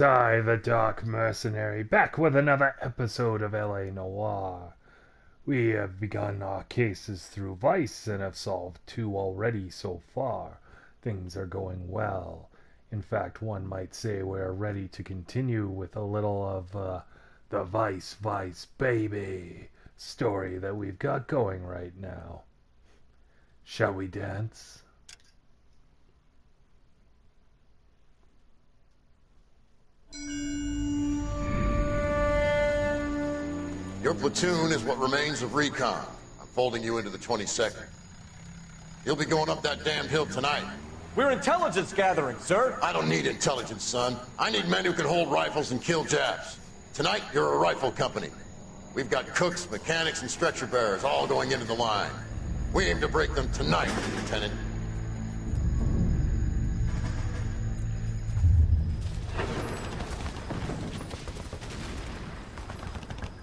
I, the Dark Mercenary, back with another episode of LA Noire. We have begun our cases through Vice and have solved two already so far. Things are going well. In fact, one might say we're ready to continue with a little of the Vice Baby story that we've got going right now. Shall we dance? Your platoon is what remains of recon. I'm folding you into the 22nd. You'll be going up that damned hill tonight. We're intelligence gathering, sir. I don't need intelligence, son. I need men who can hold rifles and kill Japs. Tonight, you're a rifle company. We've got cooks, mechanics, and stretcher bearers all going into the line. We aim to break them tonight, Lieutenant.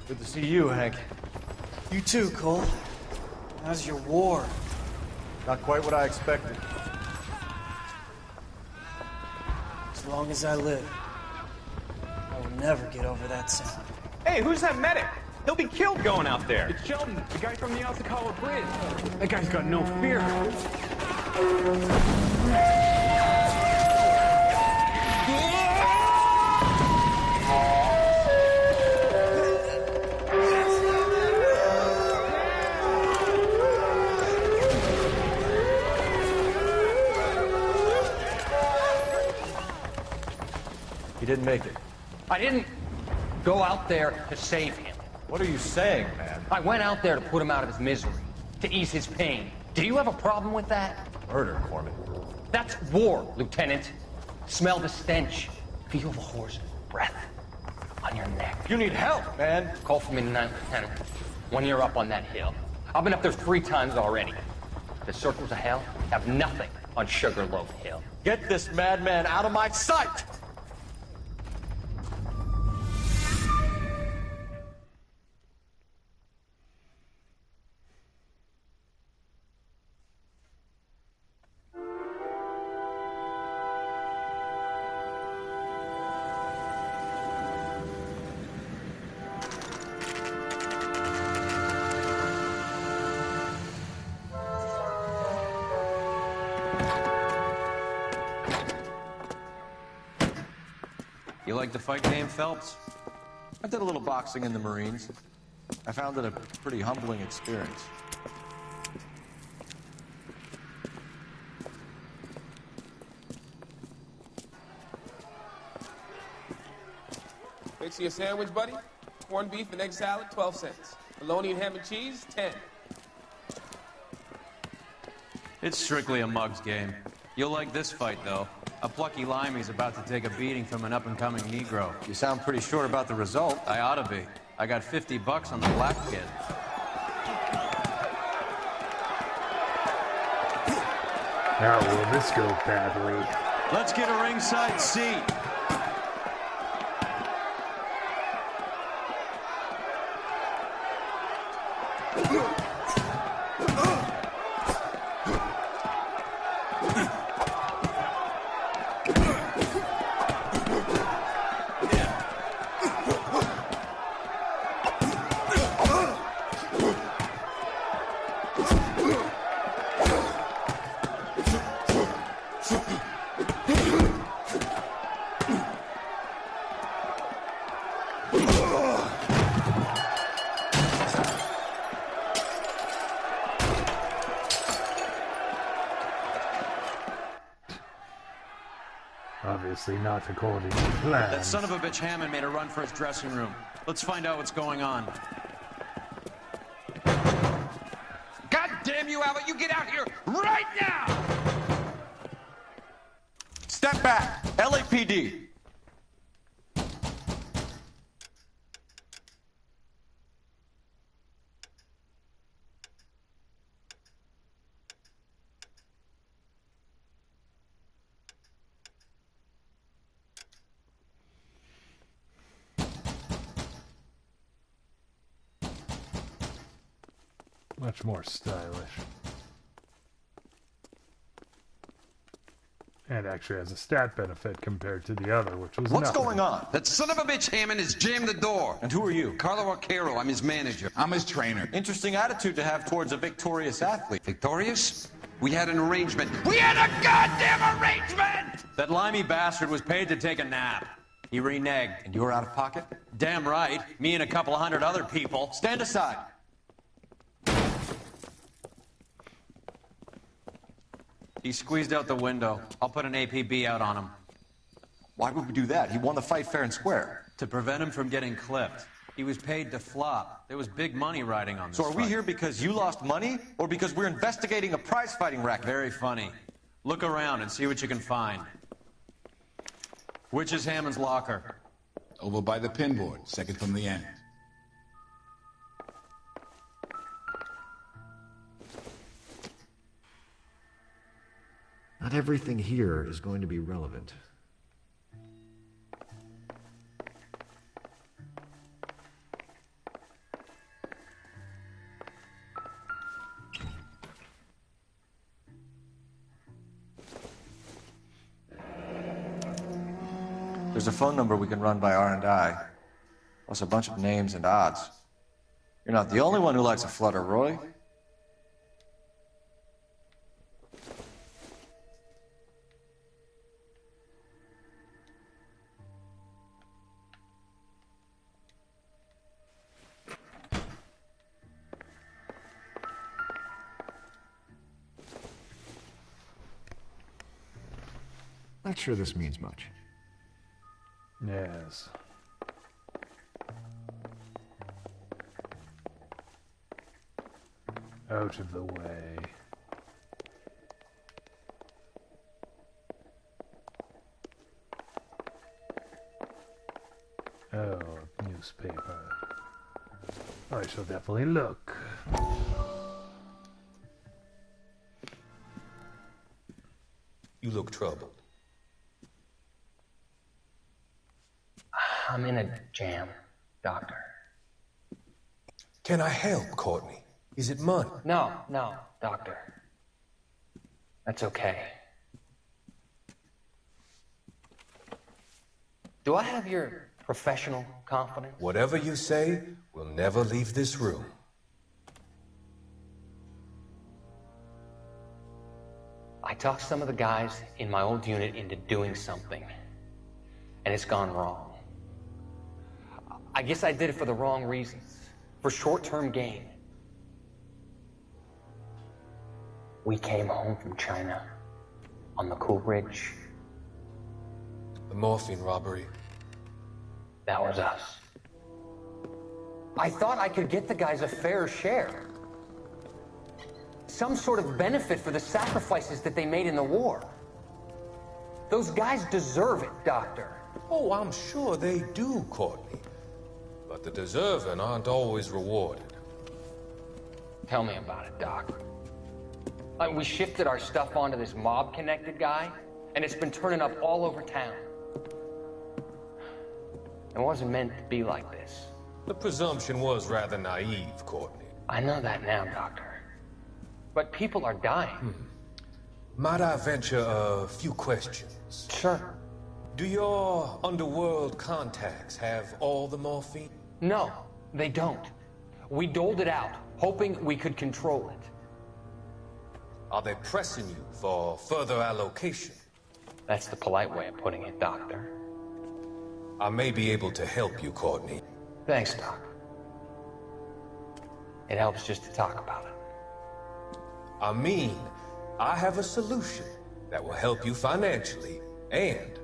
Good to see you, Hank. You too, Cole. How's your war? Not quite what I expected. As long as I live, I will never get over that sound. Hey, who's that medic? He'll be killed going out there. It's Sheldon, the guy from the Alcala Bridge. That guy's got no fear. He didn't make it. I didn't go out there to save him. What are you saying, man? I went out there to put him out of his misery, to ease his pain. Do you have a problem with that? Murder, Corman. That's war, Lieutenant. Smell the stench. Feel the horse's breath on your neck. You need help, man. Call for me tonight, Lieutenant. When you're up on that hill. I've been up there 3 times already. The circles of hell have nothing on Sugarloaf Hill. Get this madman out of my sight! You like the fight game, Phelps? I did a little boxing in the Marines. I found it a pretty humbling experience. Fix you a sandwich, buddy? Corned beef and egg salad, 12 cents. Bologna and ham and cheese, 10. It's strictly a mug's game. You'll like this fight, though. A plucky limey's about to take a beating from an up-and-coming Negro. You sound pretty sure about the result. I ought to be. I got $50 on the black kid. How will this go badly? Let's get a ringside seat. Obviously not according to plan. That son of a bitch Hammond made a run for his dressing room. Let's find out what's going on. God damn you, Albert, you get out here right now! Step back! LAPD! Much more stylish. And actually has a stat benefit compared to the other, which was What's nothing. going on? That son of a bitch Hammond has jammed the door. And who are you? Carlo Arcaro, I'm his manager. I'm his trainer. Interesting attitude to have towards a victorious athlete. Victorious? We had an arrangement. We had a goddamn arrangement! That limey bastard was paid to take a nap. He reneged. And you were out of pocket? Damn right. Me and a couple of hundred other people. Stand aside. He squeezed out the window. I'll put an APB out on him. Why would we do that? He won the fight fair and square. To prevent him from getting clipped. He was paid to flop. There was big money riding on this So are we fight. here because you lost money, or because we're investigating a prize-fighting racket? Very funny. Look around and see what you can find. Which is Hammond's locker? Over by the pinboard, second from the end. Not everything here is going to be relevant. There's a phone number we can run by R&I, plus a bunch of names and odds. You're not the only one who likes a flutter, Roy. Not sure this means much. Yes. Out of the way. Oh, newspaper. I shall definitely look. You look troubled. I'm in a jam, Doctor. Can I help, Courtney? Is it money? No, Doctor. That's okay. Do I have your professional confidence? Whatever you say, we'll never leave this room. I talked some of the guys in my old unit into doing something, and it's gone wrong. I guess I did it for the wrong reasons, for short-term gain. We came home from China on the Cool Ridge. The morphine robbery. That was us. I thought I could get the guys a fair share. Some sort of benefit for the sacrifices that they made in the war. Those guys deserve it, Doctor. Oh, I'm sure they do, Courtney. But the deserving aren't always rewarded. Tell me about it, Doc. We shifted our stuff onto this mob-connected guy, and it's been turning up all over town. It wasn't meant to be like this. The presumption was rather naive, Courtney. I know that now, Doctor. But people are dying. Might I venture a few questions? Sure. Do your underworld contacts have all the morphine? No, they don't. We doled it out, hoping we could control it. Are they pressing you for further allocation? That's the polite way of putting it, Doctor. I may be able to help you, Courtney. Thanks, Doc. It helps just to talk about it. I mean, I have a solution that will help you financially and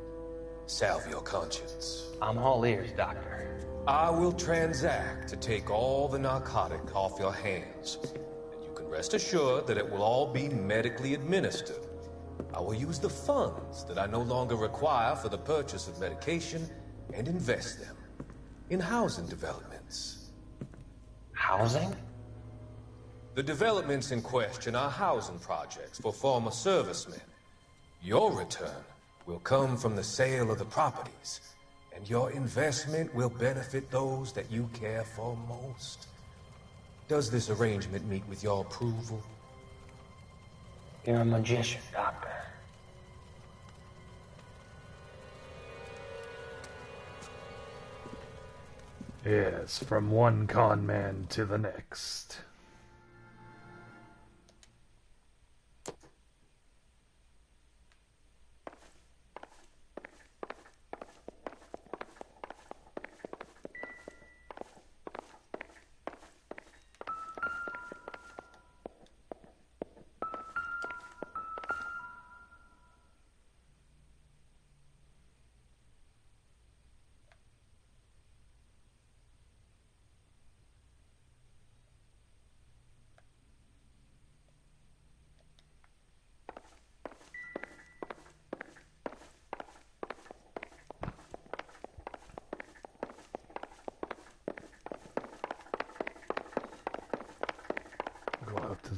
salve your conscience. I'm all ears, Doctor. I will transact to take all the narcotic off your hands. And you can rest assured that it will all be medically administered. I will use the funds that I no longer require for the purchase of medication and invest them in housing developments. Housing? The developments in question are housing projects for former servicemen. Your return will come from the sale of the properties, and your investment will benefit those that you care for most. Does this arrangement meet with your approval? You're a magician, Doctor. Yes, from one con man to the next.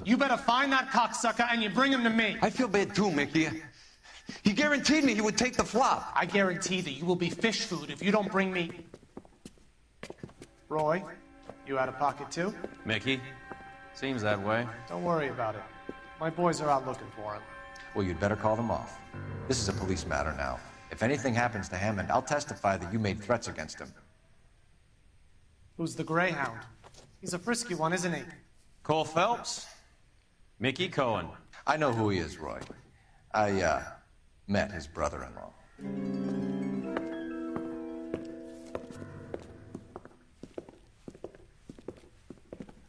You better find that cocksucker and you bring him to me. I feel bad too, Mickey. He guaranteed me he would take the flop. I guarantee that you will be fish food if you don't bring me... Roy, you out of pocket too? Mickey? Seems that way. Don't worry about it. My boys are out looking for him. Well, you'd better call them off. This is a police matter now. If anything happens to Hammond, I'll testify that you made threats against him. Who's the Greyhound? He's a frisky one, isn't he? Cole Phelps? Mickey Cohen. I know who he is, Roy. I, met his brother-in-law.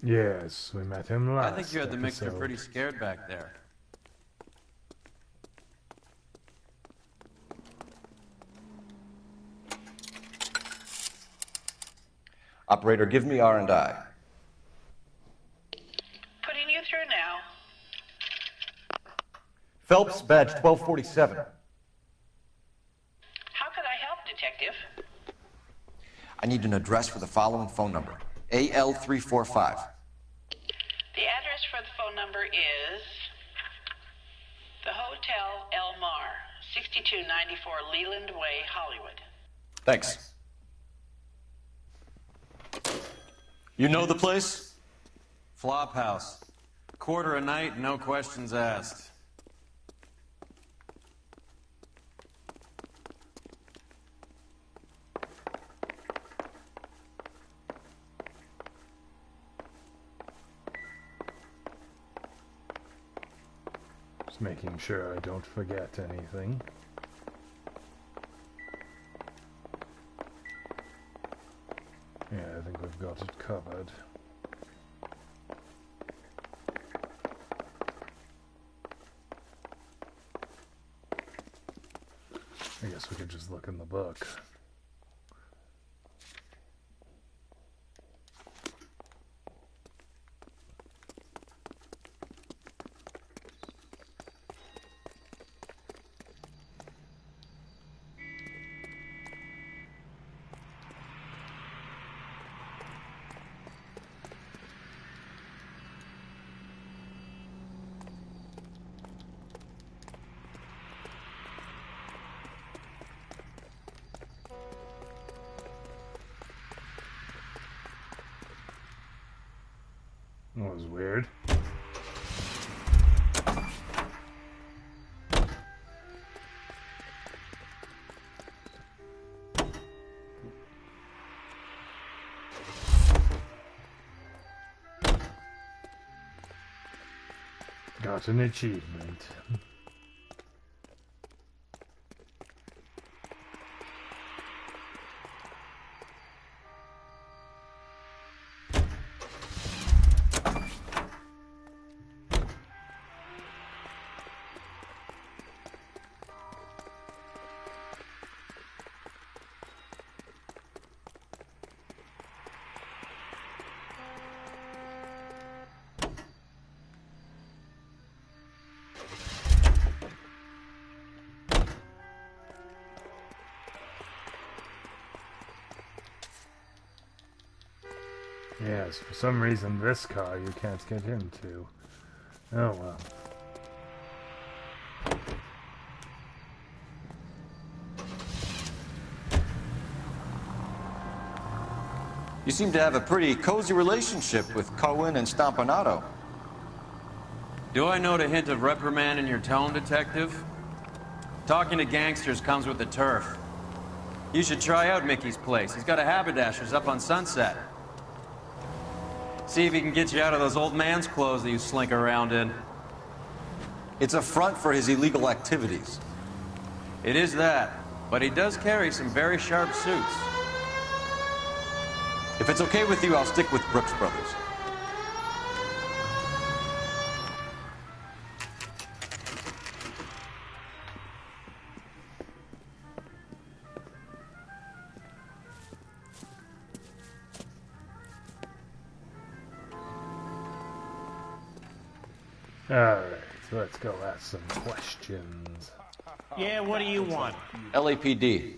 Yes, we met him last I think you had the mixture episode. pretty scared back there. Operator, give me R&I. Putting you through now. Phelps, badge 1247. How could I help, Detective? I need an address for the following phone number. AL345. The address for the phone number is the Hotel El Mar, 6294 Leland Way, Hollywood. Thanks. You know the place? Flop house. Quarter a night, no questions asked. Just making sure I don't forget anything. Yeah, I think we've got it covered. I guess we could just look in the book. That was weird. Got an achievement. Yes, for some reason this car you can't get into. Oh well. You seem to have a pretty cozy relationship with Cohen and Stompanato. Do I note a hint of reprimand in your tone, Detective? Talking to gangsters comes with the turf. You should try out Mickey's place. He's got a haberdasher's up on Sunset. See if he can get you out of those old man's clothes that you slink around in. It's a front for his illegal activities. It is that, but he does carry some very sharp suits. If it's okay with you, I'll stick with Brooks Brothers. Alright, so let's go ask some questions. Yeah, what do you want? LAPD.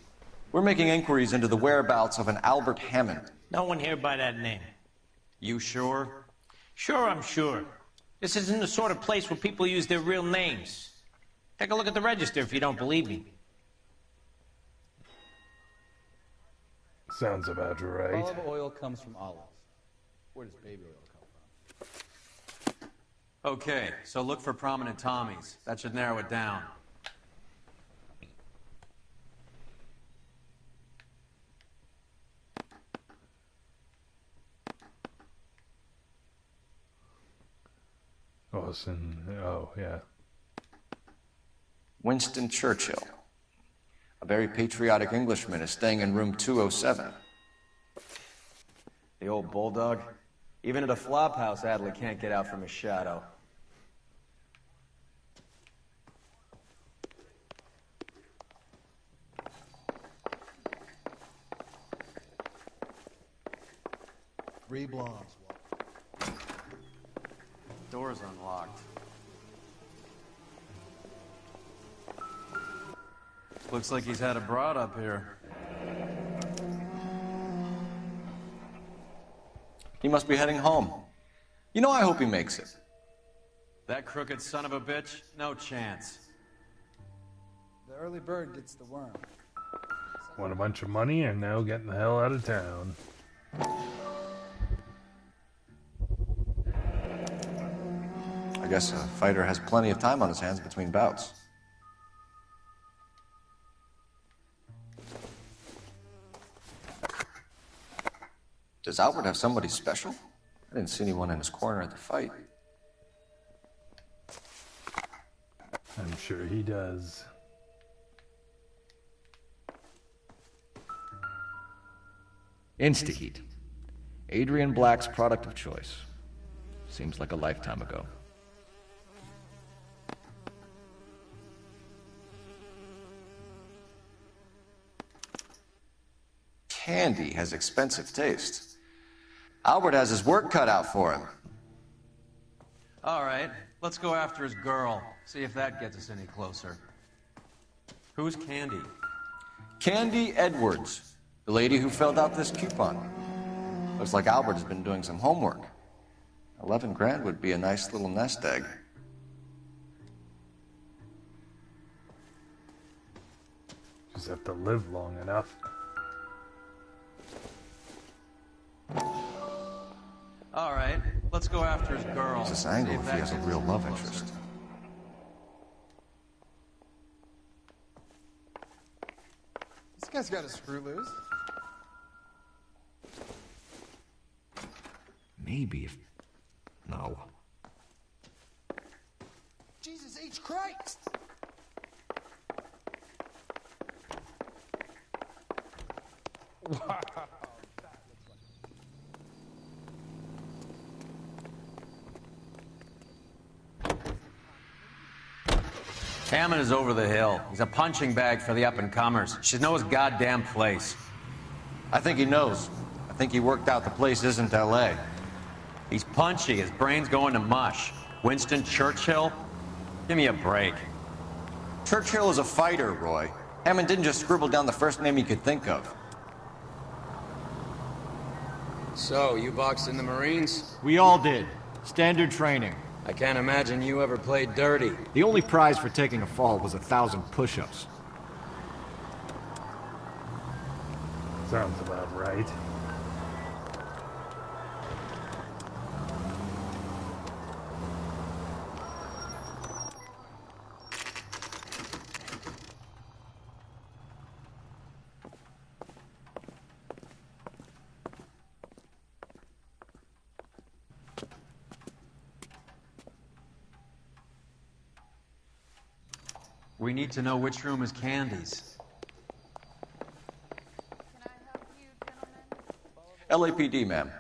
We're making inquiries into the whereabouts of an Albert Hammond. No one here by that name. You sure? Sure, I'm sure. This isn't the sort of place where people use their real names. Take a look at the register if you don't believe me. Sounds about right. Olive oil comes from olives. Where does baby oil come from? Okay, so look for prominent Tommies. That should narrow it down. Oh, yeah. Winston Churchill. A very patriotic Englishman is staying in room 207. The old bulldog. Even at a flophouse, Adley can't get out from his shadow. Three blondes. Door's unlocked. Looks like he's had a broad up here. He must be heading home. You know, I hope he makes it. That crooked son of a bitch? No chance. The early bird gets the worm. Want a bunch of money and now getting the hell out of town. I guess a fighter has plenty of time on his hands between bouts. Does Albert have somebody special? I didn't see anyone in his corner at the fight. I'm sure he does. Instaheat. Adrian Black's product of choice. Seems like a lifetime ago. Candy has expensive taste. Albert has his work cut out for him. All right, let's go after his girl. See if that gets us any closer. Who's Candy? Candy Edwards, the lady who filled out this coupon. Looks like Albert has been doing some homework. 11 grand would be a nice little nest egg. Just have to live long enough. All right, let's go after his girl. It's this angle if he has a real love interest. This guy's got a screw loose. Maybe if... No. Jesus H. Christ! Wow. Hammond is over the hill. He's a punching bag for the up-and-comers. Should know his goddamn place. I think he knows. I think he worked out the place isn't L.A. He's punchy. His brain's going to mush. Winston Churchill? Give me a break. Churchill is a fighter, Roy. Hammond didn't just scribble down the first name he could think of. So, you boxed in the Marines? We all did. Standard training. I can't imagine you ever played dirty. The only prize for taking a fall was 1,000 push-ups. Sounds about right. We need to know which room is Candy's. LAPD, ma'am.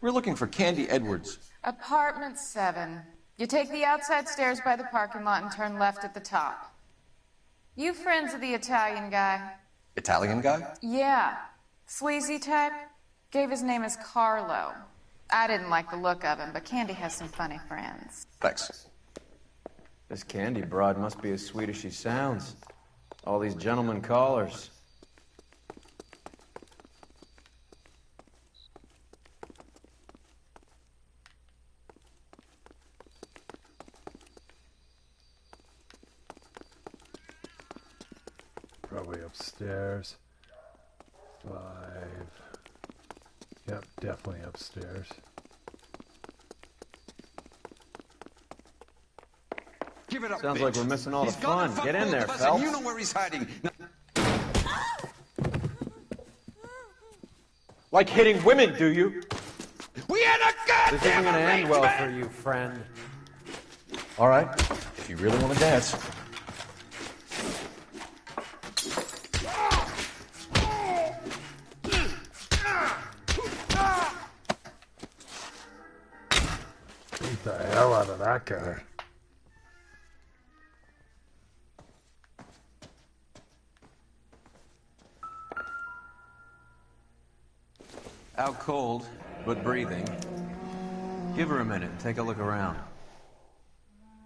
We're looking for Candy Edwards. Apartment 7. You take the outside stairs by the parking lot and turn left at the top. You friends of the Italian guy? Italian guy? Yeah. Sleazy type? Gave his name as Carlo. I didn't like the look of him, but Candy has some funny friends. Thanks. This Candy broad must be as sweet as she sounds. All these gentlemen callers. Probably upstairs. 5. Yep, definitely upstairs. Give it up, Sounds bitch. like we're missing all the He's gonna fun. fuck Get in both there, of us, Phelps. and you know where he's hiding. Like hitting women, do you? We had a goddamn This isn't gonna end well arrangement! for you, friend. All right, if you really want to dance. Beat the hell out of that guy. Out cold, but breathing. Give her a minute. Take a look around.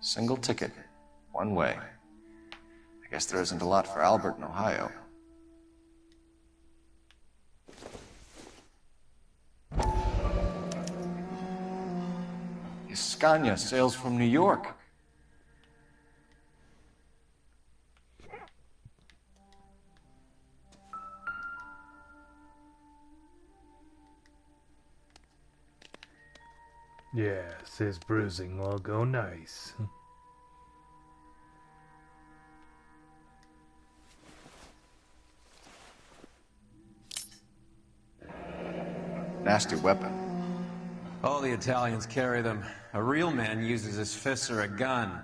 Single ticket. One way. I guess there isn't a lot for Albert in Ohio. Scania sails from New York. Yes, his bruising will go nice. Nasty weapon. All the Italians carry them. A real man uses his fists or a gun.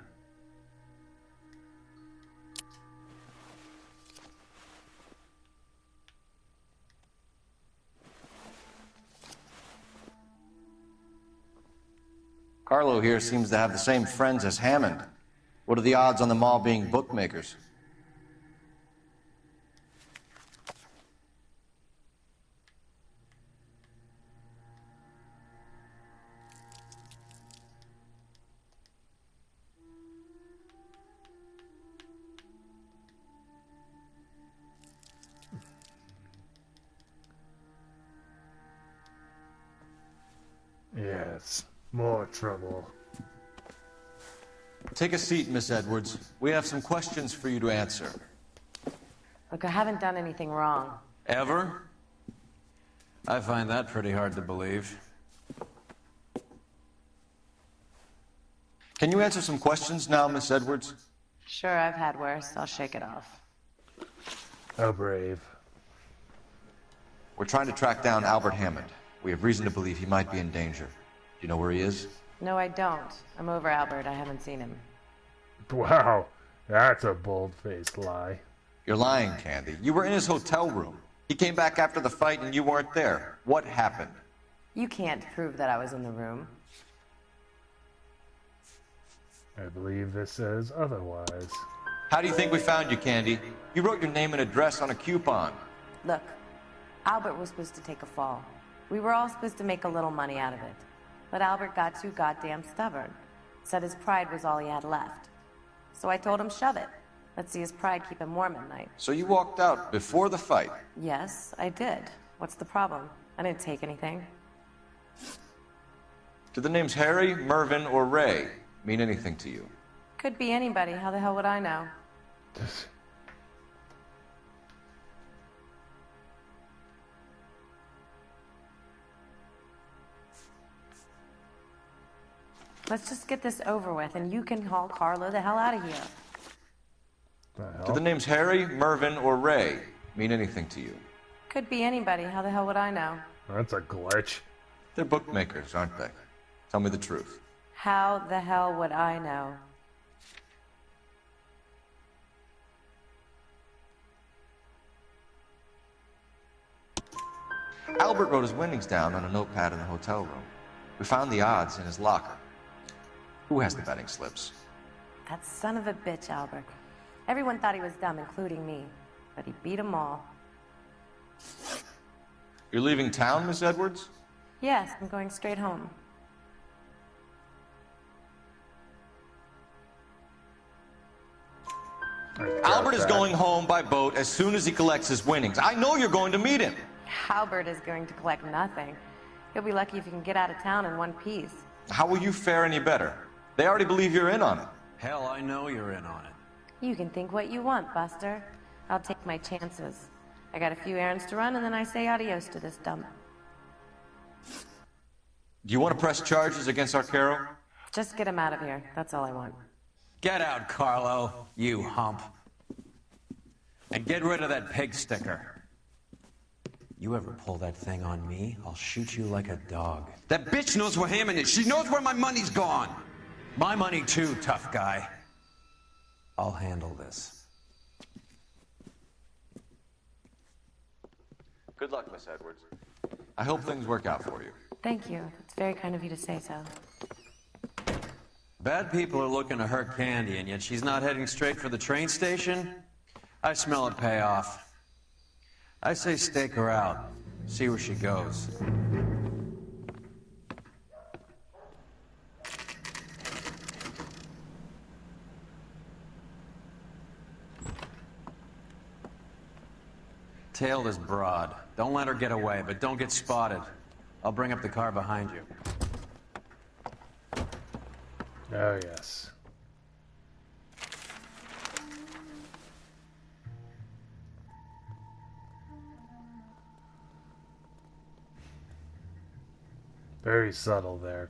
Carlo here seems to have the same friends as Hammond. What are the odds on them all being bookmakers? Yes, more trouble. Take a seat, Miss Edwards. We have some questions for you to answer. Look, I haven't done anything wrong. Ever? I find that pretty hard to believe. Can you answer some questions now, Miss Edwards? Sure, I've had worse. I'll shake it off. How brave. We're trying to track down Albert Hammond. We have reason to believe he might be in danger. Do you know where he is? No, I don't. I'm over Albert. I haven't seen him. Wow, that's a bold-faced lie. You're lying, Candy. You were in his hotel room. He came back after the fight and you weren't there. What happened? You can't prove that I was in the room. I believe this says otherwise. How do you think we found you, Candy? You wrote your name and address on a coupon. Look, Albert was supposed to take a fall. We were all supposed to make a little money out of it. But Albert got too goddamn stubborn. Said his pride was all he had left. So I told him, shove it. Let's see his pride keep him warm at night. So you walked out before the fight? Yes, I did. What's the problem? I didn't take anything. Do the names Harry, Mervyn, or Ray mean anything to you? Could be anybody. How the hell would I know? Let's just get this over with, and you can haul Carlo the hell out of here. Do the names Harry, Mervyn, or Ray mean anything to you? Could be anybody. How the hell would I know? That's a glitch. They're bookmakers, aren't they? Tell me the truth. How the hell would I know? Albert wrote his winnings down on a notepad in the hotel room. We found the odds in his locker. Who has the betting slips? That son of a bitch, Albert. Everyone thought he was dumb, including me. But he beat them all. You're leaving town, Miss Edwards? Yes, I'm going straight home. Albert is going home by boat as soon as he collects his winnings. I know you're going to meet him. Albert is going to collect nothing. He'll be lucky if he can get out of town in one piece. How will you fare any better? They already believe you're in on it. Hell, I know you're in on it. You can think what you want, Buster. I'll take my chances. I got a few errands to run, and then I say adios to this dump. Do you want to press charges against Arcaro? Just get him out of here. That's all I want. Get out, Carlo, you hump. And get rid of that pig sticker. You ever pull that thing on me, I'll shoot you like a dog. That bitch knows where Hammond is. She knows where my money's gone. My money too, tough guy. I'll handle this. Good luck, Miss Edwards. I hope things work out for you. Thank you. It's very kind of you to say so. Bad people are looking to hurt Candy, and yet she's not heading straight for the train station? I smell a payoff. I say stake her out. See where she goes. Tail this broad. Don't let her get away, but don't get spotted. I'll bring up the car behind you. Oh, yes. Very subtle there.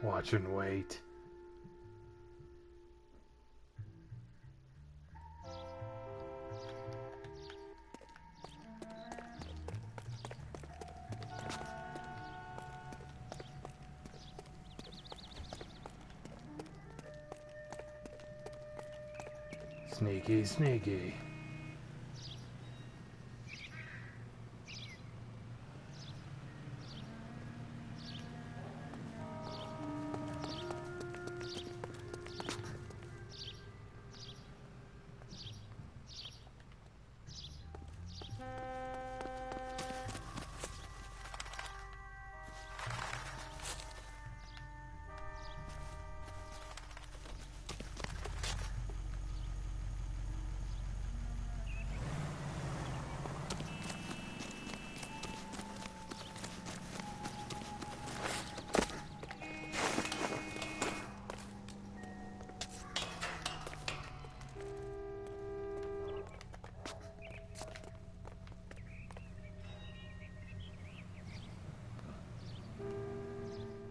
Watch and wait. Sneaky, sneaky.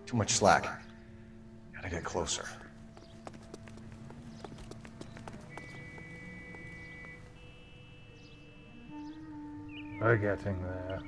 Too much slack. Gotta get closer. We're getting there.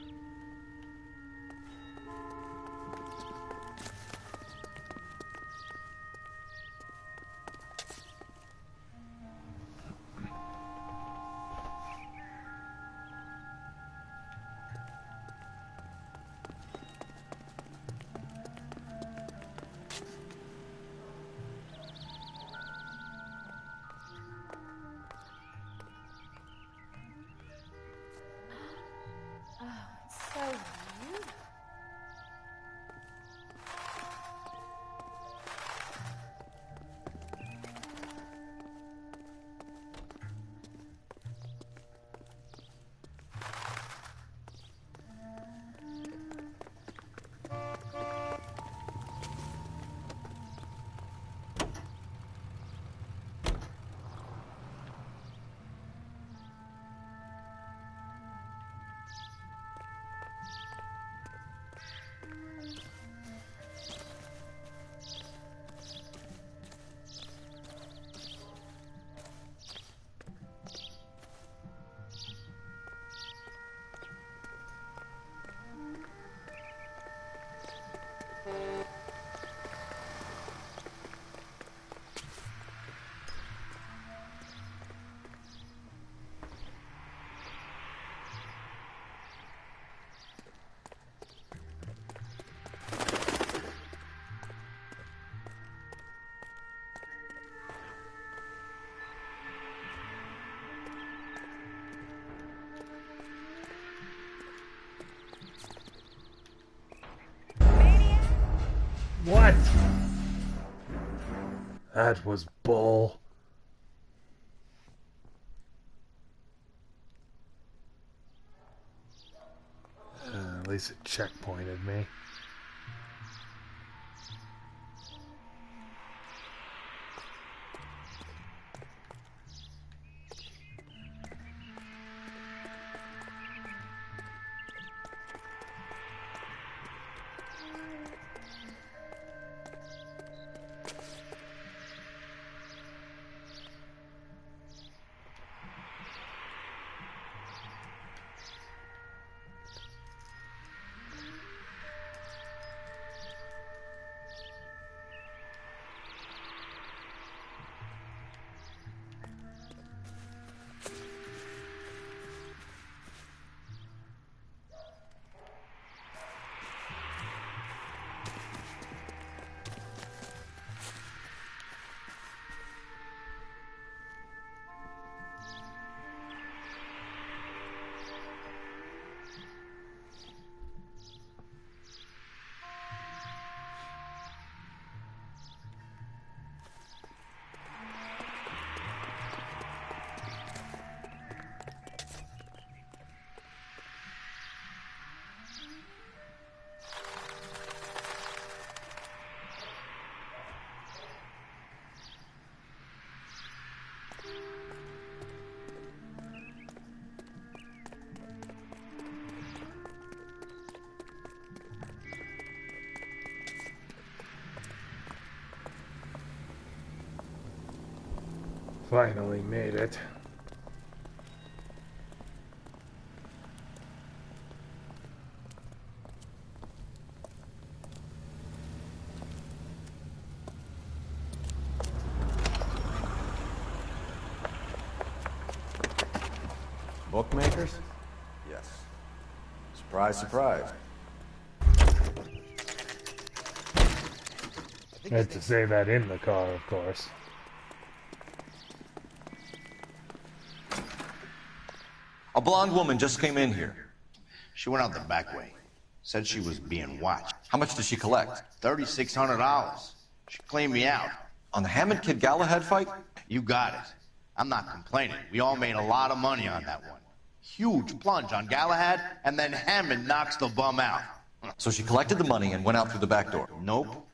What? That was bull. At least it checkpointed me. Finally made it. Bookmakers? Yes. Surprise, surprise. I had to say that in the car, of course. A blonde woman just came in here. She went out the back way. Said she was being watched. How much did she collect? $3,600. She cleaned me out. On the Hammond Kid Galahad fight? You got it. I'm not complaining. We all made a lot of money on that one. Huge plunge on Galahad, and then Hammond knocks the bum out. So she collected the money and went out through the back door? Nope.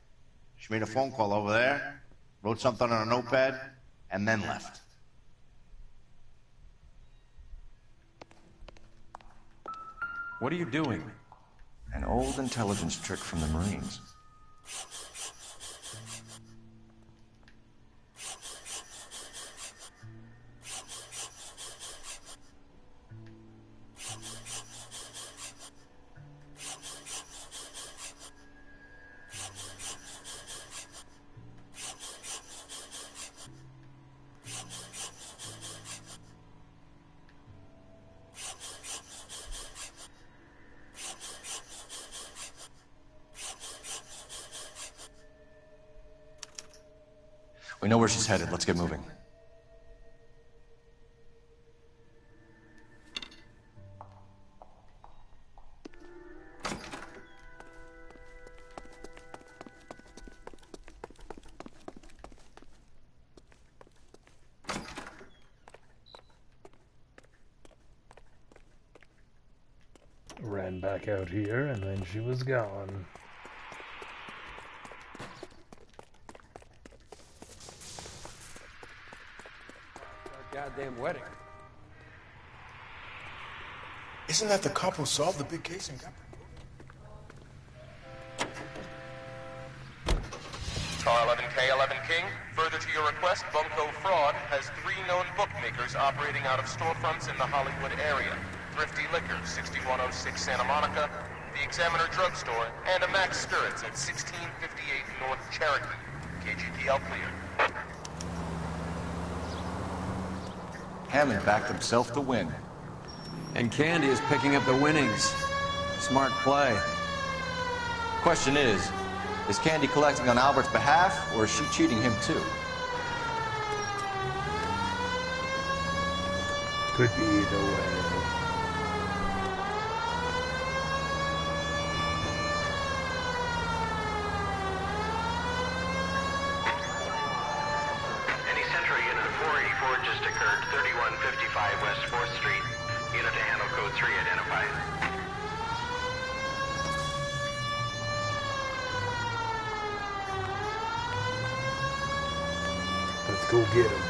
She made a phone call over there, wrote something on a notepad, and then left. What are you doing? An old intelligence trick from the Marines. We know where she's headed. Let's get moving. Ran back out here, and then she was gone. Goddamn wedding. Isn't that the cop who solved the big case and got... Car 11K, 11 King. Further to your request, Bunko Fraud has 3 known bookmakers operating out of storefronts in the Hollywood area. Thrifty Liquor, 6106 Santa Monica, the Examiner Drugstore, and a Max Spirits at 1658 North Cherokee. KGPL clear. Hammond backed himself to win. And Candy is picking up the winnings. Smart play. Question is Candy collecting on Albert's behalf, or is she cheating him too? Could be either way. 484 just occurred, 3155 West 4th Street. Unit to handle code 3 identified. Let's go get him.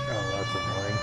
Oh, that's annoying.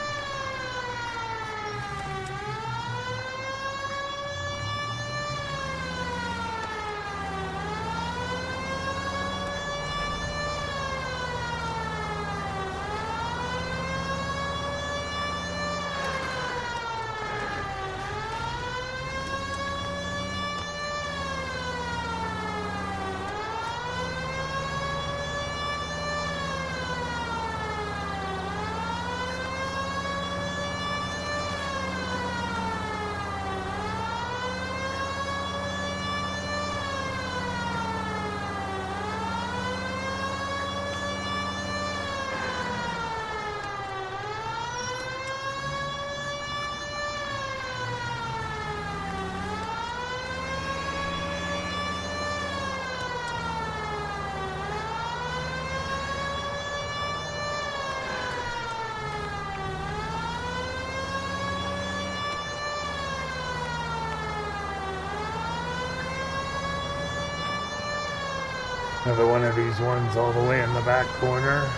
Another one of these ones all the way in the back corner.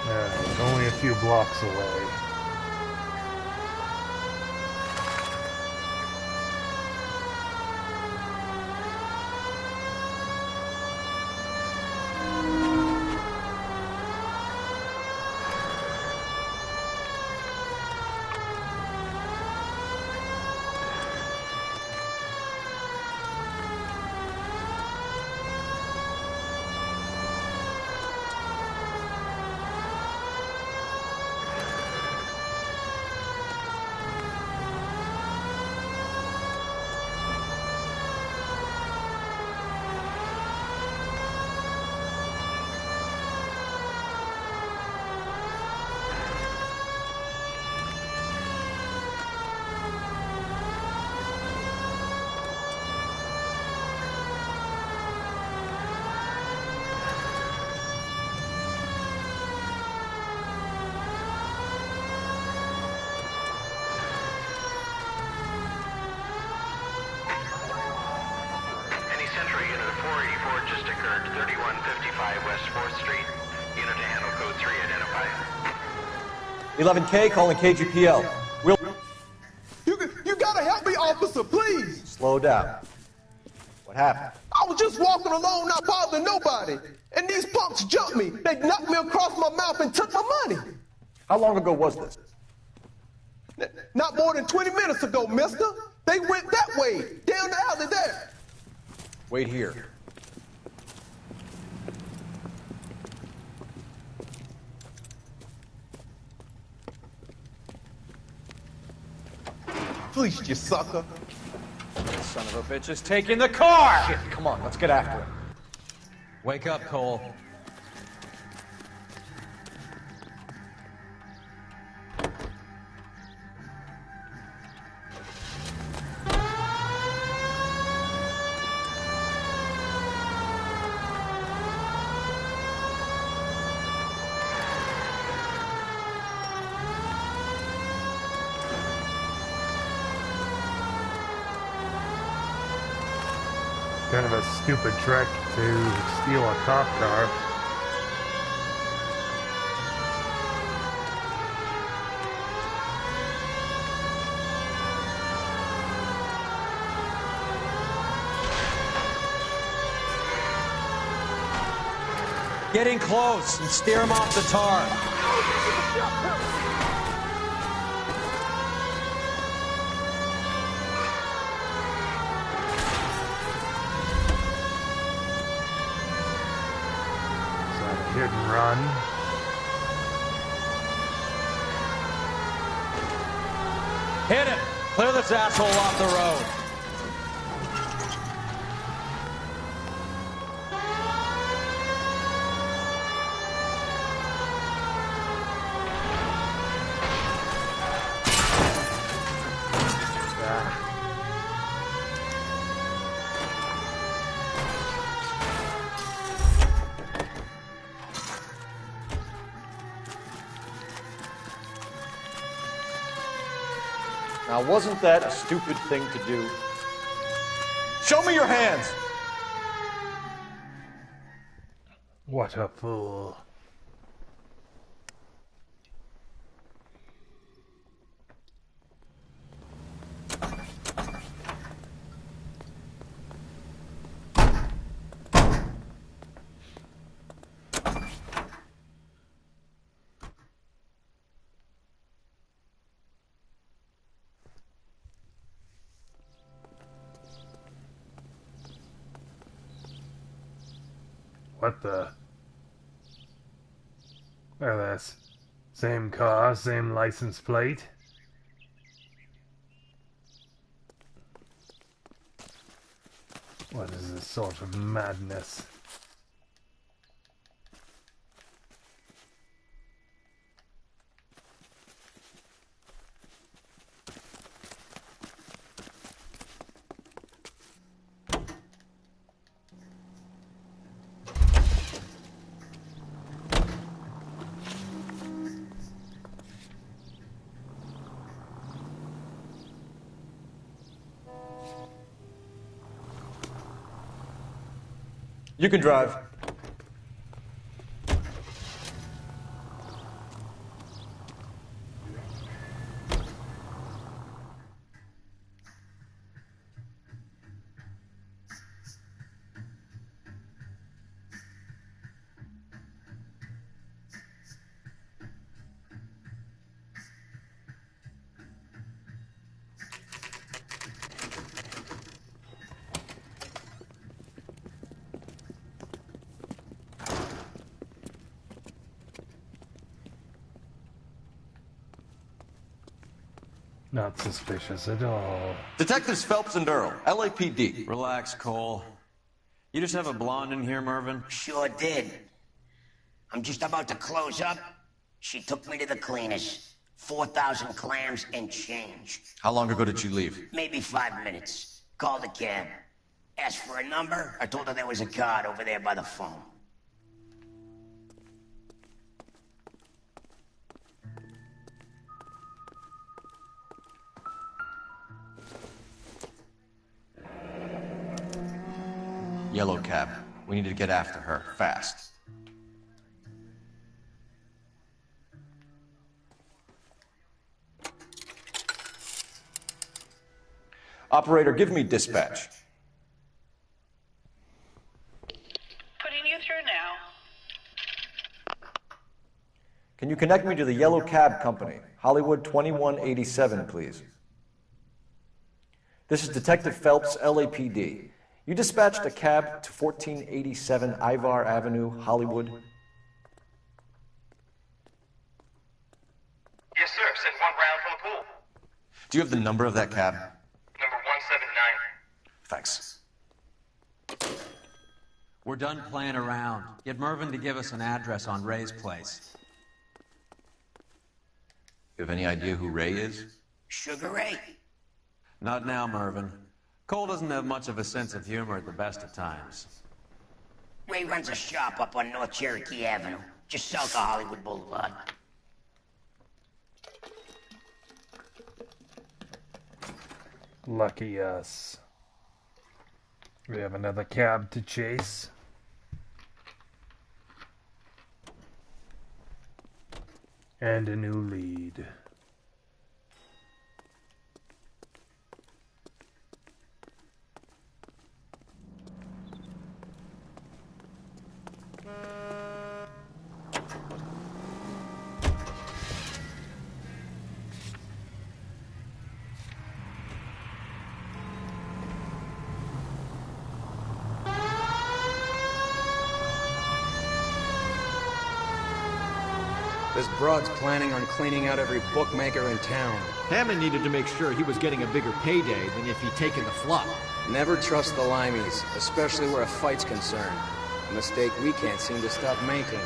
Alright, only a few blocks away. Sentry unit of 484 just occurred, 3155 West 4th Street. Unit to handle code 3, identify. 11K calling KGPL. We'll... You gotta help me, officer, please! Slow down. What happened? I was just walking along, not bothering nobody. And these punks jumped me. They knocked me across my mouth and took my money. How long ago was this? Not more than 20 minutes ago, mister. They went that way, down the alley there. Wait here. Fleeced you, sucker. Son of a bitch is taking the car! Shit, come on, let's get after him. Wake up, Cole. Kind of a stupid trick to steal a cop car. Get in close and steer him off the tar. Hit and run. Hit him! Clear this asshole off the road. Now, wasn't that a stupid thing to do? Show me your hands! What a fool. What the? Look at this. Same car, same license plate. What is this sort of madness? You can drive. Not suspicious at all. Detectives Phelps and Earl, LAPD. Relax, Cole. You just have a blonde in here, Mervyn? Sure did. I'm just about to close up. She took me to the cleaners. 4,000 clams and change. How long ago did you leave? Maybe 5 minutes. Called a cab. Asked for a number. I told her there was a card over there by the phone. Yellow cab. We need to get after her, fast. Operator, give me dispatch. Putting you through now. Can you connect me to the Yellow Cab Company, Hollywood 2187, please? This is Detective Phelps, LAPD. You dispatched a cab to 1487 Ivar Avenue, Hollywood. Yes, sir. Send one round from the pool. Do you have the number of that cab? Number 179. Thanks. We're done playing around. Get Mervyn to give us an address on Ray's place. You have any idea who Ray is? Sugar Ray? Not now, Mervyn. Cole doesn't have much of a sense of humor at the best of times. Ray runs a shop up on North Cherokee Avenue, just south of Hollywood Boulevard. Lucky us. We have another cab to chase. And a new lead. This broad's planning on cleaning out every bookmaker in town. Hammond needed to make sure he was getting a bigger payday than if he'd taken the flop. Never trust the limeys, especially where a fight's concerned. A mistake we can't seem to stop making.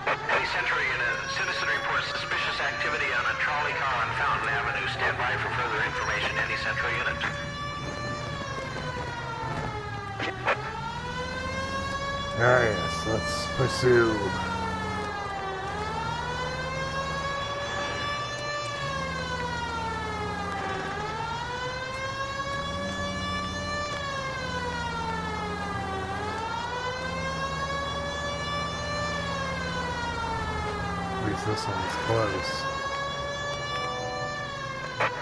Any Century in a citizen reports suspicious activity on a trolley car on Fountain Avenue. Stand by for further information. Any Central unit. Ah yes, let's pursue. At least this one's close.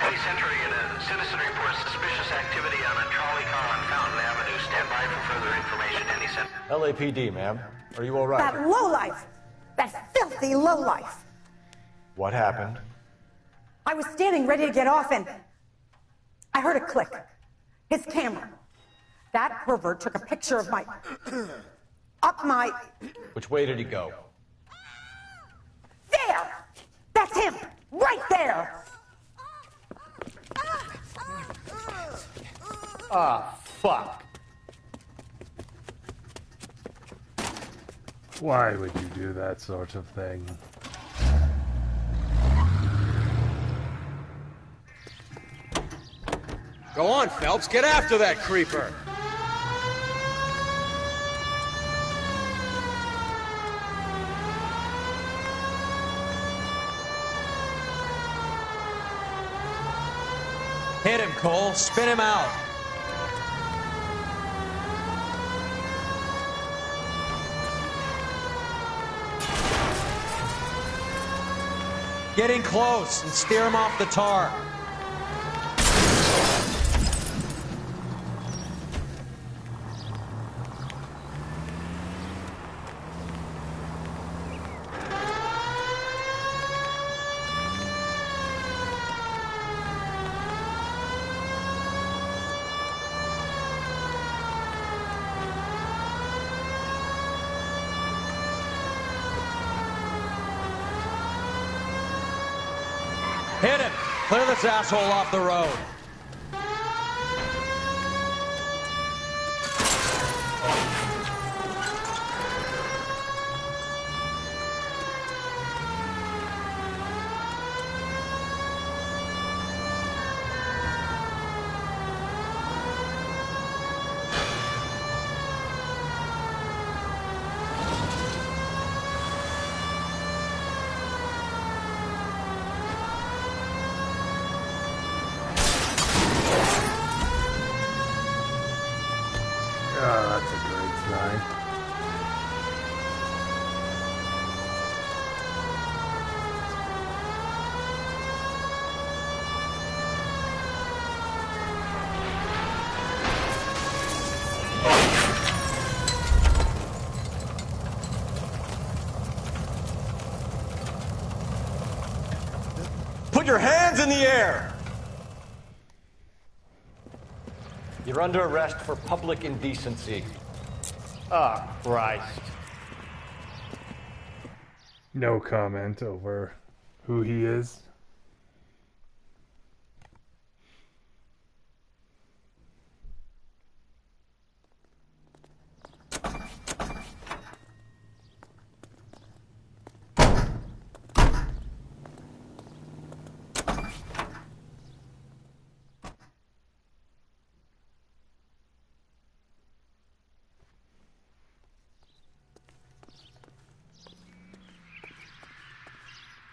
Any Century in a citizen reports suspicious activity on a trolley car on Fountain Avenue. Stand by for further information. Any Central. LAPD, ma'am. Are you all right? That lowlife! That filthy lowlife! What happened? I was standing ready to get off and I heard a click. His camera. That pervert took a picture of my... up my... Which way did he go? There! That's him! Right there! Ah, fuck. Why would you do that sort of thing? Go on, Phelps, get after that creeper! Hit him, Cole. Spin him out. Get in close and steer him off the tar. Hit him! Clear this asshole off the road. guy. Put your hands in the air! You're under arrest for public indecency. Oh, Christ. No comment over who he is.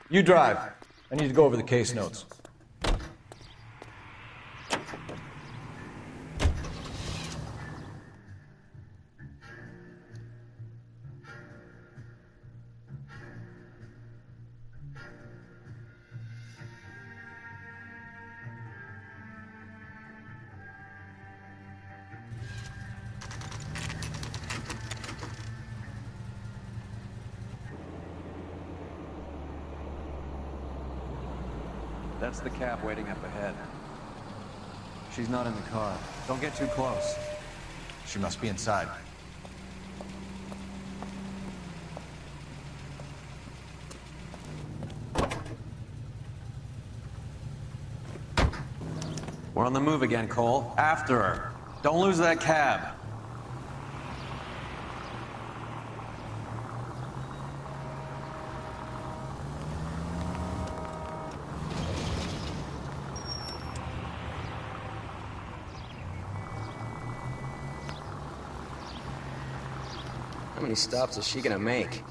You drive. I need to go over the case notes. That's the cab waiting up ahead. She's not in the car. Don't get too close. She must be inside. We're on the move again, Cole. After her. Don't lose that cab. How many stops is she gonna make?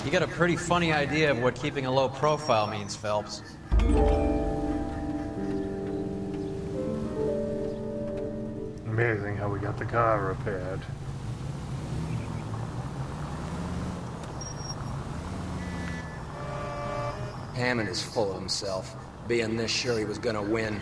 You got a pretty funny idea of what keeping a low profile means, Phelps. Amazing how we got the car repaired. Hammond is full of himself, being this sure he was gonna win.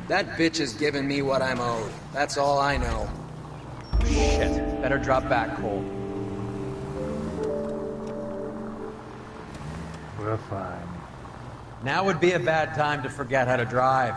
That bitch is giving me what I'm owed. That's all I know. Shit. Better drop back, Cole. We're fine. Now would be a bad time to forget how to drive.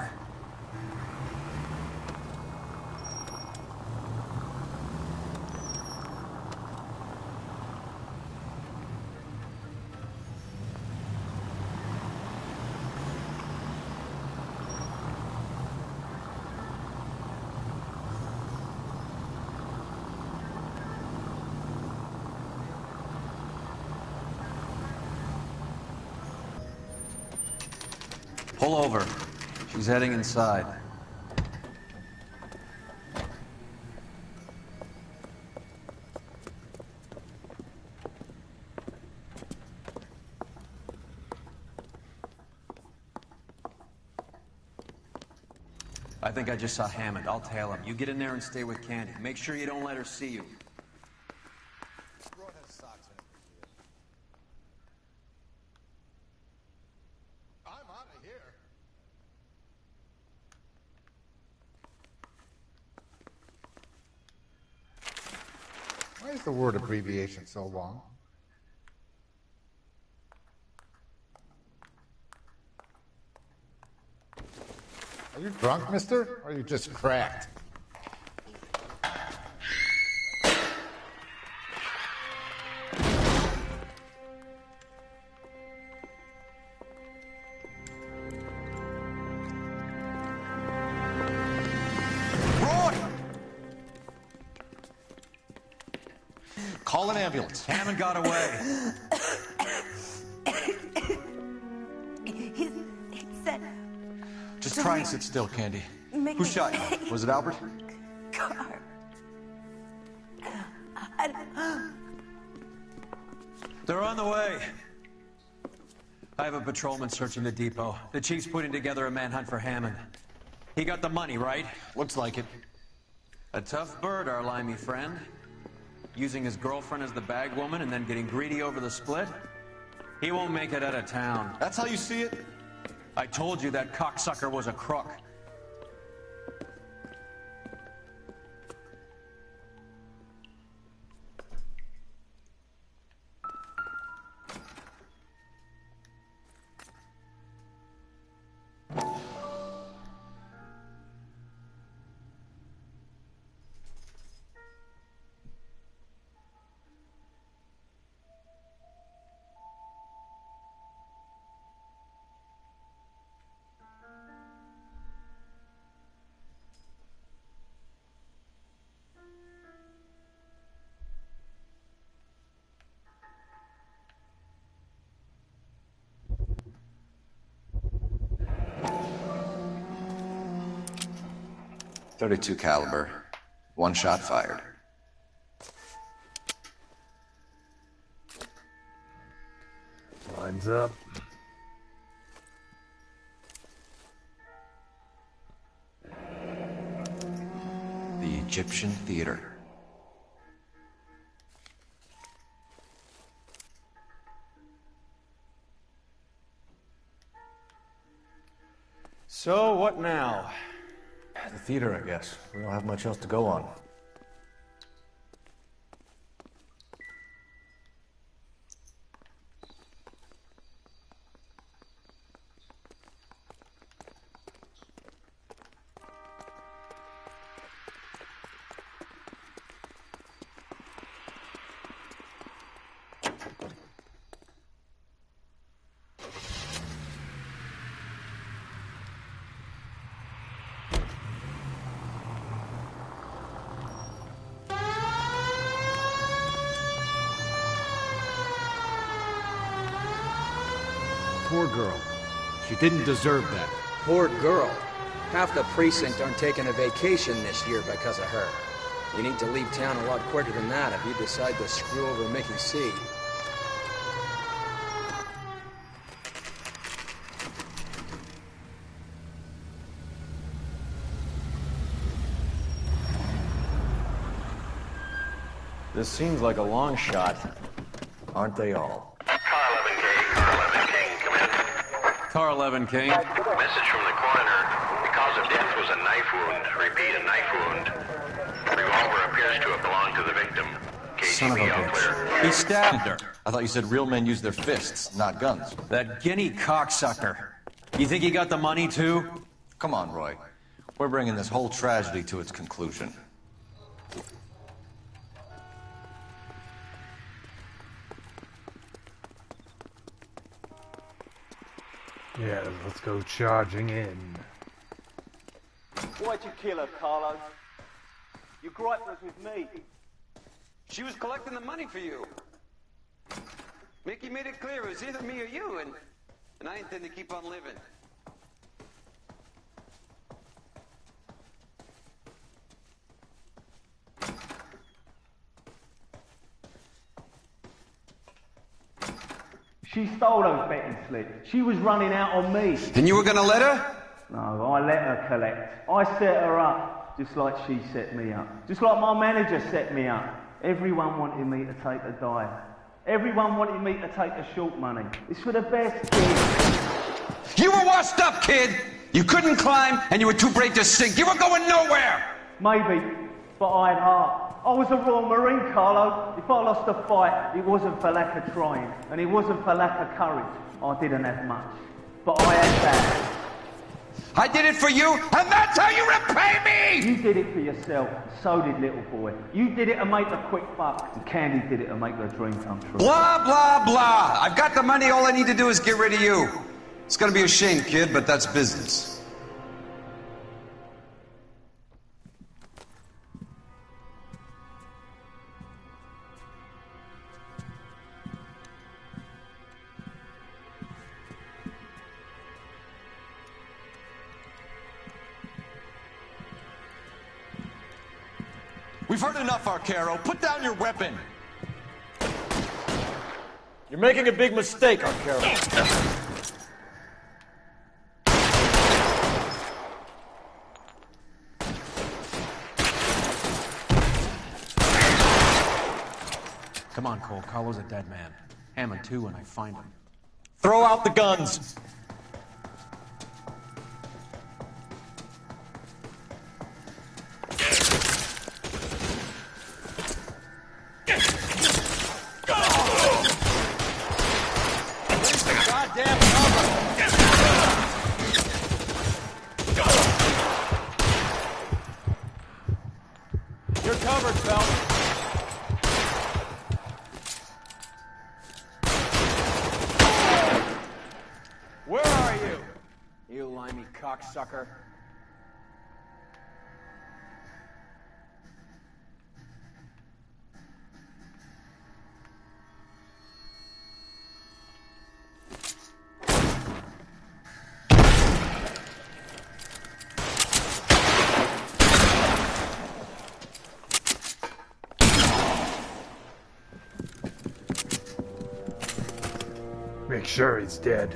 Pull over. She's heading inside. I think I just saw Hammond. I'll tail him. You get in there and stay with Candy. Make sure you don't let her see you. Why Why is the word abbreviation so long? Are you drunk, mister? Or are you just cracked? Call an ambulance. Hammond got away. He said... Just try and sit still, Candy. Who shot you? Was it Albert? Car. They're on the way. I have a patrolman searching the depot. The chief's putting together a manhunt for Hammond. He got the money, right? Looks like it. A tough bird, our limey friend. Using his girlfriend as the bag woman and then getting greedy over the split? He won't make it out of town. That's how you see it? I told you that cocksucker was a crook. .32 caliber. One shot fired. Lines up. The Egyptian Theater. So, what now? The theater, I guess. We don't have much else to go on. Poor girl. She didn't deserve that. Poor girl. Half the precinct aren't taking a vacation this year because of her. You need to leave town a lot quicker than that if you decide to screw over Mickey C. This seems like a long shot. Aren't they all? Car 11 King. Message from the coroner. The cause of death was a knife wound. Repeat, a knife wound. The revolver appears to have belonged to the victim. Son of a KGB all clear. bitch. He stabbed her. I thought you said real men use their fists, not guns. That guinea cocksucker. You think he got the money too? Come on, Roy. We're bringing this whole tragedy to its conclusion. Yeah, let's go charging in. Why'd you kill her, Carlo? Your gripe was with me. She was collecting the money for you. Mickey made it clear it was either me or you, and I intend to keep on living. She stole those betting slips. She was running out on me. And you were gonna let her? No, I let her collect. I set her up, just like she set me up. Just like my manager set me up. Everyone wanted me to take a dive. Everyone wanted me to take the short money. It's for the best, kid. You were washed up, kid! You couldn't climb, and you were too brave to sink. You were going nowhere! Maybe. But I had heart. I was a Royal Marine, Carlo. If I lost a fight, it wasn't for lack of trying, and it wasn't for lack of courage. I didn't have much, but I had that. I did it for you, and that's how you repay me! You did it for yourself, so did little boy. You did it to make a quick buck, and Candy did it to make her dream come true. Blah, blah, blah. I've got the money, all I need to do is get rid of you. It's gonna be a shame, kid, but that's business. We've heard enough, Arcaro. Put down your weapon. You're making a big mistake, Arcaro. Come on, Cole. Carlo's a dead man. Hammond, too, when I find him. Throw out the guns. You're covered, Phelps. Where are you? You limey cocksucker. Make sure he's dead.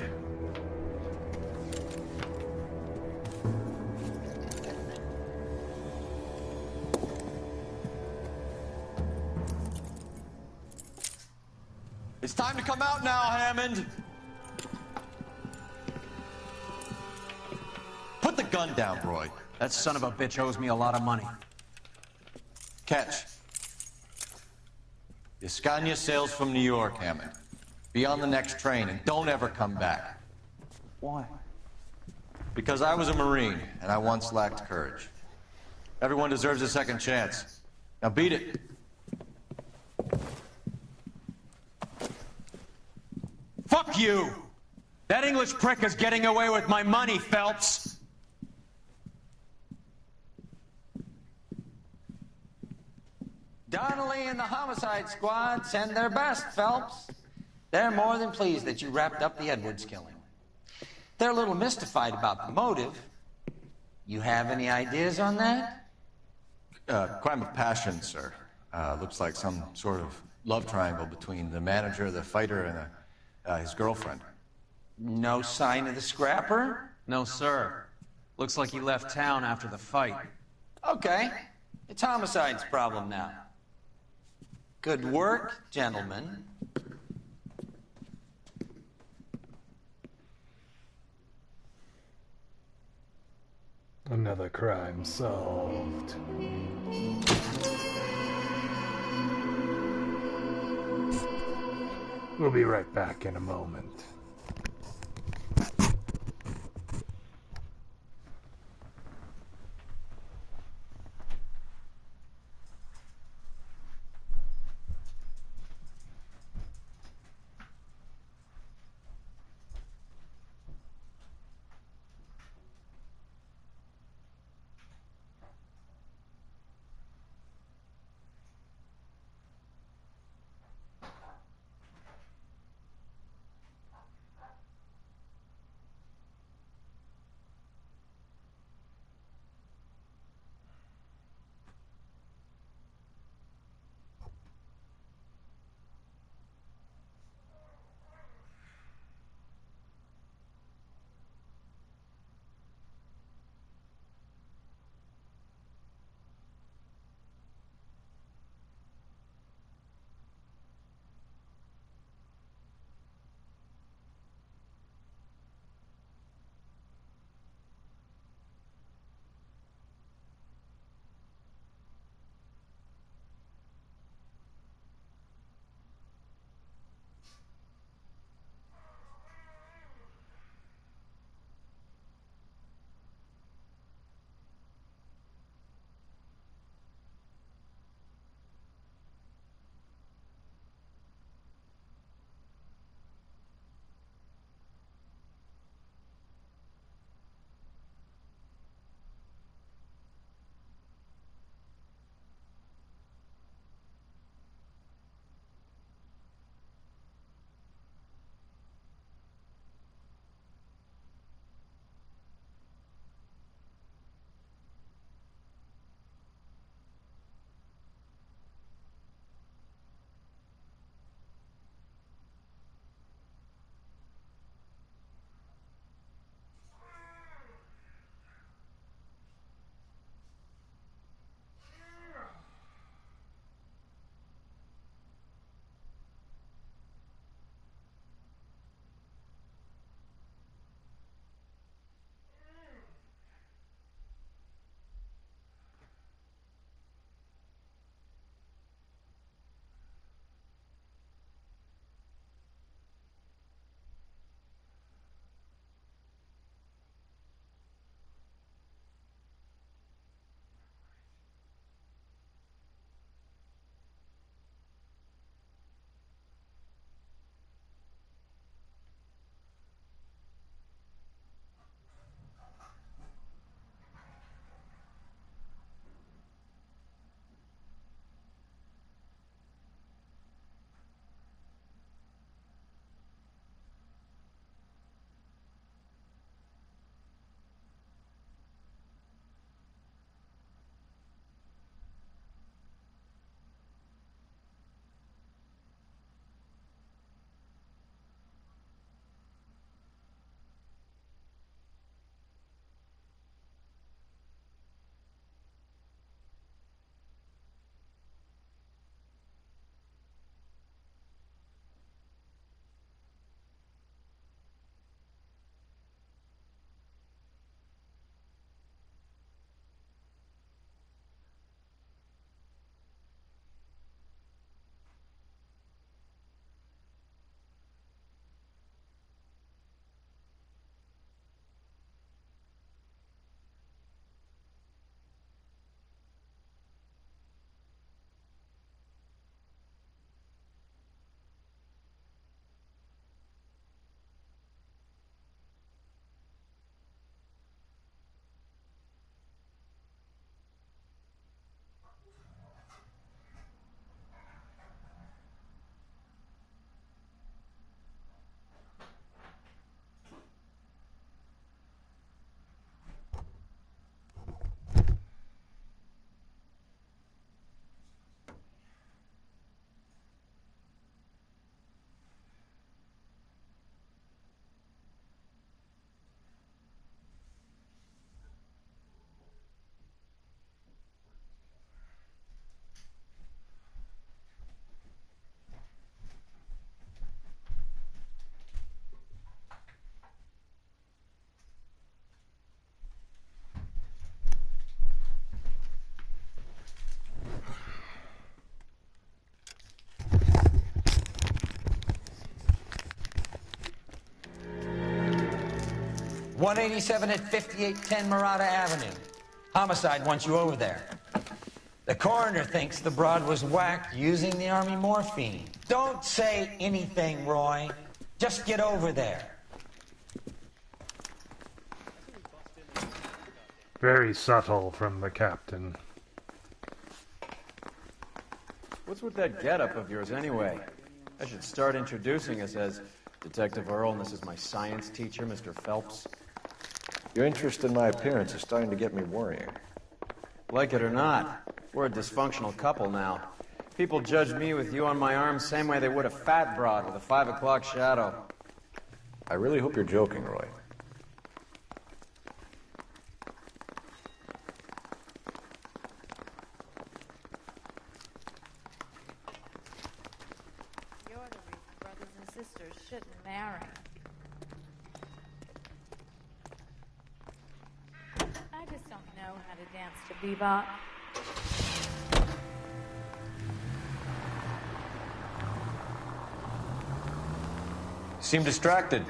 It's time to come out now, Hammond. Put the gun down, Roy. That son of a bitch owes me a lot of money. Catch. Escania sails from New York, Hammond. Be on the next train and don't ever come back. Why? Because I was a Marine and I once lacked courage. Everyone deserves a second chance. Now beat it. Fuck you! That English prick is getting away with my money, Phelps! Donnelly and the homicide squad send their best, Phelps. They're more than pleased that you wrapped up the Edwards killing. They're a little mystified about the motive. You have any ideas on that? Crime of passion, sir. Looks like some sort of love triangle between the manager, the fighter, and his girlfriend. No sign of the scrapper? No, sir. Looks like he left town after the fight. Okay. It's homicide's problem now. Good work, gentlemen. Another crime solved. We'll be right back in a moment. 187 at 5810 Murata Avenue. Homicide wants you over there. The coroner thinks the broad was whacked using the army morphine. Don't say anything, Roy. Just get over there. Very subtle from the captain. What's with that getup of yours anyway? I should start introducing us as Detective Earl, and this is my science teacher, Mr. Phelps. Your interest in my appearance is starting to get me worrying. Like it or not, we're a dysfunctional couple now. People judge me with you on my arm same way they would a fat broad with a 5 o'clock shadow. I really hope you're joking, Roy. You're the reason brothers and sisters shouldn't marry. I just don't know how to dance to bebop. Seem distracted.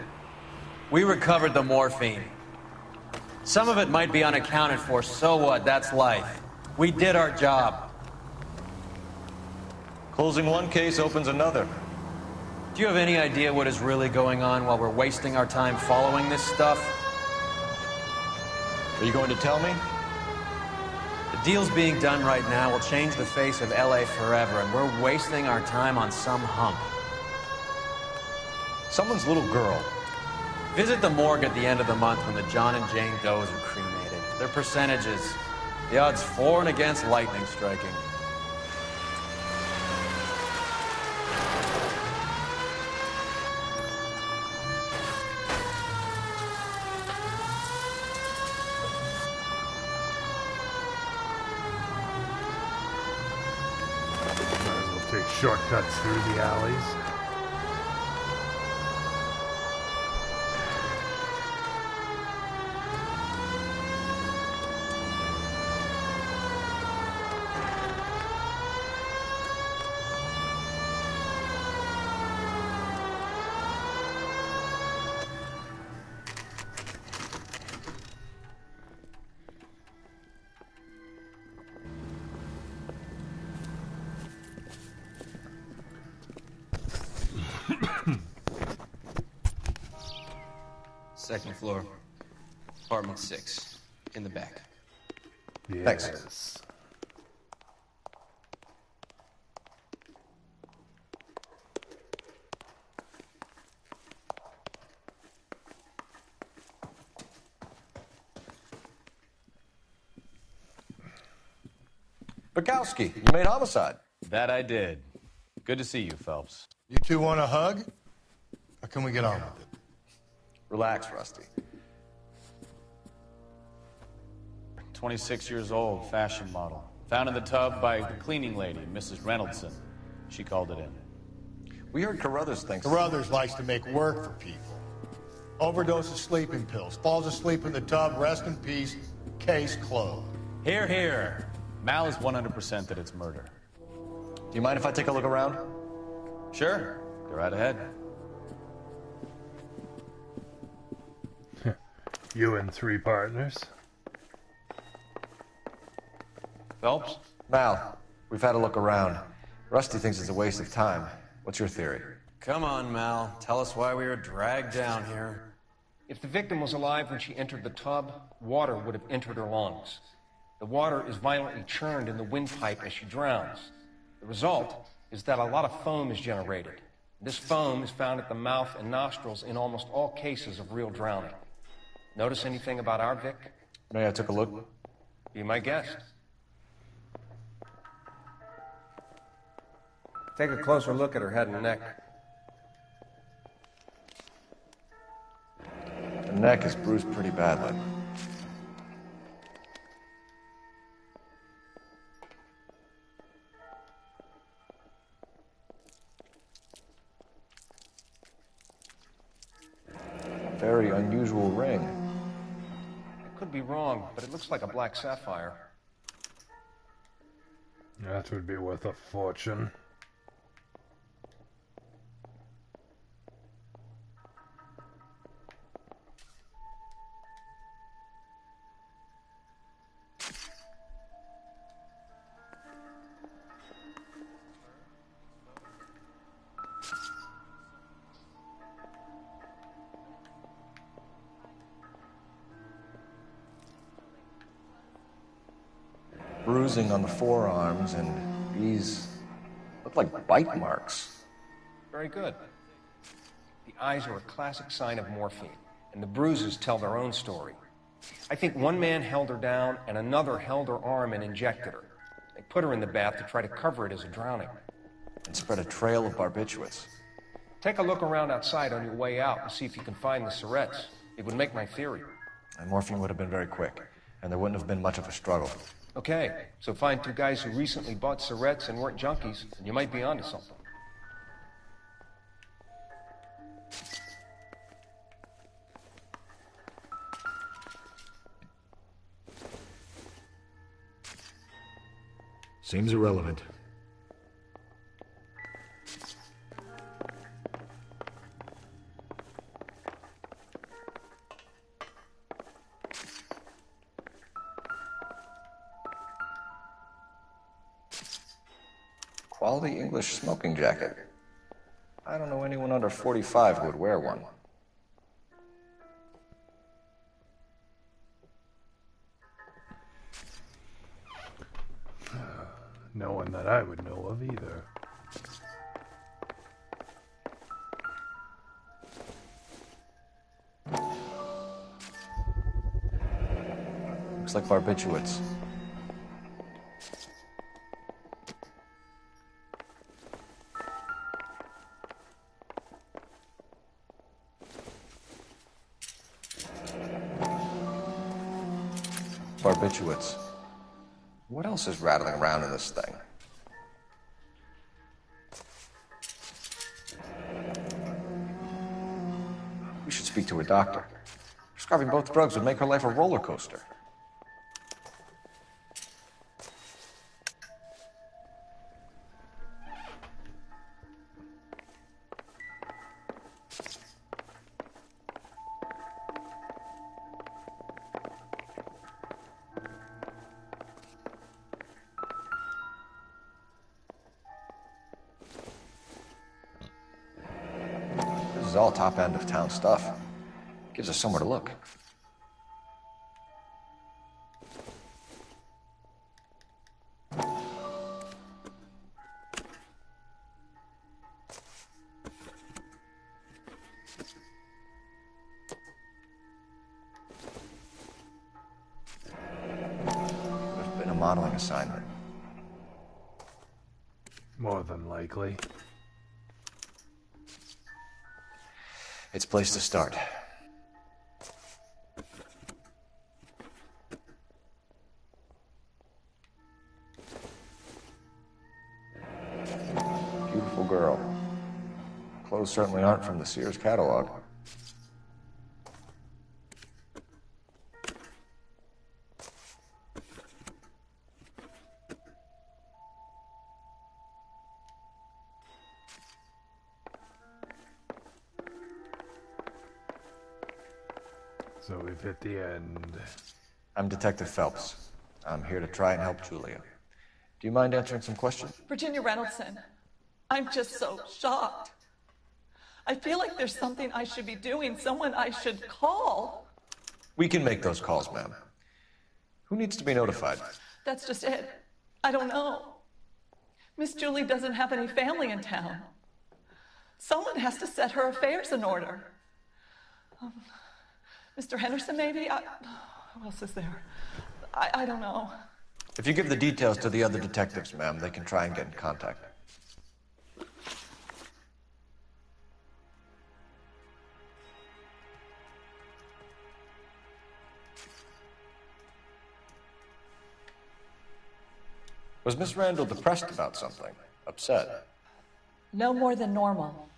We recovered the morphine. Some of it might be unaccounted for, so what? That's life. We did our job. Closing one case opens another. Do you have any idea what is really going on while we're wasting our time following this stuff? Are you going to tell me? The deals being done right now will change the face of LA forever, and we're wasting our time on some hump. Someone's little girl. Visit the morgue at the end of the month when the John and Jane Does are cremated. Their percentages. The odds for and against lightning striking. Might as well take shortcuts through the alleys. Second floor, apartment 6, in the back. Yes. Thanks. Bukowski, you made homicide. That I did. Good to see you, Phelps. You two want a hug? Or can we get on with it? Relax, Rusty. 26 years old, fashion model. Found in the tub by the cleaning lady, Mrs. Reynoldson. She called it in. We heard Carruthers thinks... Carruthers likes to make work for people. Overdose of sleeping pills. Falls asleep in the tub. Rest in peace. Case closed. Here, here. Mal is 100% that it's murder. Do you mind if I take a look around? Sure. Go right ahead. You and 3 partners. Phelps? Mal, we've had a look around. Rusty thinks it's a waste of time. What's your theory? Come on, Mal. Tell us why we were dragged down here. If the victim was alive when she entered the tub, water would have entered her lungs. The water is violently churned in the windpipe as she drowns. The result is that a lot of foam is generated. This foam is found at the mouth and nostrils in almost all cases of real drowning. Notice anything about our Vic? May I take a look? Be my guest. Take a closer look at her head and neck. The neck is bruised pretty badly. A very unusual ring. I could be wrong, but it looks like a black sapphire. That would be worth a fortune. bruising on the forearms, and these look like bite marks. Very good. The eyes are a classic sign of morphine, and the bruises tell their own story. I think one man held her down, and another held her arm and injected her. They put her in the bath to try to cover it as a drowning. And spread a trail of barbiturates. Take a look around outside on your way out and see if you can find the syrettes. It would make my theory. And morphine would have been very quick, and there wouldn't have been much of a struggle. Okay, so find two guys who recently bought syrettes and weren't junkies, and you might be onto something. Seems irrelevant. Quality English smoking jacket. I don't know anyone under 45 who would wear one. No one that I would know of either. Looks like barbiturates. Barbiturates. What else is rattling around in this thing? We should speak to a doctor. Prescribing both drugs would make her life a roller coaster. This is all top end of town stuff. Gives us somewhere to look. There's been a modeling assignment. More than likely. It's a place to start. Beautiful girl. Clothes certainly aren't from the Sears catalog. So we've hit the end. I'm Detective Phelps. I'm here to try and help Julia. Do you mind answering some questions? Virginia Reynoldson, I'm just so shocked. I feel like there's something I should be doing, someone I should call. We can make those calls, ma'am. Who needs to be notified? That's just it. I don't know. Miss Julie doesn't have any family in town. Someone has to set her affairs in order. Mr. Henderson, maybe? Who else is there? I don't know. If you give the details to the other detectives, ma'am, they can try and get in contact. Was Miss Randall depressed about something? Upset? No more than normal.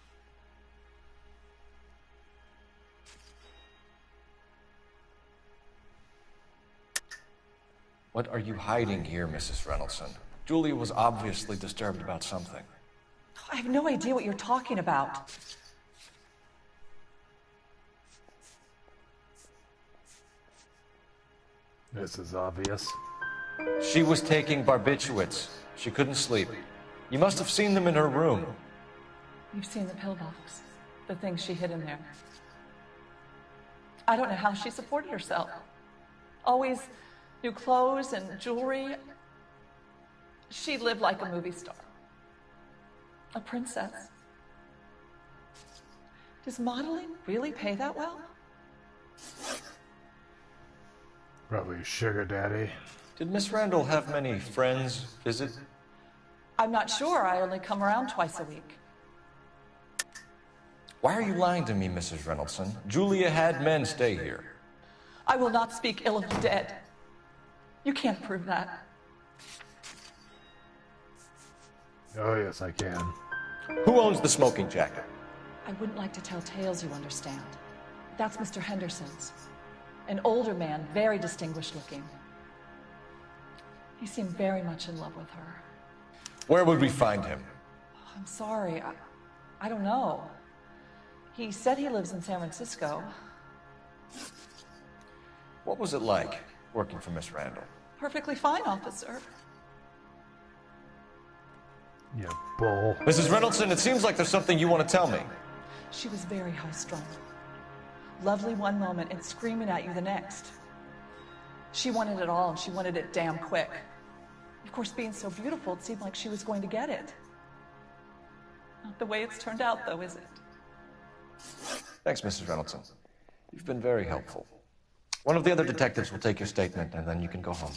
What are you hiding here, Mrs. Reynoldson? Julia was obviously disturbed about something. I have no idea what you're talking about. This is obvious. She was taking barbiturates. She couldn't sleep. You must have seen them in her room. You've seen the pillbox, the things she hid in there. I don't know how she supported herself. Always new clothes and jewelry. She lived like a movie star. A princess. Does modeling really pay that well? Probably sugar daddy. Did Miss Randall have many friends visit? I'm not sure. I only come around twice a week. Why are you lying to me, Mrs. Reynoldson? Julia had men stay here. I will not speak ill of the dead. You can't prove that. Oh, yes, I can. Who owns the smoking jacket? I wouldn't like to tell tales, you understand. That's Mr. Henderson's. An older man, very distinguished looking. He seemed very much in love with her. Where would we find him? I'm sorry. I don't know. He said he lives in San Francisco. What was it like working for Miss Randall? Perfectly fine, officer. You bull. Mrs. Reynoldson, it seems like there's something you want to tell me. She was very high-strung. Lovely one moment and screaming at you the next. She wanted it all, and she wanted it damn quick. Of course, being so beautiful, it seemed like she was going to get it. Not the way it's turned out, though, is it? Thanks, Mrs. Reynoldson. You've been very helpful. One of the other detectives will take your statement, and then you can go home.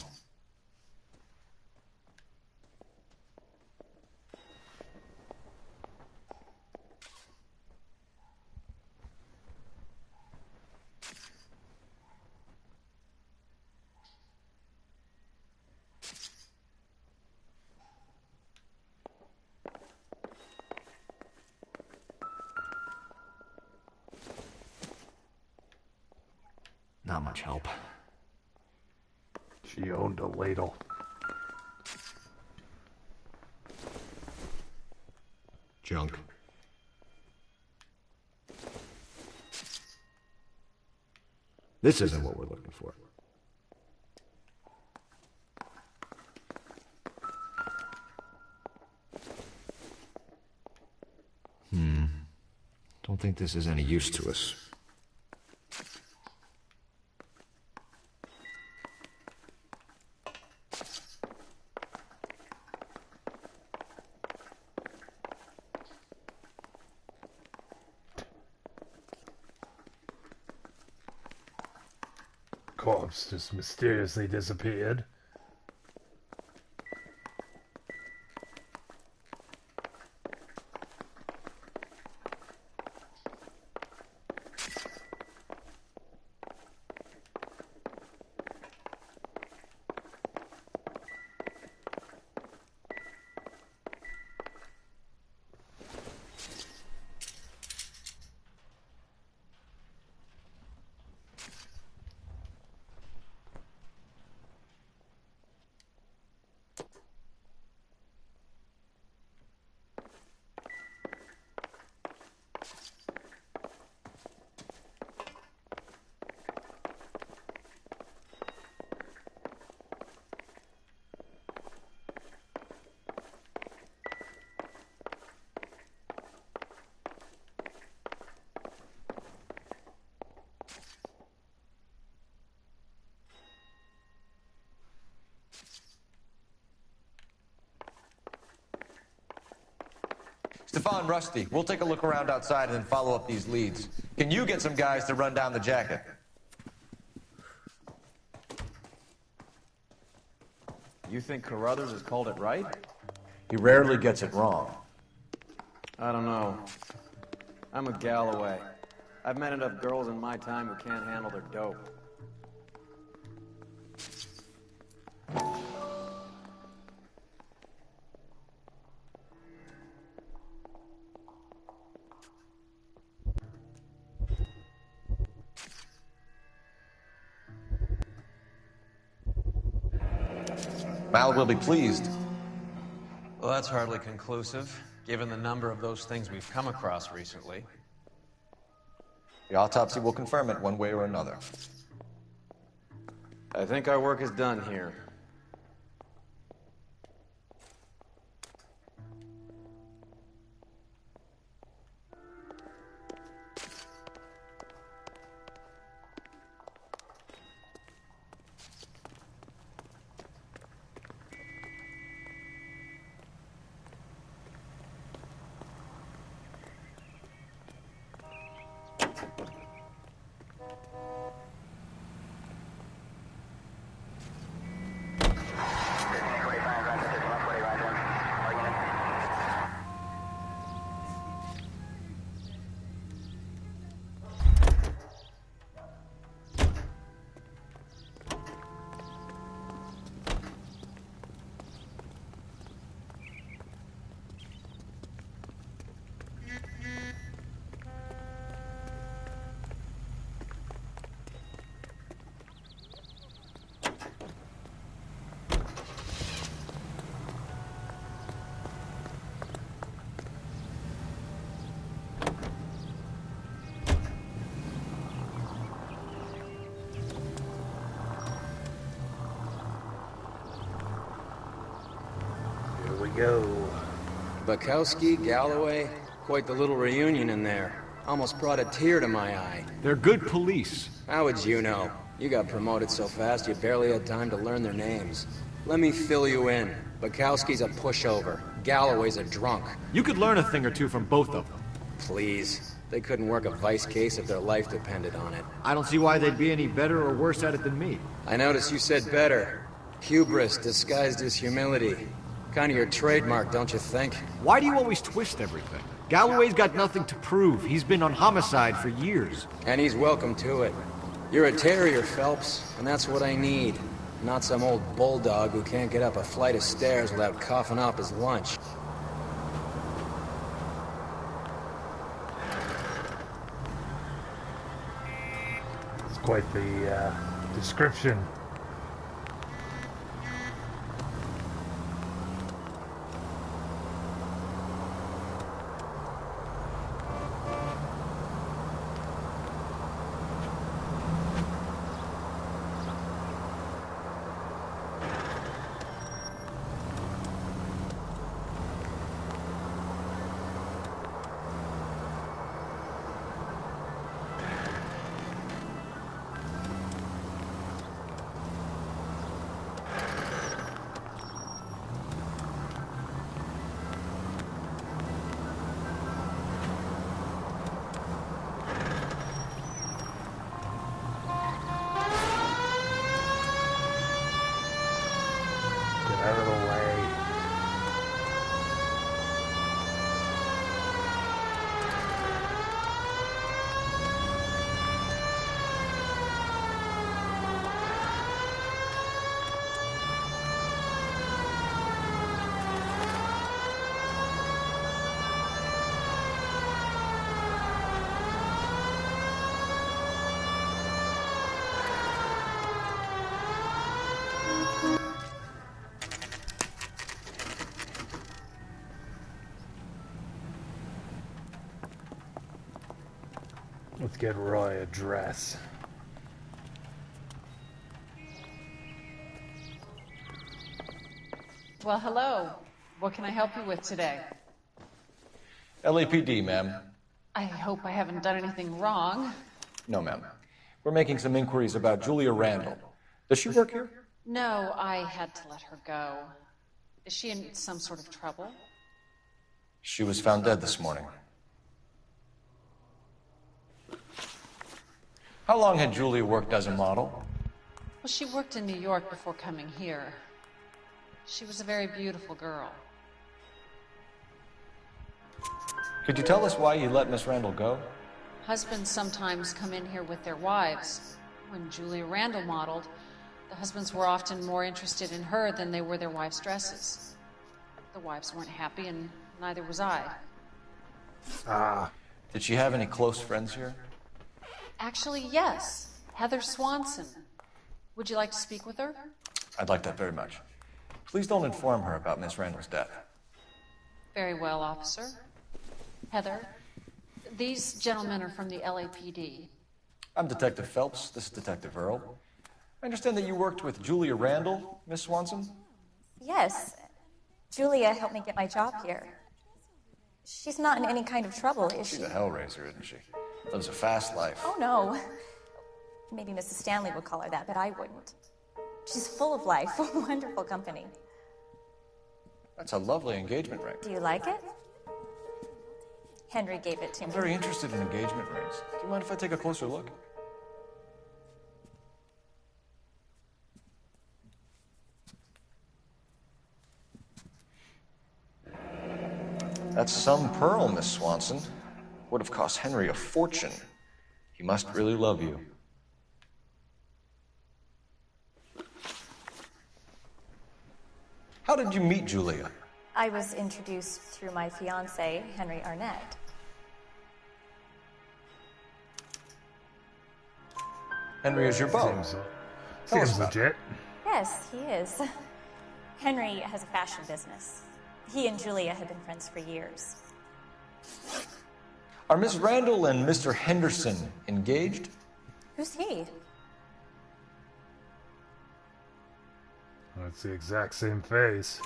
Not much help. She owned a ladle. Junk. This isn't what we're looking for. Don't think this is any use to us. Corpse just mysteriously disappeared. Stefan, Rusty, we'll take a look around outside and then follow up these leads. Can you get some guys to run down the jacket? You think Carruthers has called it right? He rarely gets it wrong. I don't know. I'm a Galloway. I've met enough girls in my time who can't handle their dope. Mal will be pleased. Well, that's hardly conclusive, given the number of those things we've come across recently. The autopsy will confirm it one way or another. I think our work is done here. go. Bukowski, Galloway, quite the little reunion in there. Almost brought a tear to my eye. They're good police. How would you know? You got promoted so fast you barely had time to learn their names. Let me fill you in. Bukowski's a pushover. Galloway's a drunk. You could learn a thing or two from both of them. Please. They couldn't work a vice case if their life depended on it. I don't see why they'd be any better or worse at it than me. I noticed you said better. Hubris disguised as humility. Kind of your trademark, don't you think? Why do you always twist everything? Galloway's got nothing to prove. He's been on homicide for years. And he's welcome to it. You're a terrier, Phelps, and that's what I need. Not some old bulldog who can't get up a flight of stairs without coughing up his lunch. It's quite the description. Out of the way. Let's get Roy a dress. Well, hello. What can I help you with today? LAPD, ma'am. I hope I haven't done anything wrong. No, ma'am. We're making some inquiries about Julia Randall. Does she work here? No, I had to let her go. Is she in some sort of trouble? She was found dead this morning. How long had Julia worked as a model? Well, she worked in New York before coming here. She was a very beautiful girl. Could you tell us why you let Miss Randall go? Husbands sometimes come in here with their wives. When Julia Randall modeled, the husbands were often more interested in her than they were their wives' dresses. The wives weren't happy, and neither was I. Did she have any close friends here? Actually, yes. Heather Swanson. Would you like to speak with her? I'd like that very much. Please don't inform her about Miss Randall's death. Very well, officer. Heather, these gentlemen are from the LAPD. I'm Detective Phelps. This is Detective Earl. I understand that you worked with Julia Randall, Miss Swanson? Yes. Julia helped me get my job here. She's not in any kind of trouble, is she? She's a hellraiser, isn't she? Lives a fast life. Oh, no. Maybe Mrs. Stanley would call her that, but I wouldn't. She's full of life, wonderful company. That's a lovely engagement ring. Do you like it? Henry gave it to I'm me. very interested in engagement rings. Do you mind if I take a closer look? That's some pearl, Miss Swanson. Would have cost Henry a fortune. He must really love you. How did you meet Julia? I was introduced through my fiancé, Henry Arnett. Henry is your beau. Seems legit. Yes, he is. Henry has a fashion business. He and Julia have been friends for years. Are Miss Randall and Mr. Henderson engaged? Who's he? That's the exact same face.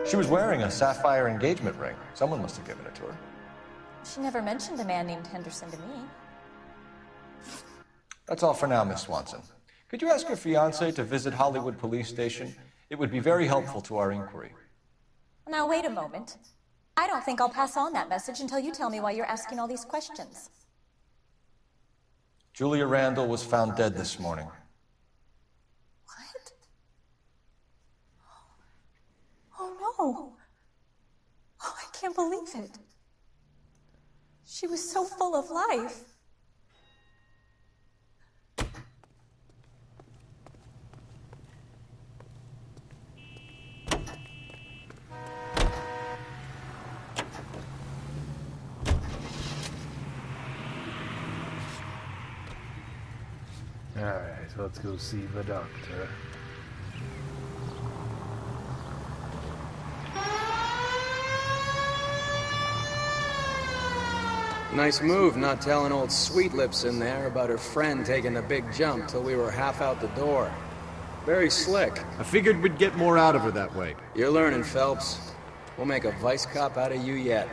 She was wearing a sapphire engagement ring. Someone must have given it to her. She never mentioned a man named Henderson to me. That's all for now, Miss Swanson. Could you ask your fiancé to visit Hollywood Police Station? It would be very helpful to our inquiry. Now, wait a moment. I don't think I'll pass on that message until you tell me why you're asking all these questions. Julia Randall was found dead this morning. What? Oh, no. Oh, I can't believe it. She was so full of life. Alright, let's go see the doctor. Nice move not telling old Sweet Lips in there about her friend taking the big jump till we were half out the door. Very slick. I figured we'd get more out of her that way. You're learning, Phelps. We'll make a vice cop out of you yet.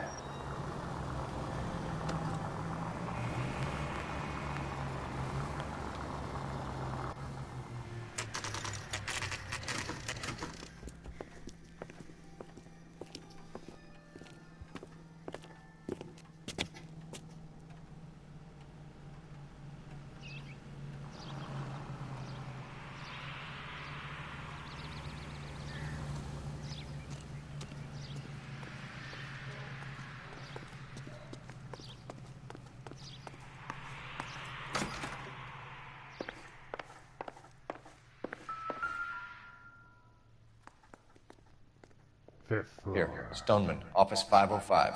Fifth floor. Here, Stoneman, office 505.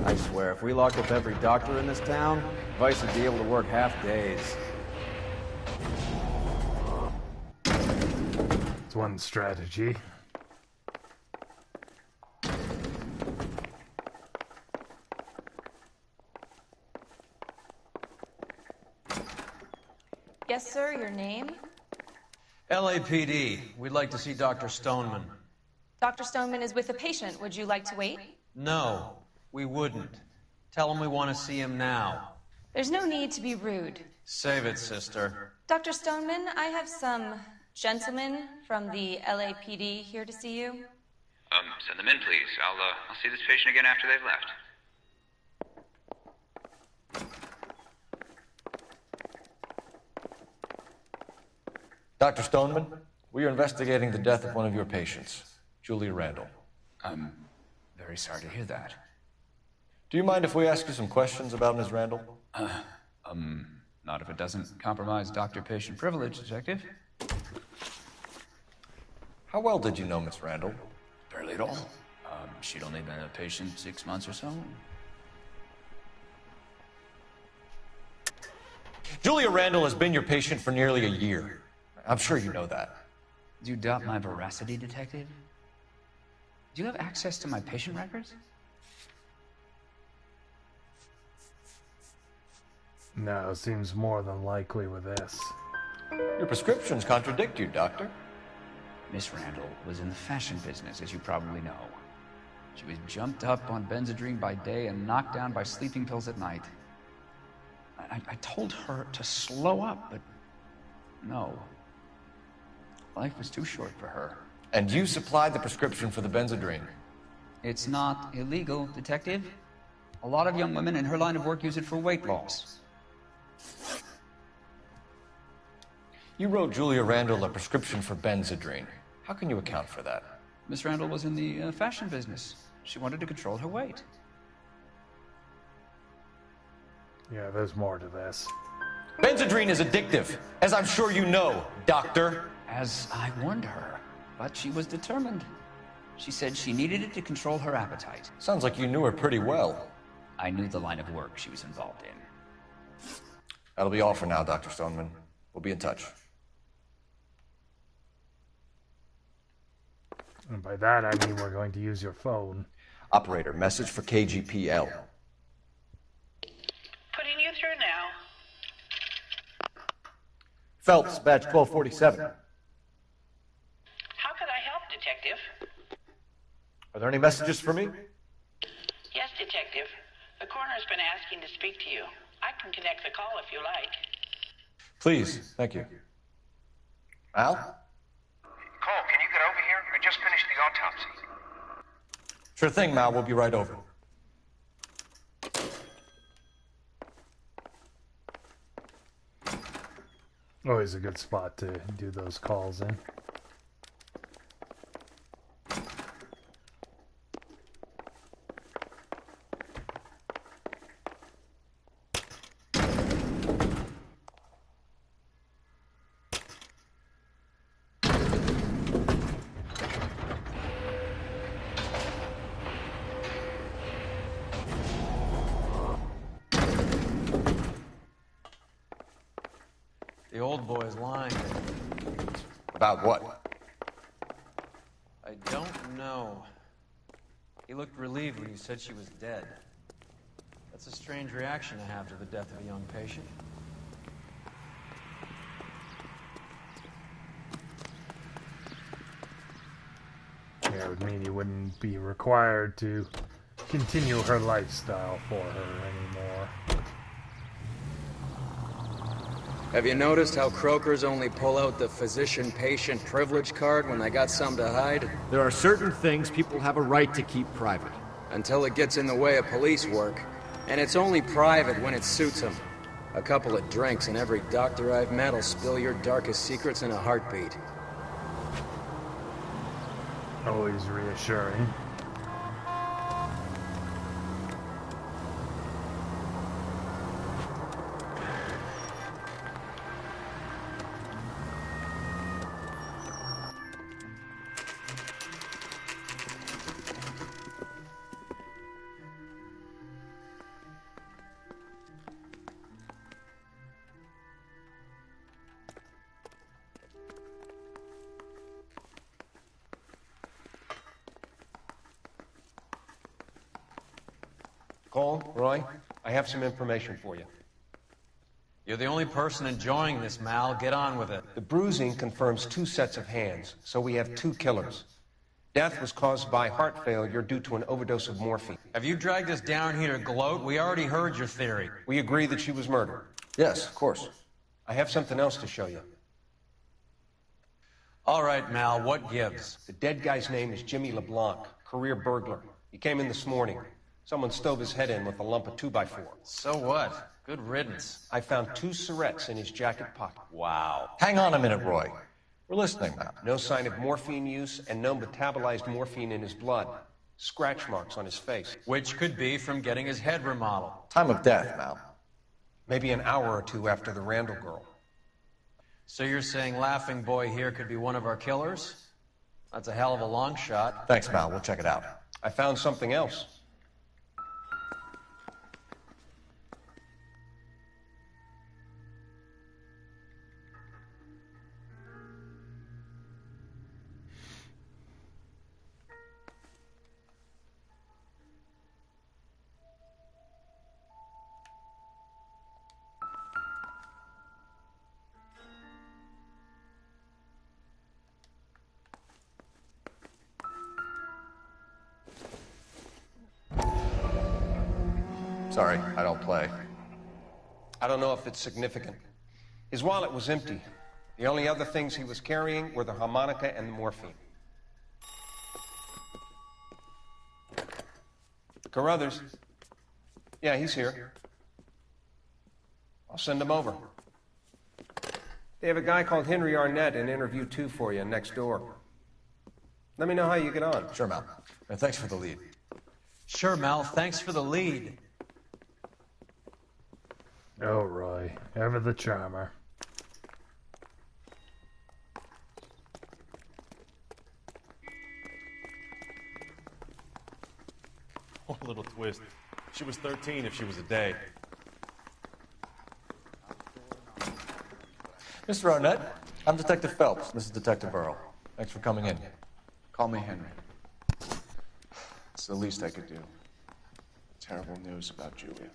I swear, if we locked up every doctor in this town, Vice would be able to work half days. It's one strategy. Yes, sir, your name? LAPD. We'd like to see Dr. Stoneman. Dr. Stoneman is with a patient. Would you like to wait? No, we wouldn't. Tell him we want to see him now. There's no need to be rude. Save it, sister. Dr. Stoneman, I have some gentlemen from the LAPD here to see you. Send them in, please. I'll see this patient again after they've left. Dr. Stoneman, we are investigating the death of one of your patients, Julia Randall. I'm very sorry to hear that. Do you mind if we ask you some questions about Ms. Randall? Not if it doesn't compromise doctor-patient privilege, Detective. How well did you know Miss Randall? Barely at all. She'd only been a patient 6 months or so. Julia Randall has been your patient for nearly a year. I'm sure you know that. Do you doubt my veracity, Detective? Do you have access to my patient records? No, seems more than likely with this. Your prescriptions contradict you, Doctor. Miss Randall was in the fashion business, as you probably know. She was jumped up on Benzedrine by day and knocked down by sleeping pills at night. I told her to slow up, but no. Life was too short for her. And you supplied the prescription for the Benzedrine? It's not illegal, Detective. A lot of young women in her line of work use it for weight loss. You wrote Julia Randall a prescription for Benzedrine. How can you account for that? Miss Randall was in the fashion business. She wanted to control her weight. Yeah, there's more to this. Benzedrine is addictive, as I'm sure you know, Doctor. As I warned her, but she was determined. She said she needed it to control her appetite. Sounds like you knew her pretty well. I knew the line of work she was involved in. That'll be all for now, Dr. Stoneman. We'll be in touch. And by that, I mean we're going to use your phone. Operator, message for KGPL. Putting you through now. Phelps, badge 1247. How could I help, Detective? Are there any messages for me? Yes, Detective. The coroner's been asking to speak to you. I can connect the call if you like. Please, thank you. Al? Cole, can you get over here? I just finished the autopsy. Sure thing, Mal. We'll be right over. Always a good spot to do those calls in. The old boy's lying. About what? I don't know. He looked relieved when you said she was dead. That's a strange reaction to have to the death of a young patient. Yeah, it would mean you wouldn't be required to continue her lifestyle for her anymore. Have you noticed how croakers only pull out the physician-patient privilege card when they got something to hide? There are certain things people have a right to keep private. Until it gets in the way of police work. And it's only private when it suits them. A couple of drinks and every doctor I've met will spill your darkest secrets in a heartbeat. Always reassuring. Cole, Roy, I have some information for you. You're the only person enjoying this, Mal. Get on with it. The bruising confirms 2 sets of hands, so we have 2 killers. Death was caused by heart failure due to an overdose of morphine. Have you dragged us down here to gloat? We already heard your theory. We agree that she was murdered. Yes, of course. I have something else to show you. All right, Mal, what gives? The dead guy's name is Jimmy LeBlanc, career burglar. He came in this morning. Someone stove his head in with a lump of 2x4. So what? Good riddance. I found 2 syrettes in his jacket pocket. Wow. Hang on a minute, Roy. We're listening now. No sign of morphine use and no metabolized morphine in his blood. Scratch marks on his face. Which could be from getting his head remodeled. Time of death, Mal. Maybe an hour or 2 after the Randall girl. So you're saying Laughing Boy here could be one of our killers? That's a hell of a long shot. Thanks, Mal. We'll check it out. I found something else. Sorry, I don't play. I don't know if it's significant. His wallet was empty. The only other things he was carrying were the harmonica and the morphine. Carruthers. Yeah, he's here. I'll send him over. They have a guy called Henry Arnett in interview 2 for you next door. Let me know how you get on. Sure, Mal. And thanks for the lead. Sure, Mal. Thanks for the lead. Oh, Roy. Ever the charmer. Oh, little twist. She was 13 if she was a day. Mr. Arnett, I'm Detective Phelps. This is Detective Earl. Thanks for coming in. Call me Henry. It's the least I could do. Terrible news about Julia.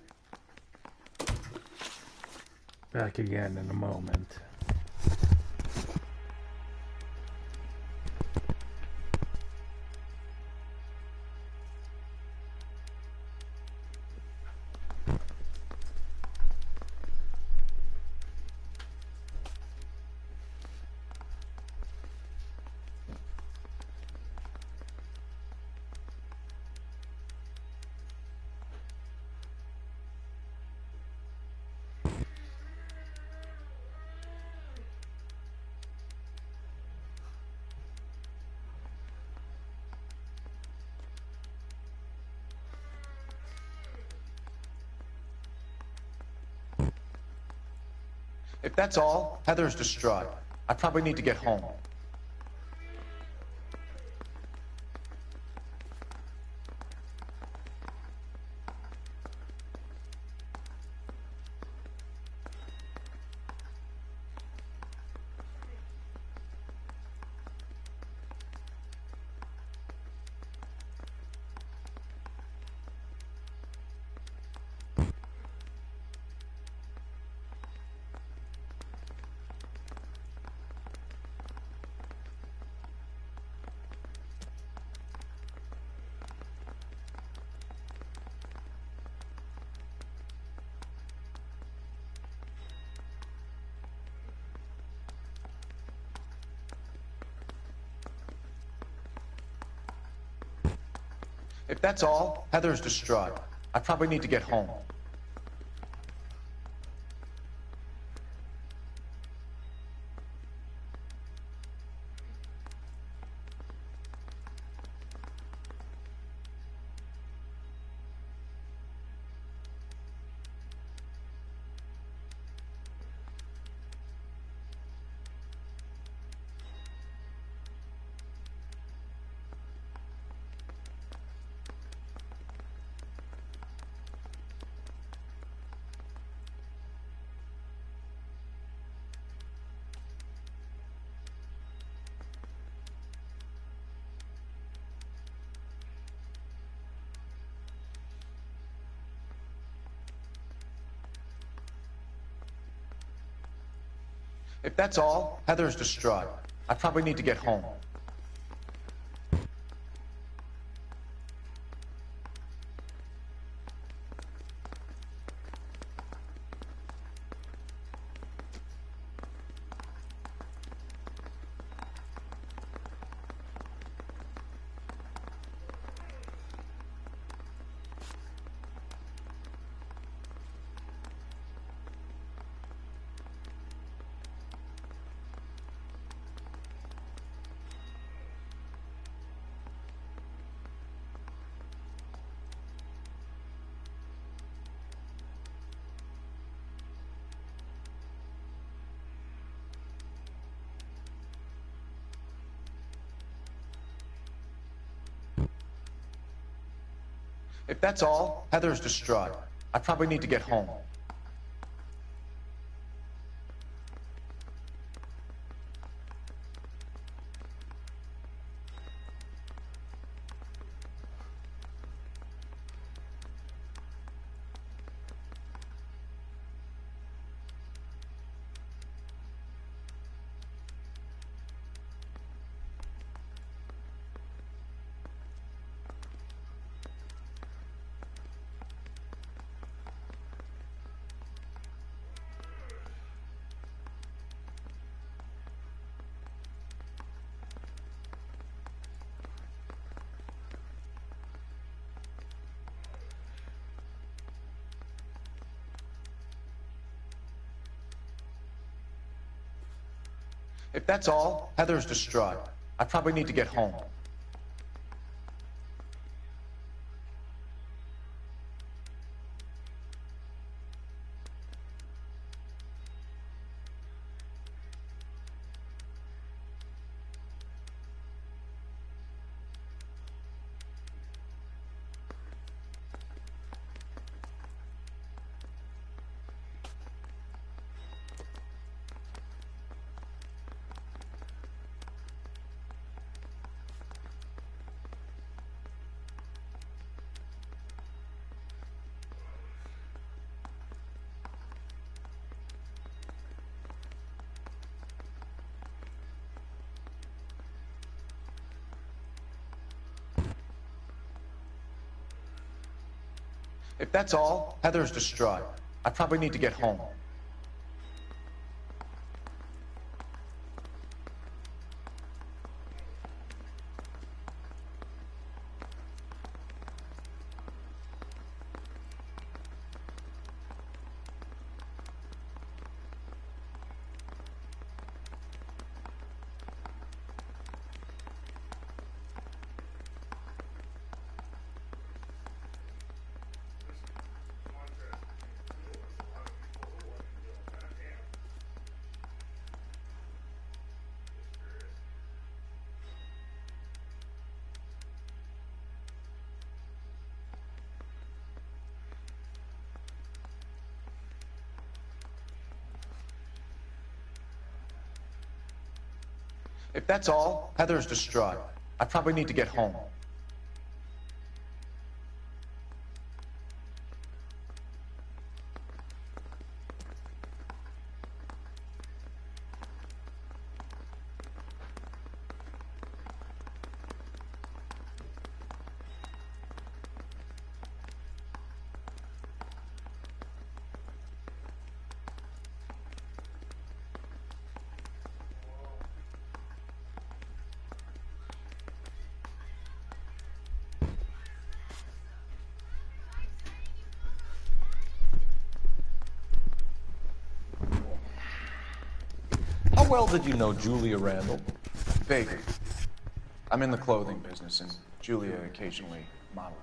Back again in a moment. If that's all, Heather's distraught. I probably need to get home. If that's all, Heather's distraught. I probably need to get home. If that's all, Heather's distraught. I probably need to get home. If that's all, Heather's distraught. I probably need to get home. If that's all, Heather's distraught. I probably need to get home. If that's all, Heather's distraught. I probably need to get home. If that's all, Heather's distraught. I probably need to get home. How well did you know Julia Randall? Vaguely. I'm in the clothing business, and Julia occasionally modeled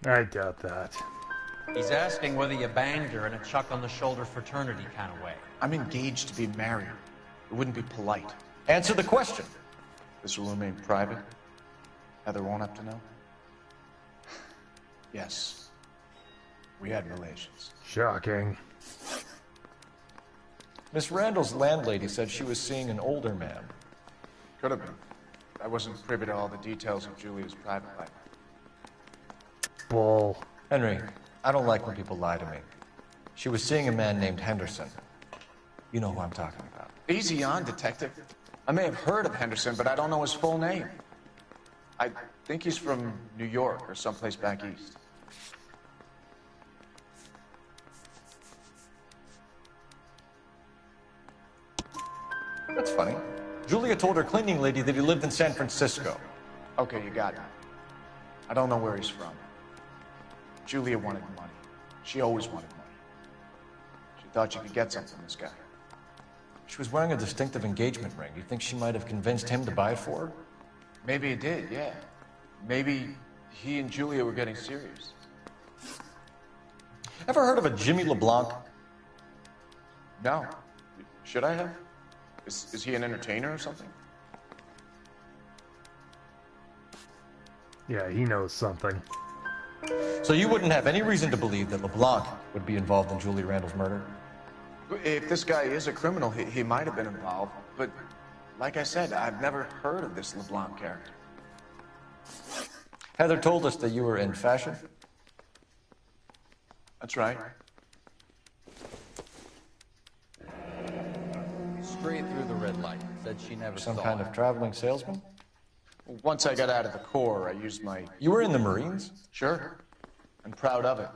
for me. I doubt that. He's asking whether you banged her in a chuck-on-the-shoulder fraternity kind of way. I'm engaged to be married. It wouldn't be polite. Answer the question. This will remain private? Heather won't have to know? Yes. We had relations. Shocking. Miss Randall's landlady said she was seeing an older man. Could have been. I wasn't privy to all the details of Julia's private life. Bull. Henry, I don't like when people lie to me. She was seeing a man named Henderson. You know who I'm talking about. Easy on, Detective. I may have heard of Henderson, but I don't know his full name. I think he's from New York or someplace back east. That's funny. Julia told her cleaning lady that he lived in San Francisco. Okay, you got it. I don't know where he's from. Julia wanted money. She always wanted money. She thought she could get something from this guy. She was wearing a distinctive engagement ring. Do you think she might have convinced him to buy it for her? Maybe it did, yeah. Maybe he and Julia were getting serious. Ever heard of a Jimmy LeBlanc? No. Should I have? Is he an entertainer or something? Yeah, he knows something. So you wouldn't have any reason to believe that LeBlanc would be involved in Julia Randall's murder? If this guy is a criminal, he might have been involved. But like I said, I've never heard of this LeBlanc character. Heather told us that you were in fashion. That's right. Straight through the red light. Said she never Some saw kind it. of traveling salesman? Once I got out of the Corps, I used my... You were in the Marines? Sure. I'm proud of it.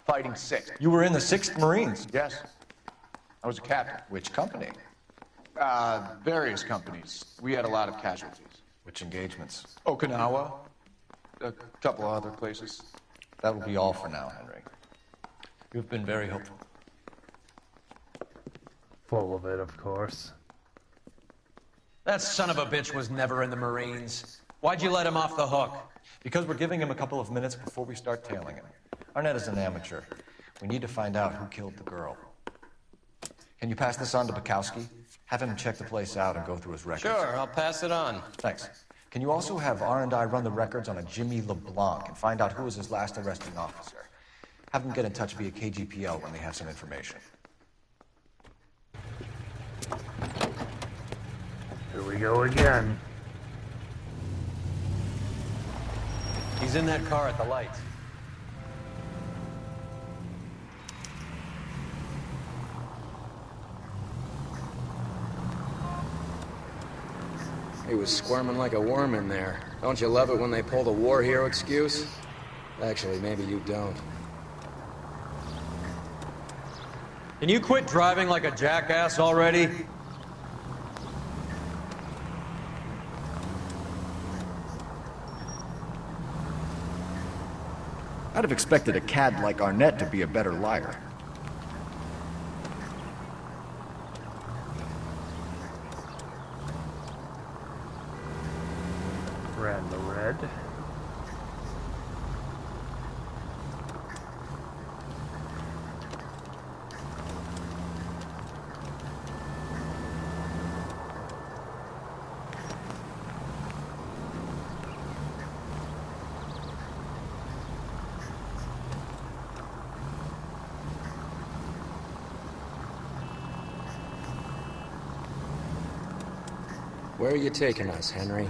Fighting Sixth. You were in the 6th Marines? Yes. I was a captain. Which company? Various companies. We had a lot of casualties. Which engagements? Okinawa. A couple of other places. That will be all for now, Henry. You've been very helpful. Full of it, of course. That son of a bitch was never in the Marines. Why'd you let him off the hook? Because we're giving him a couple of minutes before we start tailing him. Arnett is an amateur. We need to find out who killed the girl. Can you pass this on to Bukowski? Have him check the place out and go through his records. Sure, I'll pass it on. Thanks. Can you also have R&I run the records on a Jimmy LeBlanc and find out who was his last arresting officer? Have them get in touch via KGPL when they have some information. Here we go again. He's in that car at the lights. He was squirming like a worm in there. Don't you love it when they pull the war hero excuse? Actually, maybe you don't. Can you quit driving like a jackass already? I'd have expected a cad like Arnett to be a better liar. Randall Red. Where are you taking us, Henry?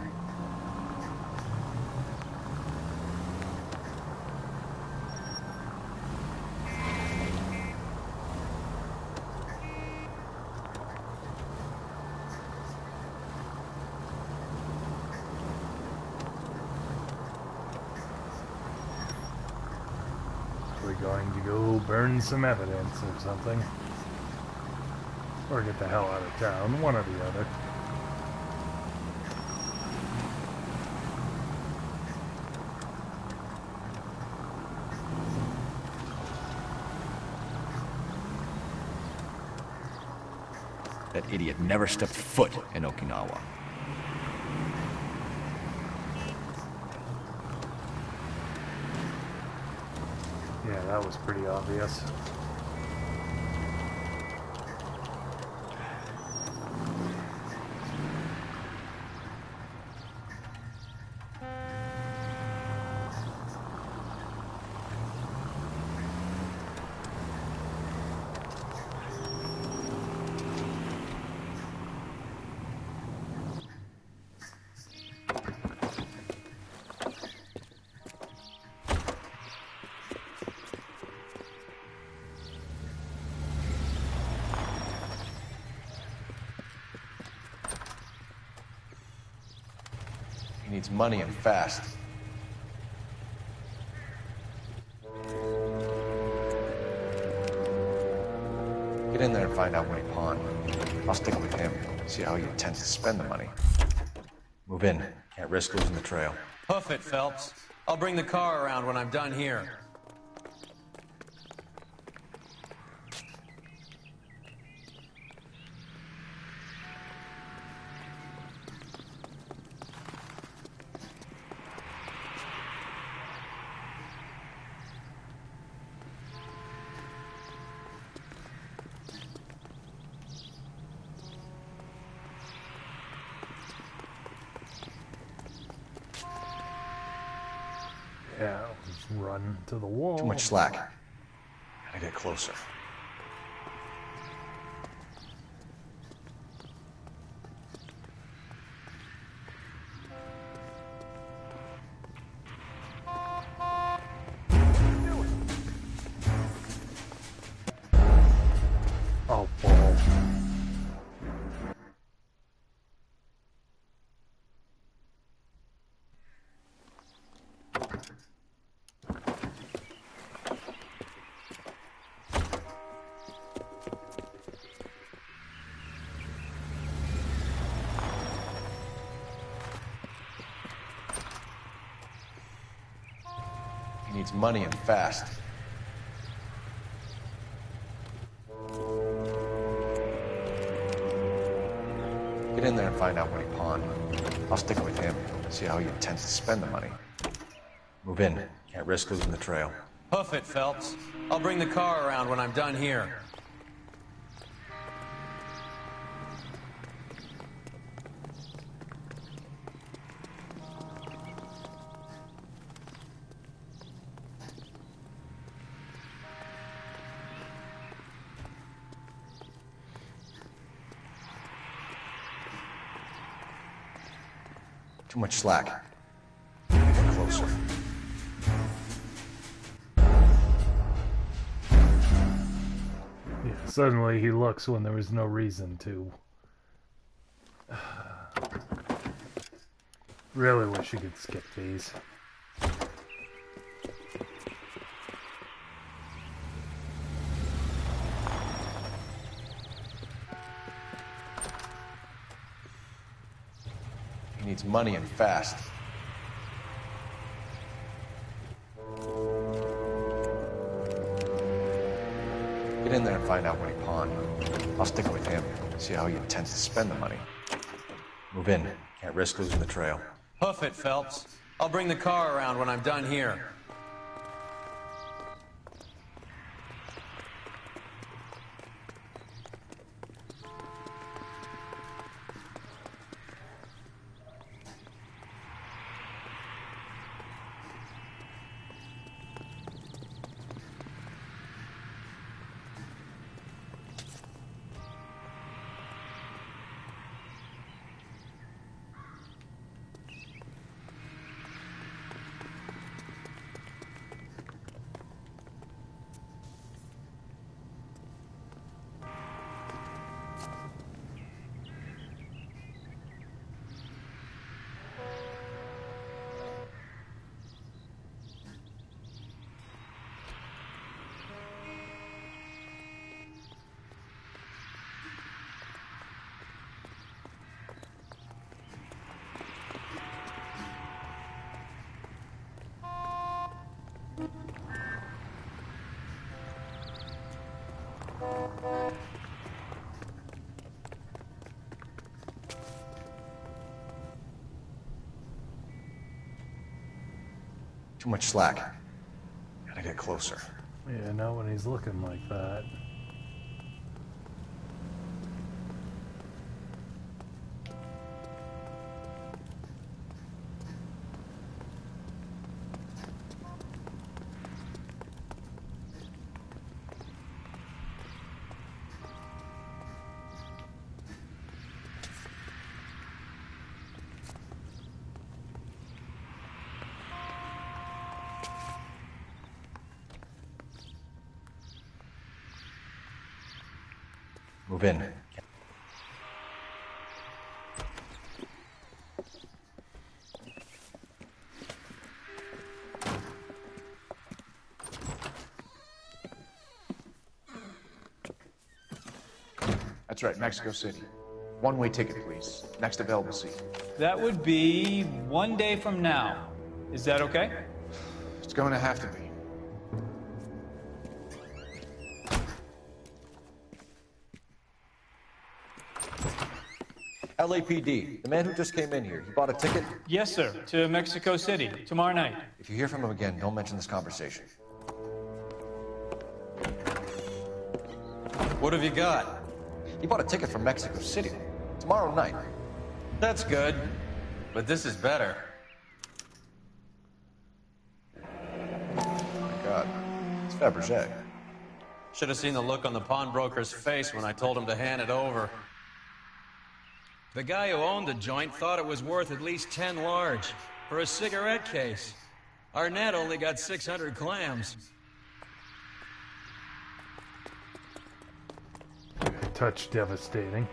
We're going to go burn some evidence or something. Or get the hell out of town, one or the other. That idiot never stepped foot in Okinawa. Yeah, that was pretty obvious. He needs money and fast. Get in there and find out what he pawned. I'll stick with him, see how he intends to spend the money. Move in. Can't risk losing the trail. Hoof it, Phelps. I'll bring the car around when I'm done here. Yeah, just run to the wall. Too much slack. Gotta get closer. Oh, ball. He needs money and fast. Get in there and find out what he pawned. I'll stick with him, see how he intends to spend the money. Move in. Can't risk losing the trail. Hoof it, Phelps. I'll bring the car around when I'm done here. Too much slack. Gotta get closer. Yeah, suddenly he looks when there was no reason to. Really wish you could skip these. He needs money and fast. Get in there and find out what he pawned. I'll stick with him, see how he intends to spend the money. Move in. Can't risk losing the trail. Hoof it, Phelps. I'll bring the car around when I'm done here. Too much slack. Gotta get closer. Yeah, not when he's looking like that. Move in. That's right, Mexico City. One-way ticket, please. Next available seat. That would be 1 day from now. Is that okay? It's going to have to be. LAPD, the man who just came in here, he bought a ticket? Yes, sir. To Mexico City, tomorrow night. If you hear from him again, don't mention this conversation. What have you got? He bought a ticket from Mexico City. Tomorrow night. That's good. But this is better. Oh my God. It's Fabergé. Should have seen the look on the pawnbroker's face when I told him to hand it over. The guy who owned the joint thought it was worth at least 10 large for a cigarette case. Arnett only got 600 clams. Touch devastating.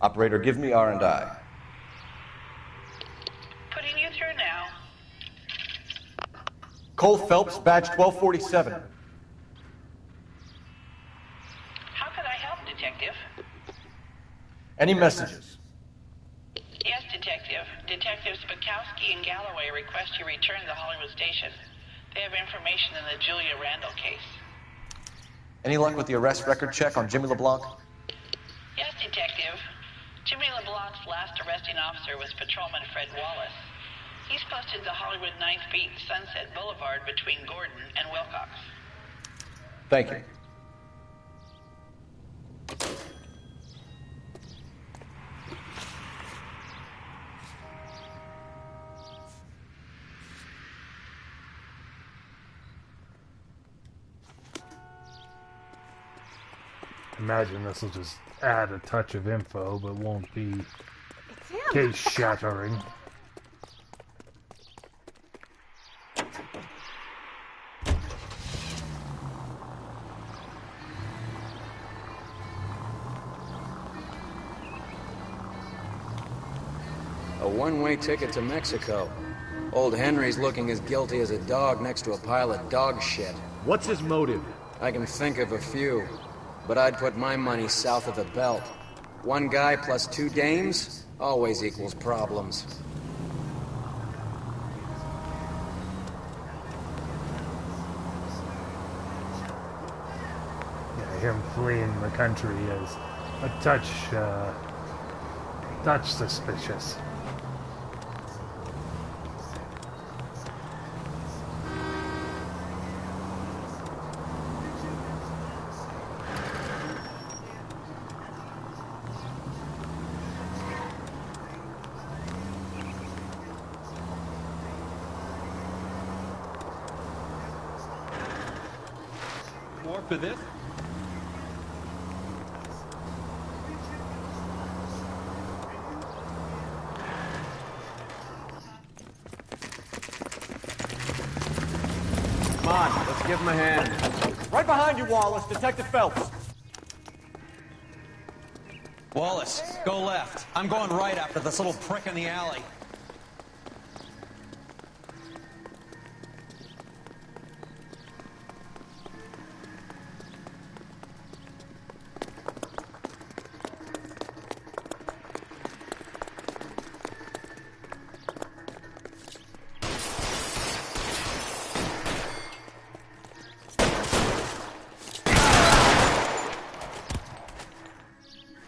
Operator, give me R&I. Putting you through now. Cole Phelps, badge 1247. How could I help, Detective? Any messages? Yes, Detective. Detectives Bukowski and Galloway request you return to Hollywood Station. They have information in the Julia Randall case. Any luck with the arrest record check on Jimmy LeBlanc? Yes, Detective. Jimmy LeBlanc's last arresting officer was Patrolman Fred Wallace. He's posted to Hollywood 9th Beat Sunset Boulevard between Gordon and Wilcox. Thank you. Imagine this will just add a touch of info, but won't be It's him. case shattering. A one-way ticket to Mexico. Old Henry's looking as guilty as a dog next to a pile of dog shit. What's his motive? I can think of a few, but I'd put my money south of the belt. One guy plus two dames always equals problems. Yeah, him fleeing the country is a touch suspicious. More for this? Come on, let's give him a hand. Right behind you, Wallace. Detective Phelps. Wallace, go left. I'm going right after this little prick in the alley.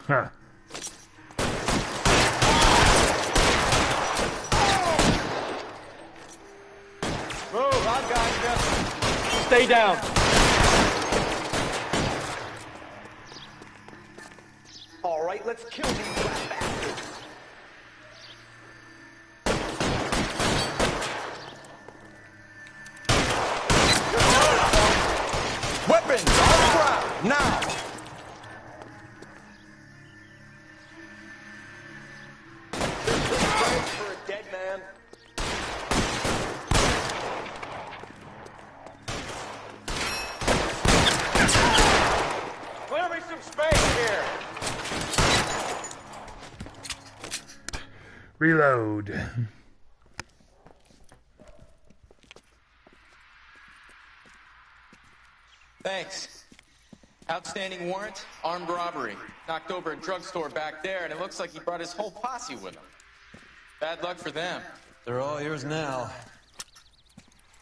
Huh. Move, I've got you. Stay down. All right, let's kill these rat bastards. Weapons on the ground, now! For a dead man. Clear me some space here. Reload. Thanks. Outstanding warrant, armed robbery. Knocked over a drugstore back there, and it looks like he brought his whole posse with him. Bad luck for them. They're all yours now.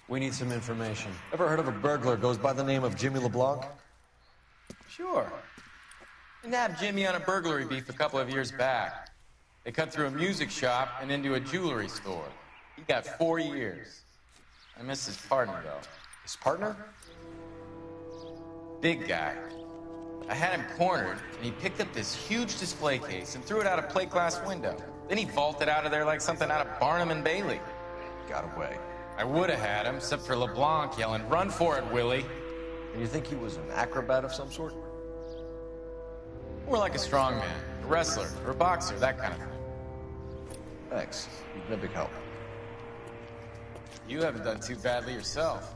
We need some information. Ever heard of a burglar goes by the name of Jimmy LeBlanc? Sure. We nabbed Jimmy on a burglary beef a couple of years back. They cut through a music shop and into a jewelry store. He got 4 years. I miss his partner, though. His partner? Big guy. I had him cornered, and he picked up this huge display case and threw it out a plate glass window. Then he vaulted out of there like something out of Barnum and Bailey. Got away. I would have had him, except for LeBlanc yelling, "Run for it, Willie!" And you think he was an acrobat of some sort? More like a strongman, a wrestler, or a boxer, that kind of thing. Thanks. You've been a big help. You haven't done too badly yourself.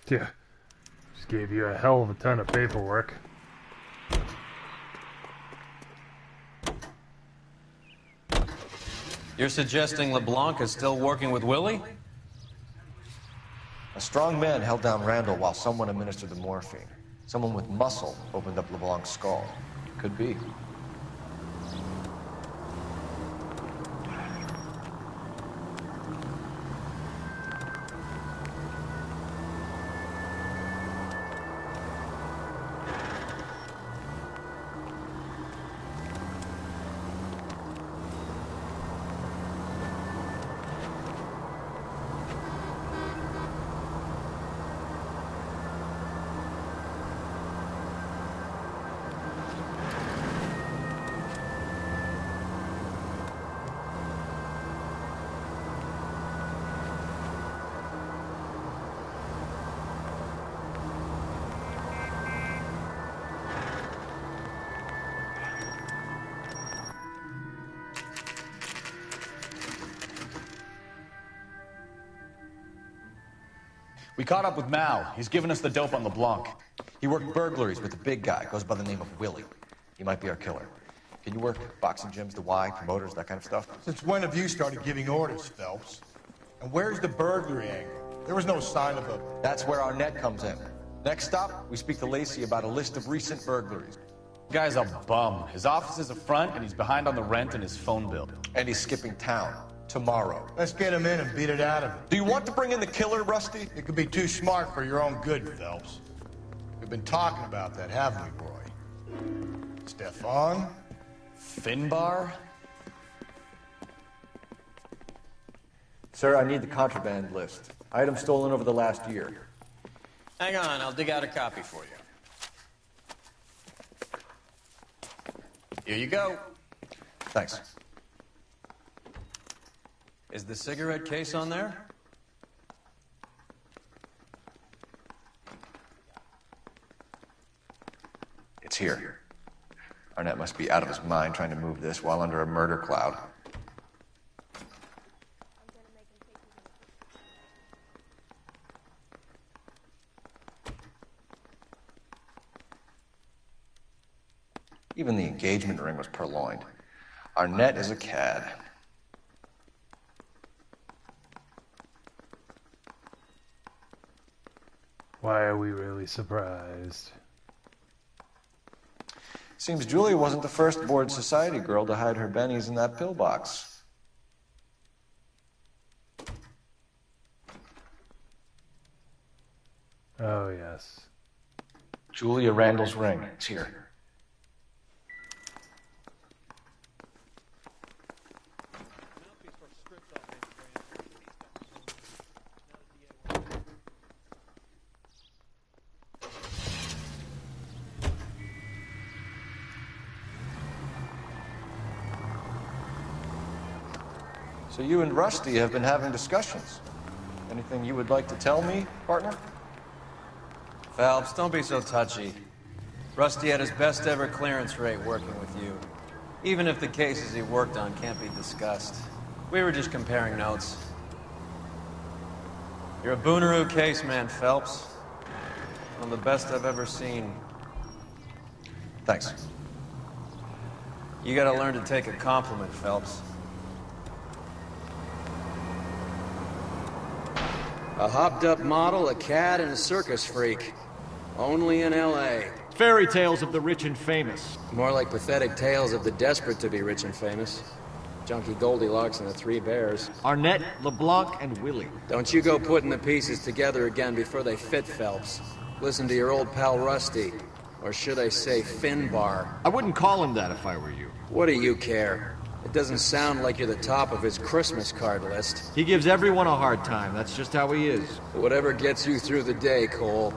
Yeah. Just gave you a hell of a ton of paperwork. You're suggesting LeBlanc is still working with Willie? A strong man held down Randall while someone administered the morphine. Someone with muscle opened up LeBlanc's skull. Could be. We caught up with Mal. He's given us the dope on LeBlanc. He worked burglaries with the big guy. Goes by the name of Willie. He might be our killer. Can you work boxing gyms, the Y, promoters, that kind of stuff? Since when have you started giving orders, Phelps? And where's the burglary angle? There was no sign of a... That's where Arnett comes in. Next stop, we speak to Lacey about a list of recent burglaries. The guy's a bum. His office is up front, and he's behind on the rent and his phone bill. And he's skipping town. Tomorrow. Let's get him in and beat it out of him. Do you want to bring in the killer, Rusty? It could be too smart for your own good, Phelps. We've been talking about that, haven't we, boy? Stefan? Finbar? Sir, I need the contraband list. Items stolen over the last year. Hang on, I'll dig out a copy for you. Here you go. Thanks. Is the cigarette case on there? It's here. Arnett must be out of his mind trying to move this while under a murder cloud. Even the engagement ring was purloined. Arnett is a cad. Why are we really surprised? Seems Julia wasn't the first bored society girl to hide her bennies in that pillbox. Oh, yes. Julia Randall's ring. It's here. So you and Rusty have been having discussions. Anything you would like to tell me, partner? Phelps, don't be so touchy. Rusty had his best ever clearance rate working with you. Even if the cases he worked on can't be discussed. We were just comparing notes. You're a Booneroo case man, Phelps. One of the best I've ever seen. Thanks. You gotta learn to take a compliment, Phelps. A hopped-up model, a cad, and a circus freak. Only in L.A. Fairy tales of the rich and famous. More like pathetic tales of the desperate to be rich and famous. Junkie Goldilocks and the Three Bears. Arnett, LeBlanc, and Willie. Don't you go putting the pieces together again before they fit, Phelps. Listen to your old pal Rusty. Or should I say Finbar. I wouldn't call him that if I were you. What do you care? It doesn't sound like you're the top of his Christmas card list. He gives everyone a hard time. That's just how he is. Whatever gets you through the day, Cole.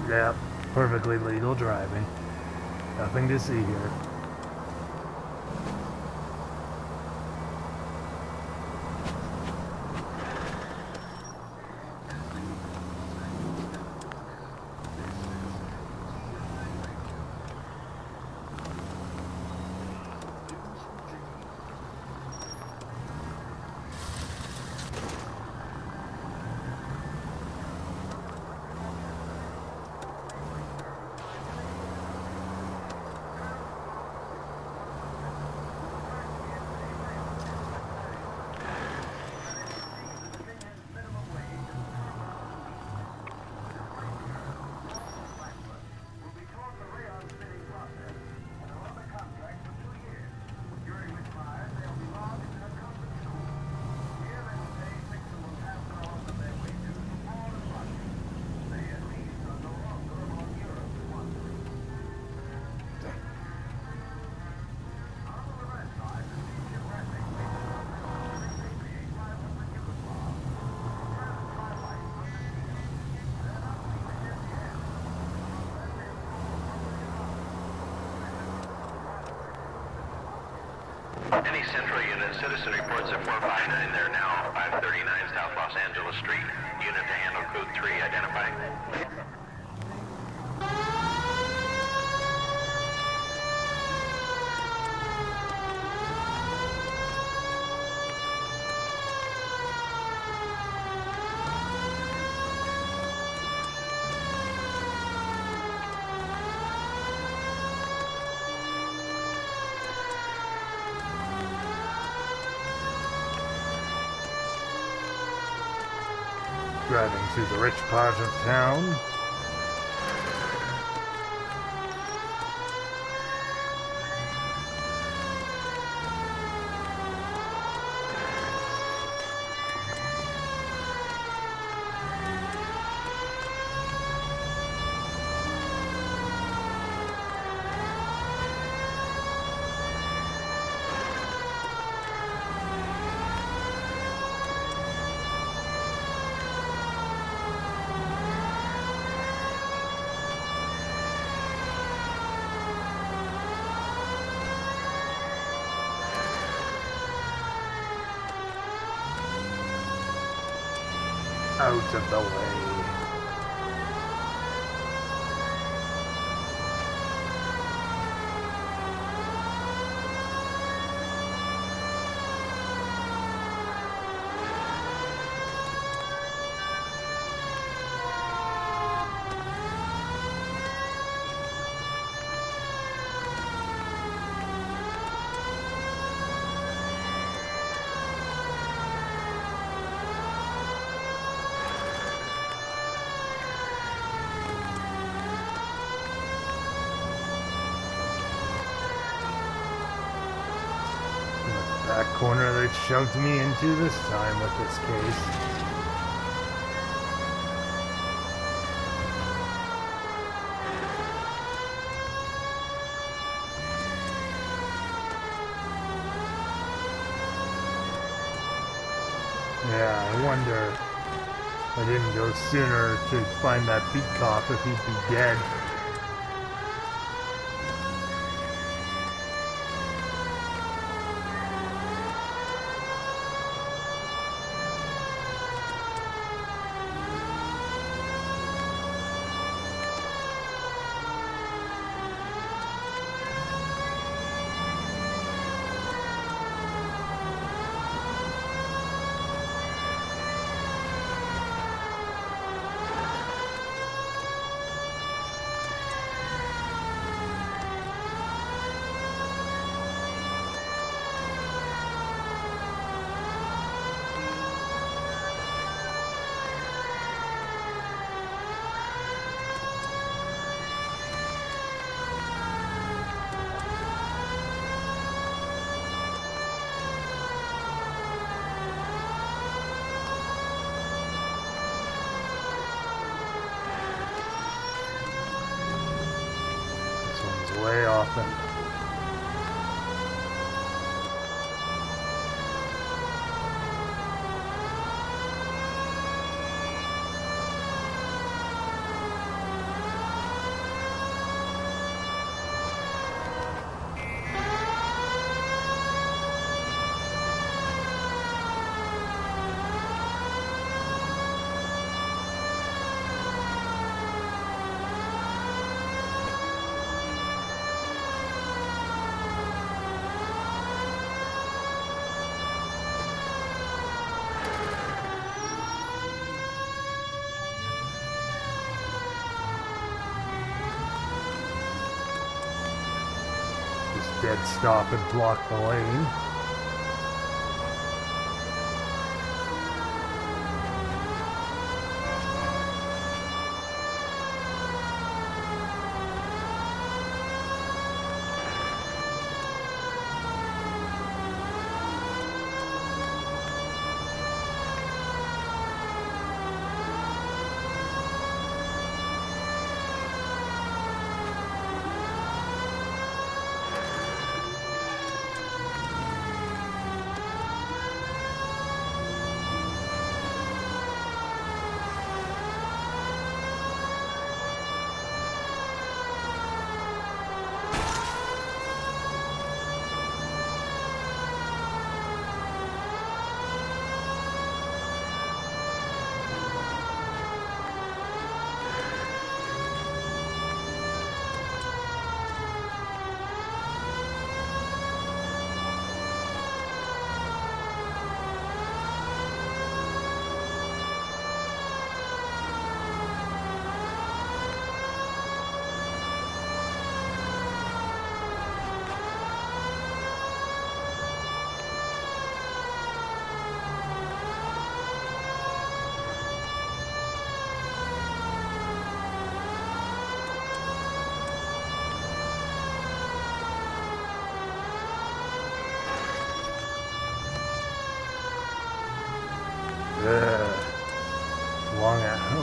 Yep, perfectly legal driving. Nothing to see here. Any Central unit, citizen reports at 459 there now, 539 South Los Angeles Street. Unit to handle code 3, identifying. Driving through the rich part of town. Out of the way. That corner they shoved me into this time with this case. Yeah, I wonder if I didn't go sooner to find that beat cop if he'd be dead. Way off it. Dead stop and block the lane.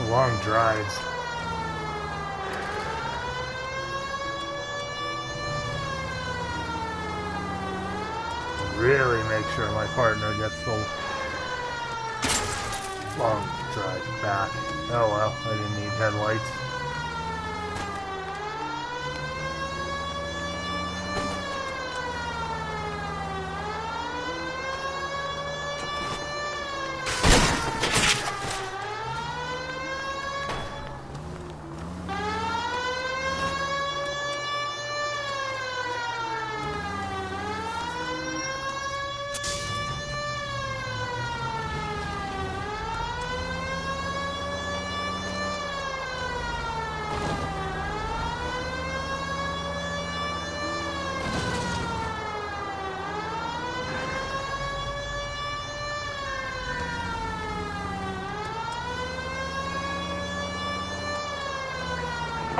Long drives. Really make sure my partner gets the long drive back. Oh well, I didn't need headlights.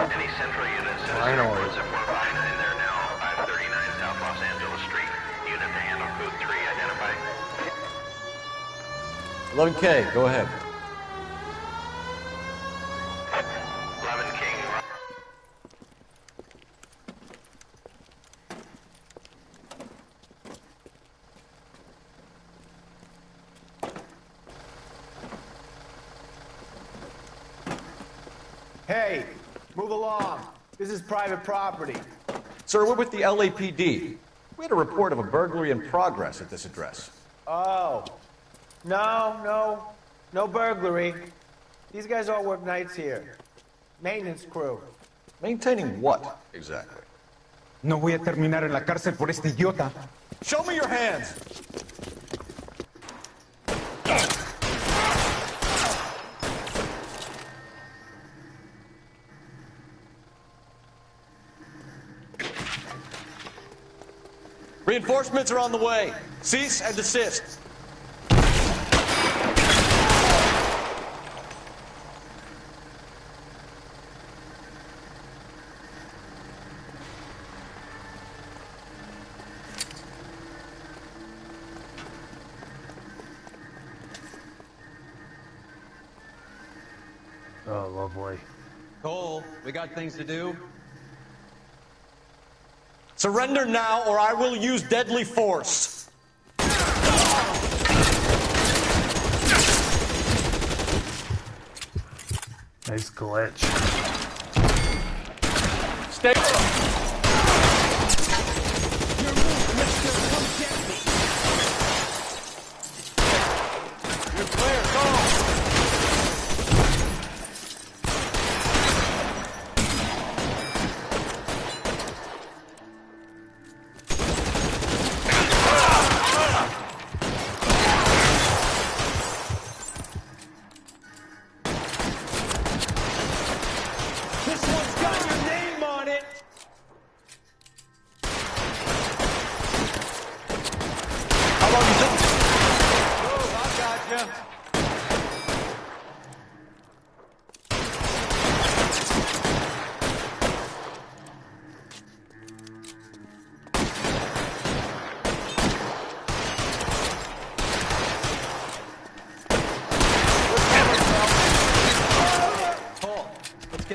Any Central units, citizen reports at 459 there now, 539 South Los Angeles Street. Unit to handle code 3, identify. 11K, go ahead. 11 King. Hey, move along. This is private property. Sir, we're with the LAPD. We had a report of a burglary in progress at this address. Oh. No burglary. These guys all work nights here. Maintenance crew. Maintaining what, exactly? No voy a terminar en la cárcel por este idiota. Show me your hands! Reinforcements are on the way. Cease and desist. Oh, lovely. Cole, we got things to do. Surrender now, or I will use deadly force. Nice glitch. Stay. You're clear, go.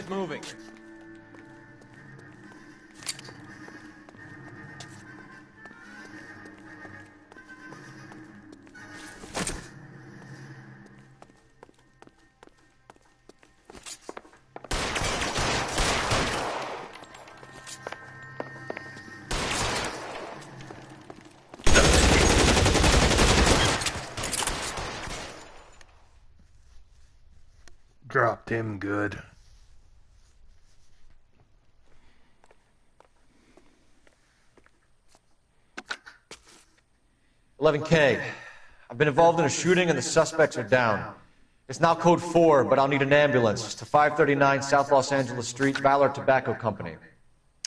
Moving. Dropped him good. $11K. I've been involved in a shooting and the suspects are down. It's now code 4, but I'll need an ambulance to 539 South Los Angeles Street, Ballard Tobacco Company.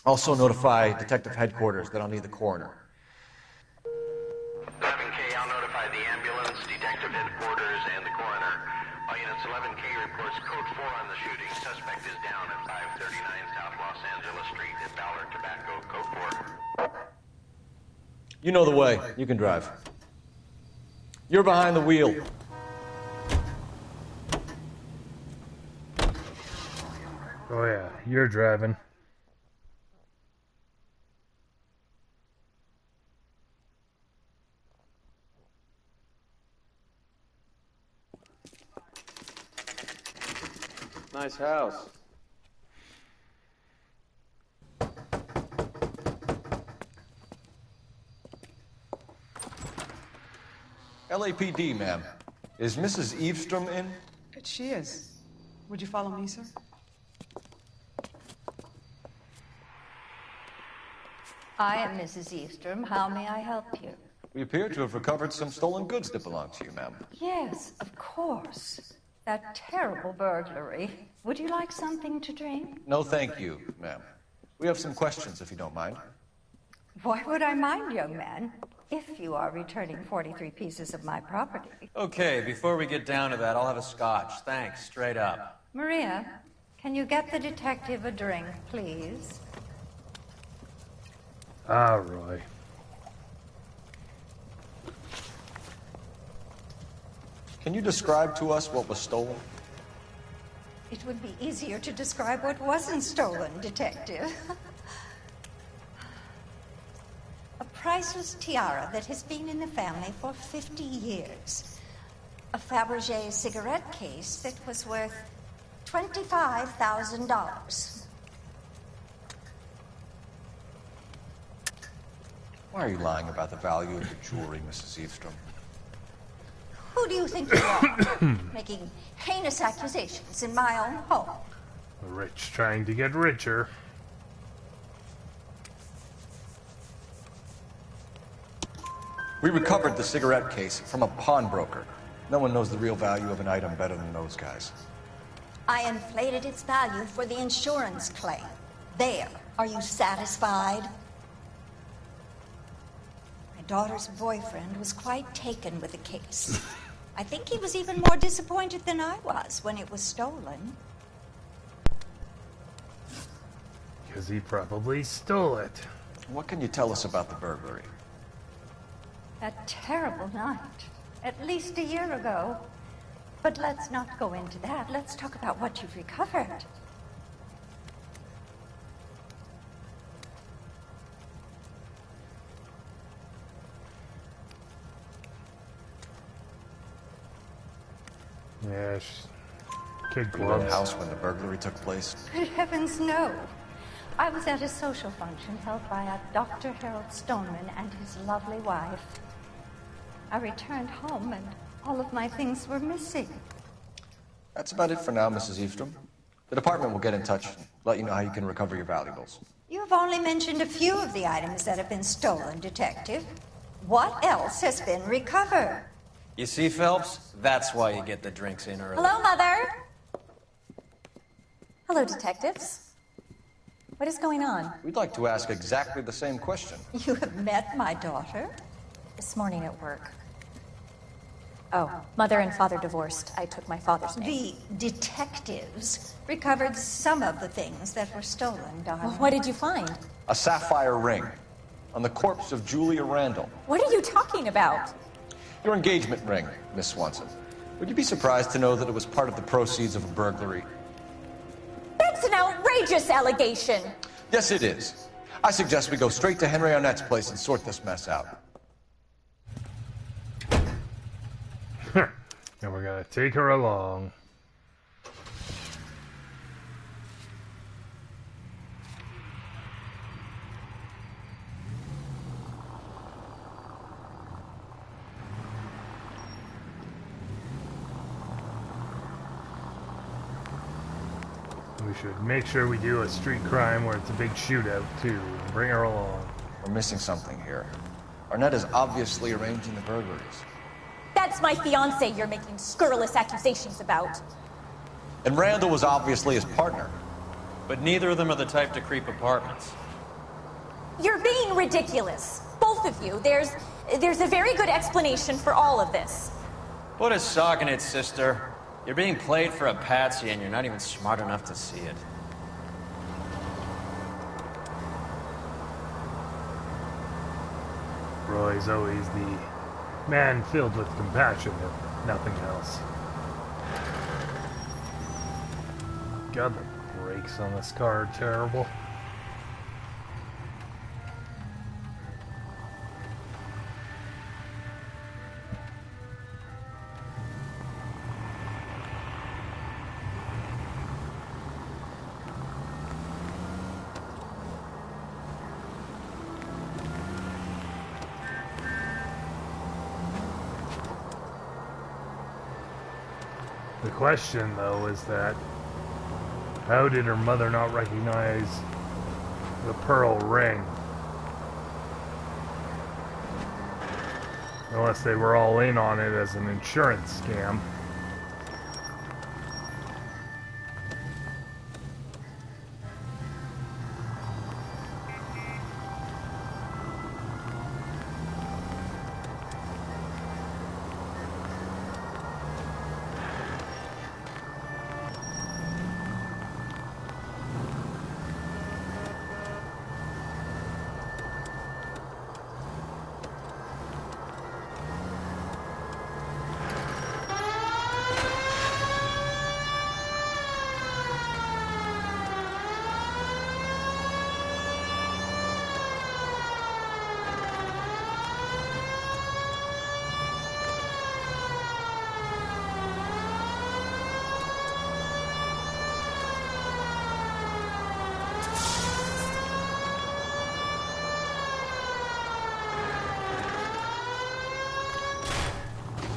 Also notify Detective Headquarters that I'll need the coroner. 11K, I'll notify the ambulance, Detective Headquarters, and the coroner. All units, 11K reports code 4 on the shooting. Suspect is down at 539 South Los Angeles Street at Ballard Tobacco, code 4. You know the way. You can drive. You're behind the wheel. Oh yeah, you're driving. Nice house. LAPD, ma'am. Is Mrs. Eavestrom in? She is. Would you follow me, sir? I am Mrs. Eastrom. How may I help you? We appear to have recovered some stolen goods that belong to you, ma'am. Yes, of course. That terrible burglary. Would you like something to drink? No, thank you, ma'am. We have some questions, if you don't mind. Why would I mind, young man, if you are returning 43 pieces of my property? Okay, before we get down to that, I'll have a scotch. Thanks, straight up. Maria, can you get the detective a drink, please? Ah, Roy. Can you describe to us what was stolen? It would be easier to describe what wasn't stolen, Detective. A priceless tiara that has been in the family for 50 years. A Fabergé cigarette case that was worth $25,000. Why are you lying about the value of the jewelry, Mrs. Eavestrom? Who do you think you are? Making heinous accusations in my own home. The rich trying to get richer. We recovered the cigarette case from a pawnbroker. No one knows the real value of an item better than those guys. I inflated its value for the insurance claim. There. Are you satisfied? My daughter's boyfriend was quite taken with the case. I think he was even more disappointed than I was when it was stolen. Because he probably stole it. What can you tell us about the burglary? That terrible night. At least a year ago. But let's not go into that. Let's talk about what you've recovered. Yeah, kid Were you in gloves. the house when the burglary took place? Good heavens, no. I was at a social function held by a Dr. Harold Stoneman and his lovely wife. I returned home and all of my things were missing. That's about it for now, Mrs. Eavestrom. The department will get in touch and let you know how you can recover your valuables. You've only mentioned a few of the items that have been stolen, Detective. What else has been recovered? You see, Phelps? That's why you get the drinks in early. Hello, Mother. Hello, detectives. What is going on? We'd like to ask exactly the same question. You have met my daughter? This morning at work. Oh, mother and father divorced. I took my father's name. The detectives recovered some of the things that were stolen, darling. Well, what did you find? A sapphire ring on the corpse of Julia Randall. What are you talking about? Your engagement ring, Miss Swanson. Would you be surprised to know that it was part of the proceeds of a burglary? That's an outrageous allegation. Yes, it is. I suggest we go straight to Henry Arnett's place and sort this mess out. And we're gonna take her along. We should make sure we do a street crime where it's a big shootout too. Bring her along. We're missing something here. Arnett is obviously arranging the burglaries. That's my fiance you're making scurrilous accusations about. And Randall was obviously his partner. But neither of them are the type to creep apartments. You're being ridiculous. Both of you. There's a very good explanation for all of this. Put a sock in it, sister. You're being played for a patsy and you're not even smart enough to see it. Roy's always the man filled with compassion, if nothing else. God, the brakes on this car are terrible. The question, though, is that how did her mother not recognize the pearl ring? Unless they were all in on it as an insurance scam.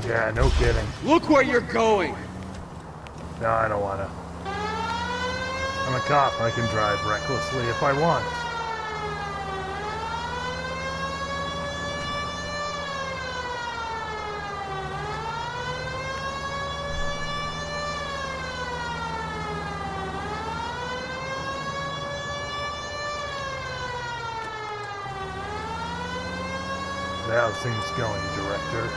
Yeah, no kidding. Look where you're going! No, I don't wanna. I'm a cop. I can drive recklessly if I want. How's things going, Director?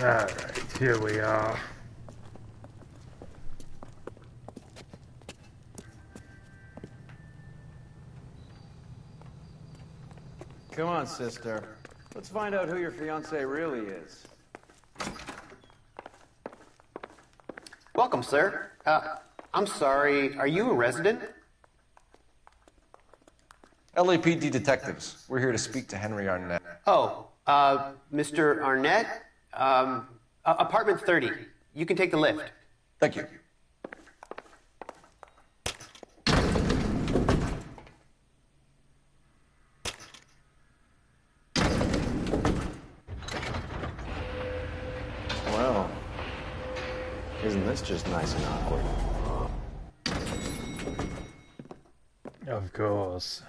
Alright, here we are. Come on, sister. Let's find out who your fiancé really is. Welcome, sir. I'm sorry, are you a resident? LAPD detectives. We're here to speak to Henry Arnett. Oh, Mr. Arnett? Apartment 30. You can take the lift. Thank you. Well, isn't this just nice and awkward? Of course.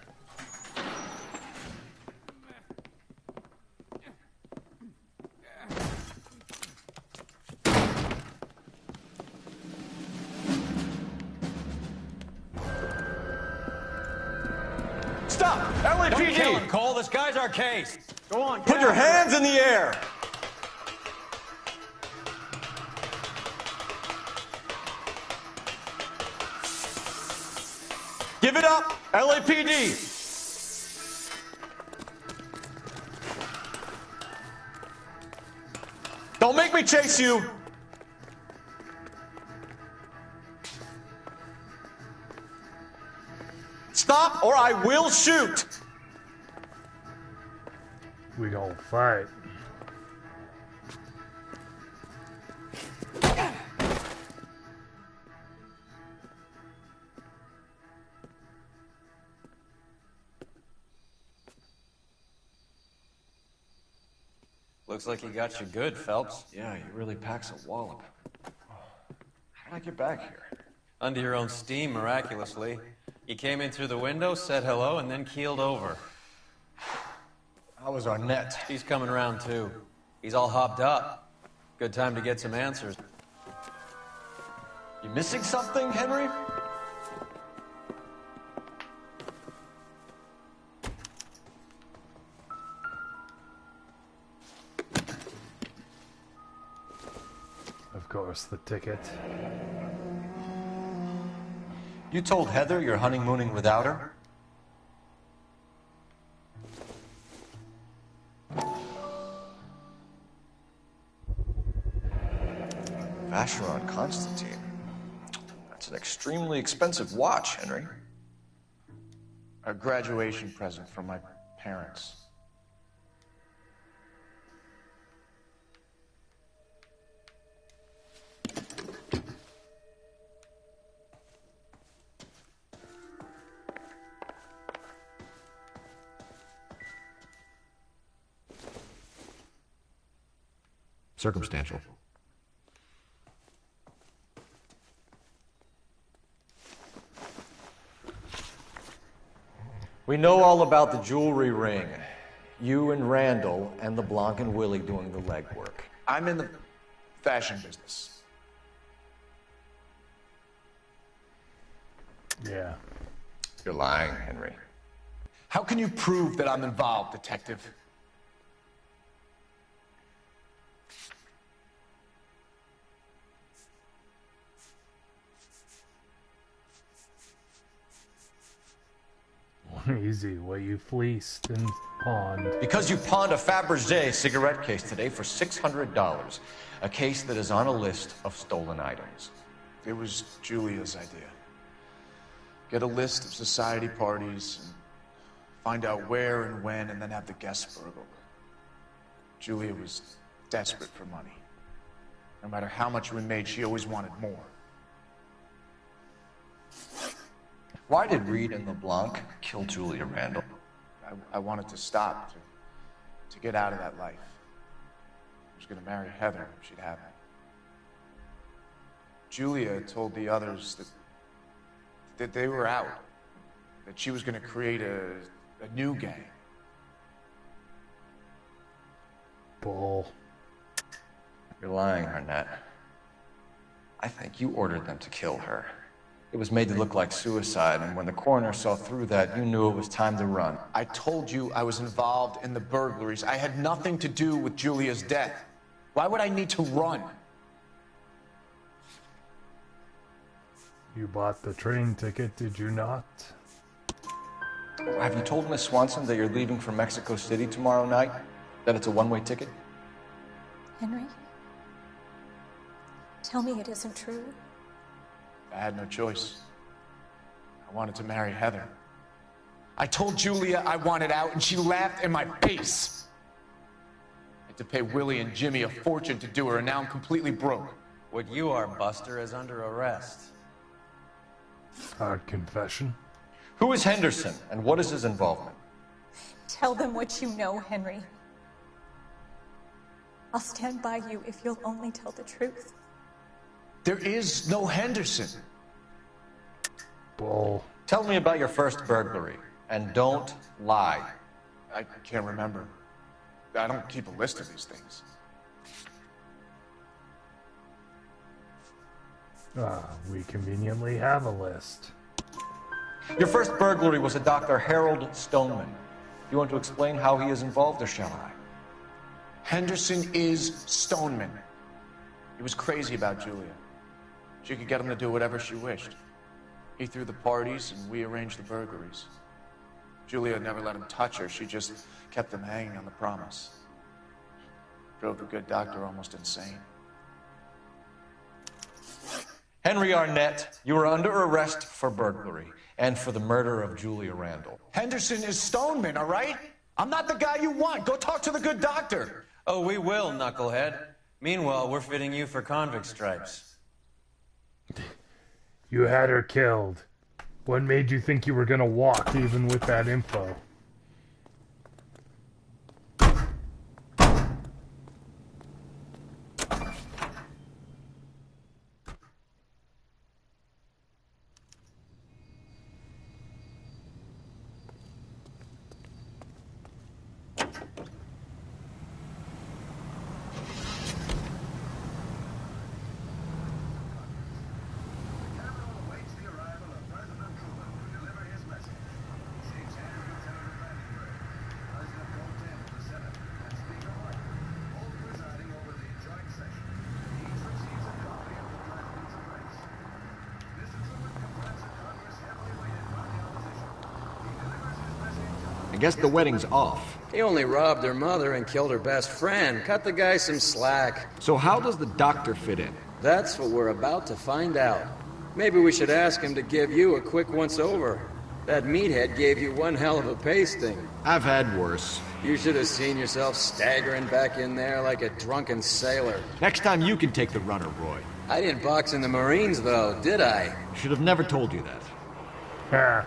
Stop! Don't kill LAPD! him, Cole. This guy's our case. Go on, Put your hands in the air! Give it up! LAPD! Don't make me chase you! Stop or I will shoot! We don't fight. Looks like he got you good, Phelps. Yeah, he really packs a wallop. How did I get back here? Under your own steam, miraculously. He came in through the window, said hello, and then keeled over. How was Arnett? He's coming around, too. He's all hopped up. Good time to get some answers. You missing something, Henry? Of course, the ticket. You told Heather you're honeymooning without her? Vacheron Constantine. That's an extremely expensive watch, Henry. A graduation present from my parents. Circumstantial. We know all about the jewelry ring. You and Randall and LeBlanc and Willie doing the legwork. I'm in the fashion business. Yeah. You're lying, Henry. How can you prove that I'm involved, Detective? Easy, what you fleeced and pawned. Because you pawned a Fabergé cigarette case today for $600. A case that is on a list of stolen items. It was Julia's idea. Get a list of society parties, and find out where and when, and then have the guests burgled. Julia was desperate for money. No matter how much we made, she always wanted more. Why did Reed and LeBlanc kill Julia Randall? I wanted to stop, to get out of that life. I was going to marry Heather if she'd have me. Julia told the others that they were out, that she was going to create a new gang. Bull. You're lying, Arnett. I think you ordered them to kill her. It was made to look like suicide, and when the coroner saw through that, you knew it was time to run. I told you I was involved in the burglaries. I had nothing to do with Julia's death. Why would I need to run? You bought the train ticket, did you not? Have you told Miss Swanson that you're leaving for Mexico City tomorrow night? That it's a one-way ticket? Henry? Tell me it isn't true. I had no choice. I wanted to marry Heather. I told Julia I wanted out, and she laughed in my face. I had to pay Willie and Jimmy a fortune to do her, and now I'm completely broke. What you are, Buster, is under arrest. Hard confession. Who is Henderson, and what is his involvement? Tell them what you know, Henry. I'll stand by you if you'll only tell the truth. There is no Henderson. Bull. Tell me about your first burglary, and don't lie. I can't remember. I don't keep a list of these things. We conveniently have a list. Your first burglary was a Dr. Harold Stoneman. You want to explain how he is involved, or shall I? Henderson is Stoneman. He was crazy about Julia. She could get him to do whatever she wished. He threw the parties, and we arranged the burglaries. Julia never let him touch her. She just kept him hanging on the promise. Drove the good doctor almost insane. Henry Arnett, you are under arrest for burglary and for the murder of Julia Randall. Henderson is Stoneman, all right? I'm not the guy you want. Go talk to the good doctor. Oh, we will, knucklehead. Meanwhile, we're fitting you for convict stripes. You had her killed. What made you think you were gonna walk even with that info? guess the wedding's off. He only robbed her mother and killed her best friend. Cut the guy some slack. So how does the doctor fit in? That's what we're about to find out. Maybe we should ask him to give you a quick once-over. That meathead gave you one hell of a pasting. I've had worse. You should have seen yourself staggering back in there like a drunken sailor. Next time you can take the runner, Roy. I didn't box in the Marines, though, did I? Should have never told you that. Ah.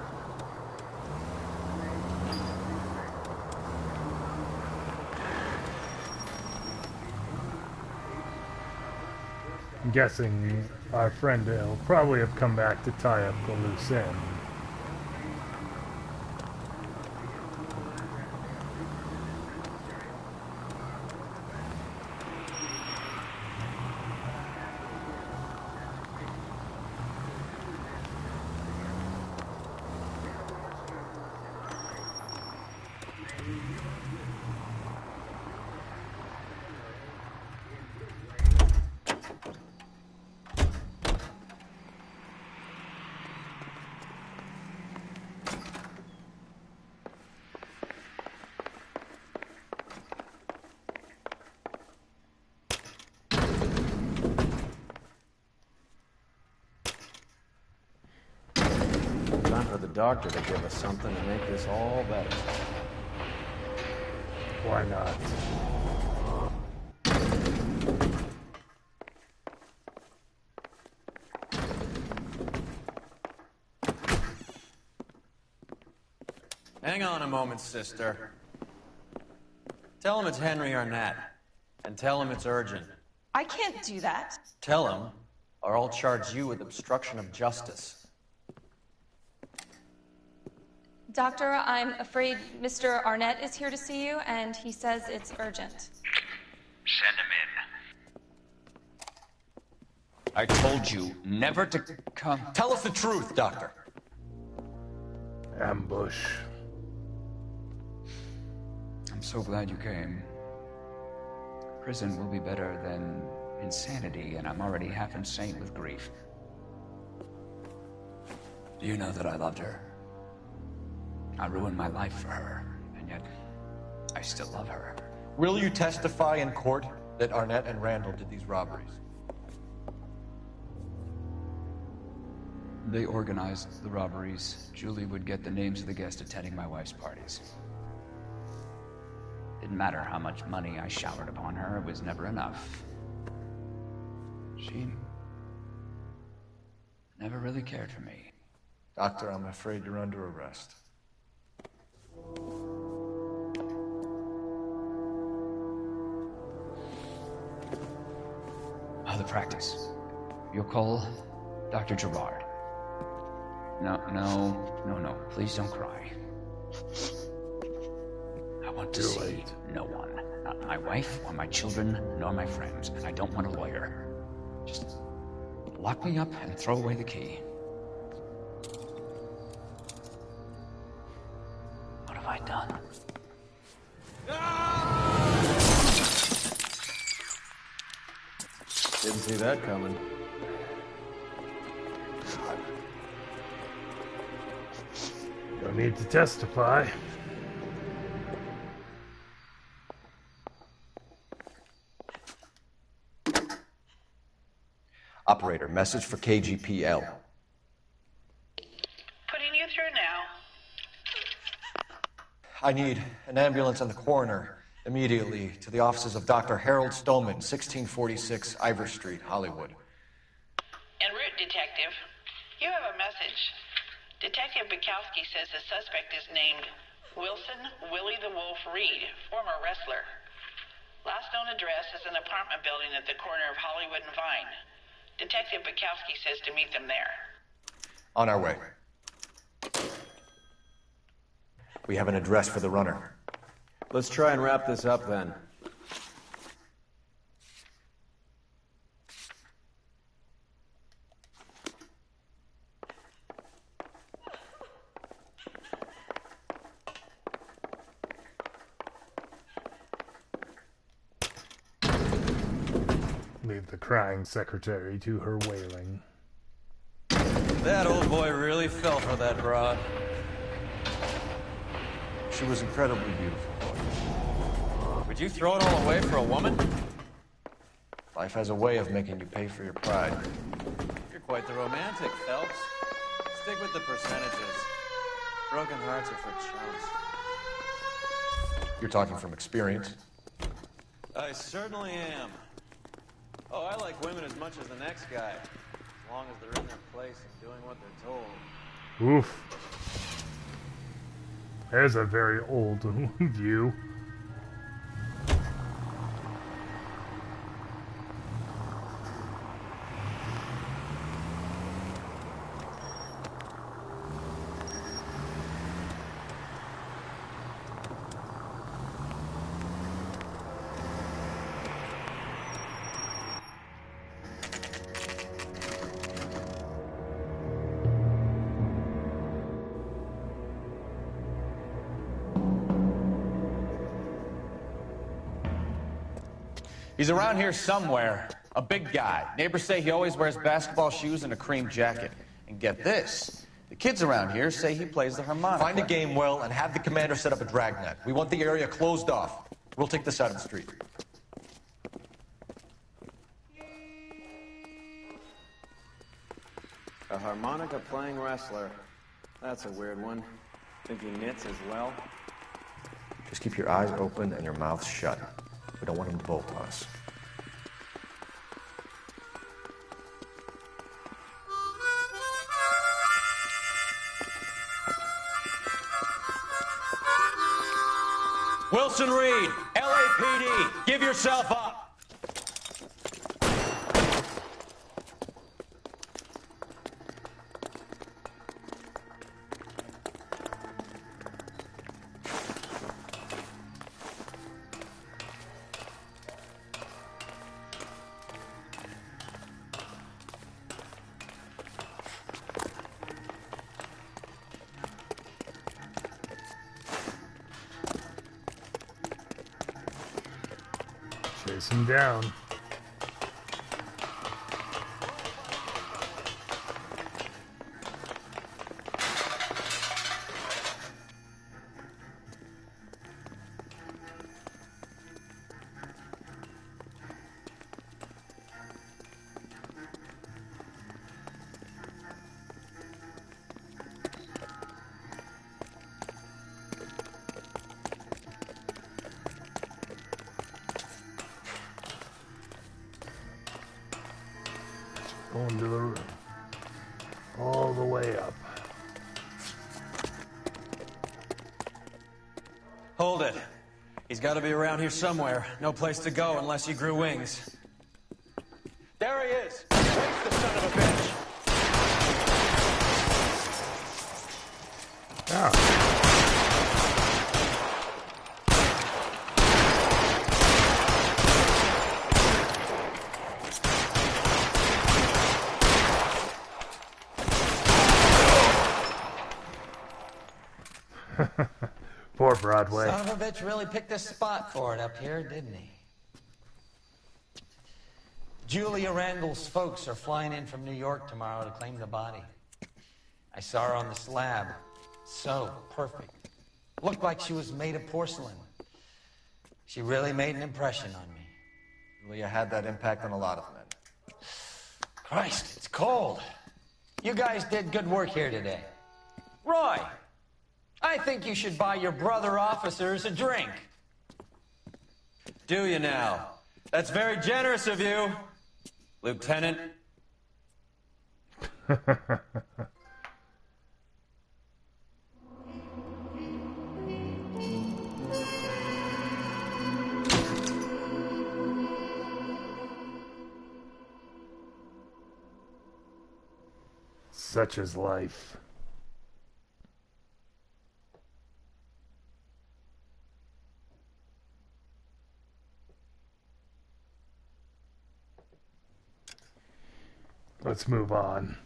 I'm guessing our friend will probably have come back to tie up the loose end. Time for the doctor to give us something to make this all better. Why not? Hang on a moment, sister. Tell him it's Henry Arnett. And tell him it's urgent. I can't do that. Tell him, or I'll charge you with obstruction of justice. Doctor, I'm afraid Mr. Arnett is here to see you, and he says it's urgent. Send him in. I told you never to come. Tell us the truth, Doctor. Ambush. I'm so glad you came. Prison will be better than insanity, and I'm already half insane with grief. Do you know that I loved her? I ruined my life for her, and yet I still love her. Will you testify in court that Arnett and Randall did these robberies? They organized the robberies. Julie would get the names of the guests attending my wife's parties. Didn't matter how much money I showered upon her, it was never enough. She never really cared for me. Doctor, I'm afraid you're under arrest. Other practice. You'll call Dr. Gerard. No. Please don't cry. I want to see no one. Not my wife, or my children, nor my friends. And I don't want a lawyer. Just lock me up and throw away the key. What have I done? Didn't see that coming. Don't need to testify. Operator, message for KGPL. Putting you through now. I need an ambulance and the coroner immediately to the offices of Dr. Harold Stoneman, 1646 Ivor Street, Hollywood. En route, Detective. You have a message. Detective Bukowski says the suspect is named Wilson Willie the Wolf Reed, former wrestler. Last known address is an apartment building at the corner of Hollywood and Vine. Detective Bukowski says to meet them there. On our way. We have an address for the runner. Let's try and wrap this up then. Leave the crying secretary to her wailing. That old boy really fell for that broad. She was incredibly beautiful. Would you throw it all away for a woman? Life has a way of making you pay for your pride. You're quite the romantic, Phelps. Stick with the percentages. Broken hearts are for chumps. You're talking from experience. I certainly am. Oh, I like women as much as the next guy. As long as they're in their place and doing what they're told. Oof. There's a very old view. He's around here somewhere. A big guy. Neighbors say he always wears basketball shoes and a cream jacket. And get this, the kids around here say he plays the harmonica. Find a game well and have the commander set up a dragnet. We want the area closed off. We'll take this side of the street. A harmonica-playing wrestler. That's a weird one. Think he knits as well? Just keep your eyes open and your mouth shut. We don't want him to bolt on us. Wilson Reed, LAPD, give yourself up. Chase him down. Going to the room. All the way up. Hold it. He's got to be around here somewhere. No place to go unless he grew wings. There he is! Waste the son of a bitch! Ah. Poor Broadway. Son of a bitch really picked a spot for it up here, didn't he? Julia Randall's folks are flying in from New York tomorrow to claim the body. I saw her on the slab. So perfect. Looked like she was made of porcelain. She really made an impression on me. Julia had that impact on a lot of men. Christ, it's cold. You guys did good work here today. Roy, I think you should buy your brother officers a drink. Do you now? That's very generous of you, Lieutenant. Such is life. Let's move on.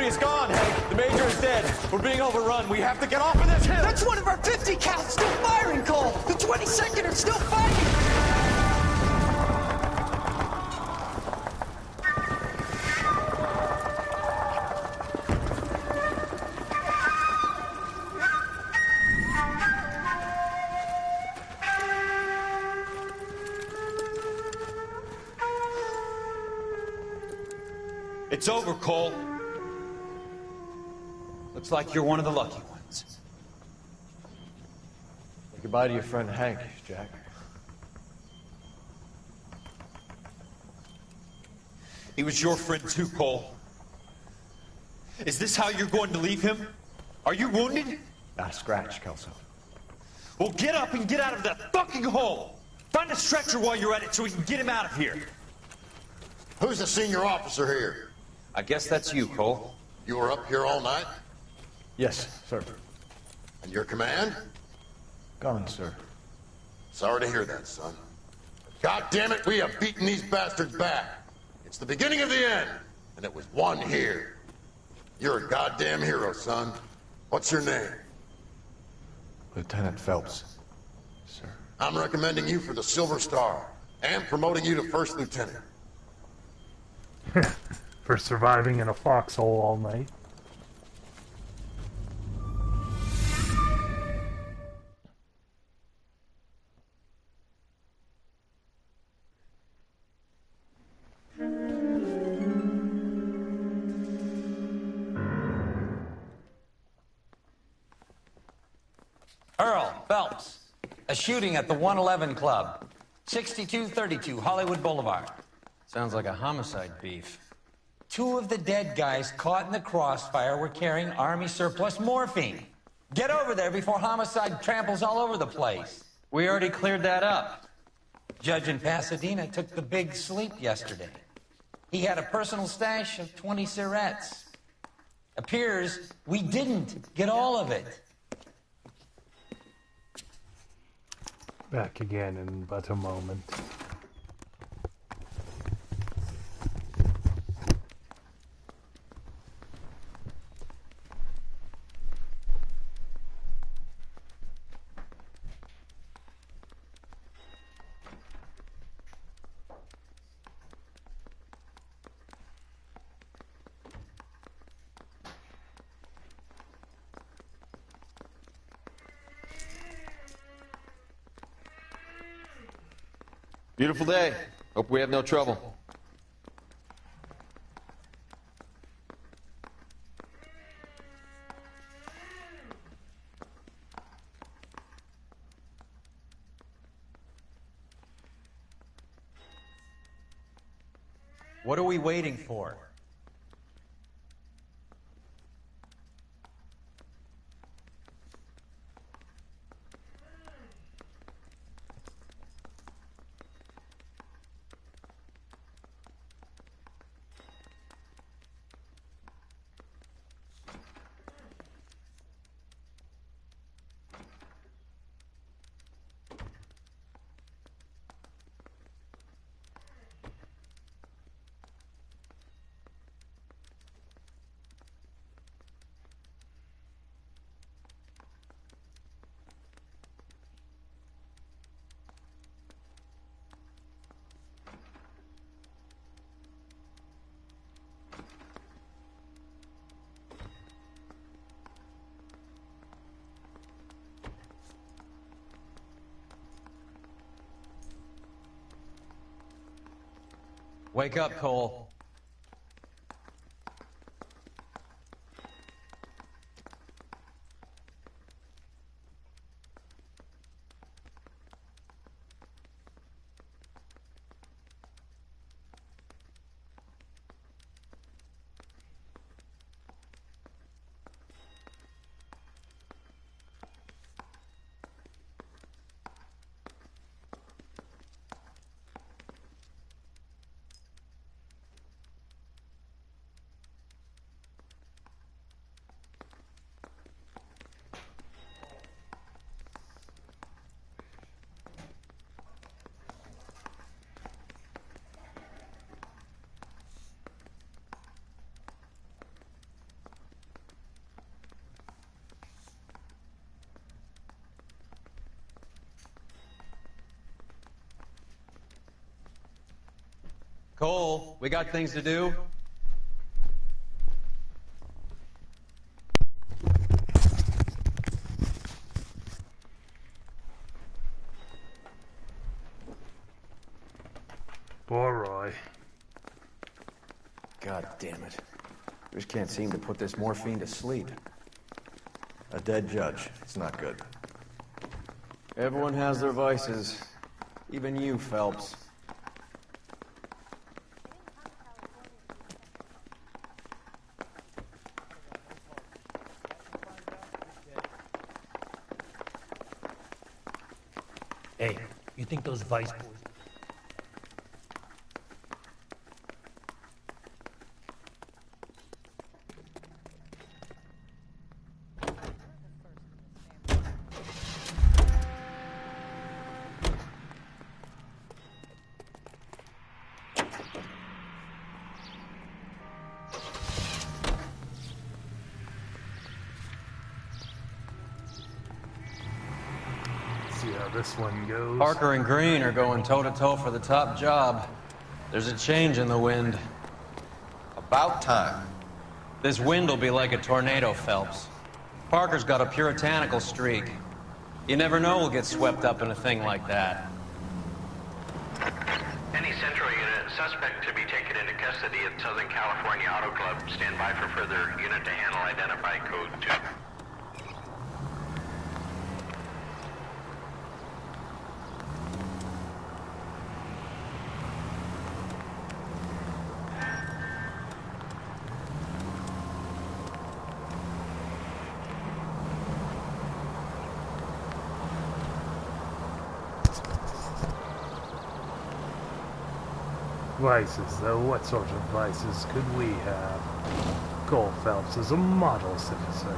Security is gone, Hank. The Major is dead. We're being overrun. We have to get off of this hill. That's one of our 50 cal still firing, Cole. The 22nd are still fighting. It's over, Cole. Looks like you're one of the lucky ones. Say goodbye to your friend Hank, Jack. He was your friend too, Cole. Is this how you're going to leave him? Are you wounded? Not a scratch, Kelso. Well, get up and get out of that fucking hole! Find a stretcher while you're at it so we can get him out of here. Who's the senior officer here? I guess that's you, Cole. You were up here all night? Yes, sir. And your command? Gone, sir. Sorry to hear that, son. God damn it, we have beaten these bastards back. It's the beginning of the end, and it was won here. You're a goddamn hero, son. What's your name? Lieutenant Phelps, sir. I'm recommending you for the Silver Star, and promoting you to First Lieutenant. For surviving in a foxhole all night. Earl Phelps. A shooting at the 111 Club. 6232 Hollywood Boulevard. Sounds like a homicide beef. Two of the dead guys caught in the crossfire were carrying Army surplus morphine. Get over there before homicide tramples all over the place. We already cleared that up. Judge in Pasadena took the big sleep yesterday. He had a personal stash of 20 cigarettes. Appears we didn't get all of it. Back again in but a moment. Beautiful day. Hope we have no trouble. What are we waiting for? Wake up, Cole. Cole, we got things to do. Poor Roy. God damn it. We just can't seem to put this morphine to sleep. A dead judge. It's not good. Everyone has their vices. Even you, Phelps. Hey, you think those Vice boys... See how this one goes. Parker and Green are going toe-to-toe for the top job. There's a change in the wind. About time. This wind will be like a tornado, Phelps. Parker's got a puritanical streak. You never know we'll get swept up in a thing like that. Any Central unit, suspect to be taken into custody at Southern California Auto Club. Stand by for further unit to handle. Identify code 2. Vices, though. What sort of vices could we have? Cole Phelps is a model citizen,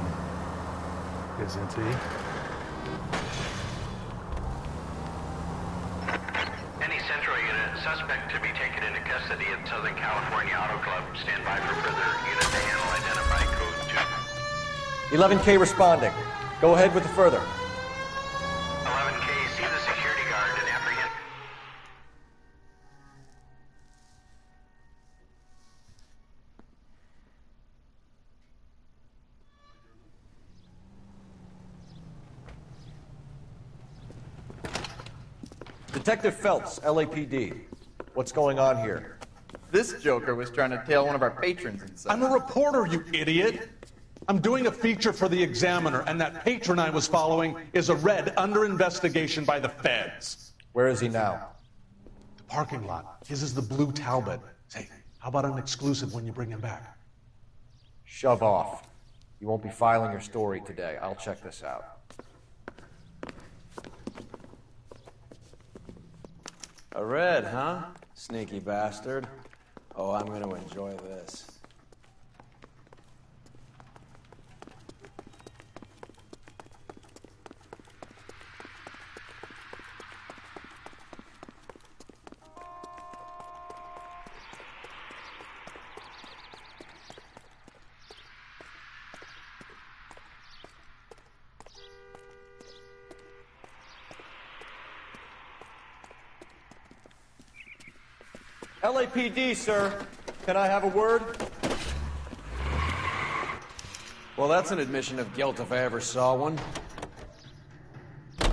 isn't he? Any Central unit, suspect to be taken into custody at Southern California Auto Club. Stand by for further unit to handle. Identify code 2. 11K responding. Go ahead with the further. 11K, see the security guard and apprehend. Detective Phelps, LAPD. What's going on here? This joker was trying to tail one of our patrons inside. I'm a reporter, you idiot! I'm doing a feature for the Examiner, and that patron I was following is a red under investigation by the feds. Where is he now? The parking lot. His is the blue Talbot. Say, how about an exclusive when you bring him back? Shove off. You won't be filing your story today. I'll check this out. A red, huh? Sneaky bastard. Oh, I'm gonna enjoy this. LAPD, sir. Can I have a word? Well, that's an admission of guilt if I ever saw one.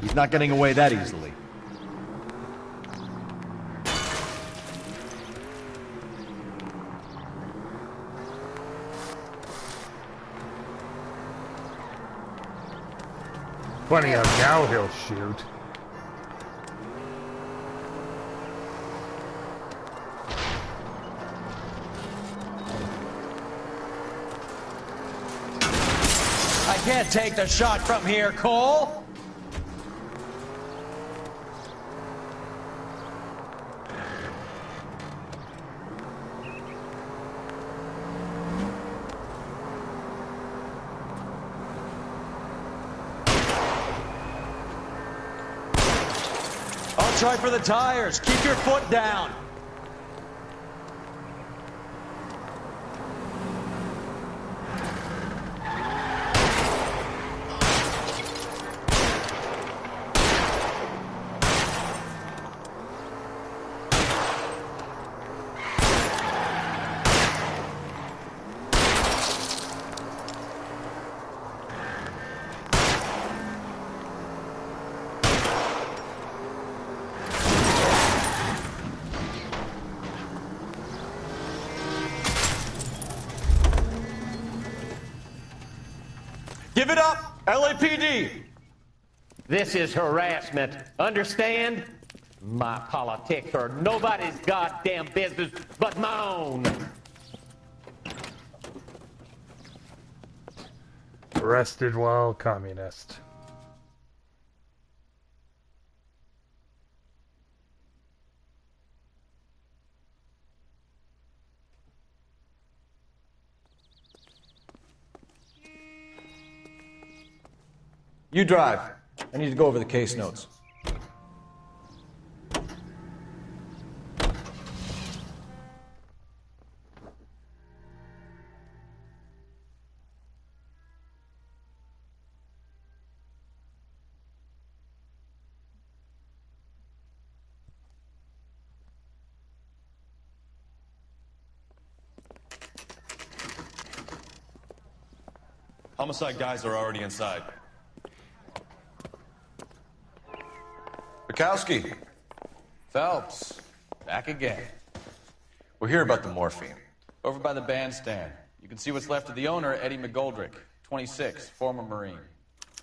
He's not getting away that easily. Plenty of now he'll shoot. I can't take the shot from here, Cole. I'll try for the tires. Keep your foot down. Give it up, LAPD! This is harassment. Understand? My politics are nobody's goddamn business but my own. Arrested while communist. You drive. I need to go over the case notes. Homicide guys are already inside. Bukowski. Phelps, back again. We're here about the morphine. Over by the bandstand. You can see what's left of the owner, Eddie McGoldrick, 26, former Marine.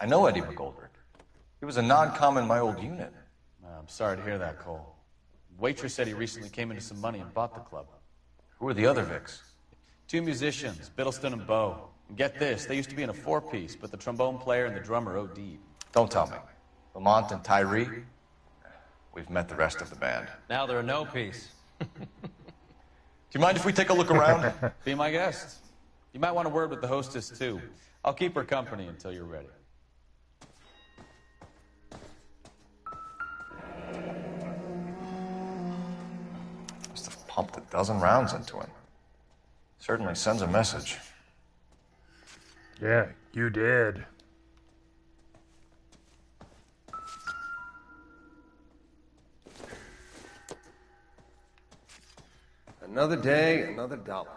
I know Eddie McGoldrick. He was a non-com in my old unit. I'm sorry to hear that, Cole. Waitress said he recently came into some money and bought the club. Who are the other Vics? 2 musicians, Biddleston and Bo. And get this, they used to be in a 4-piece, but the trombone player and the drummer OD'd. Don't tell me. Lamont and Tyree? We've met the rest of the band. Now they're a no-piece. Do you mind if we take a look around? Be my guest. You might want a word with the hostess, too. I'll keep her company until you're ready. Must have pumped a dozen rounds into him. Certainly sends a message. Yeah, you did. Another day, another dollar.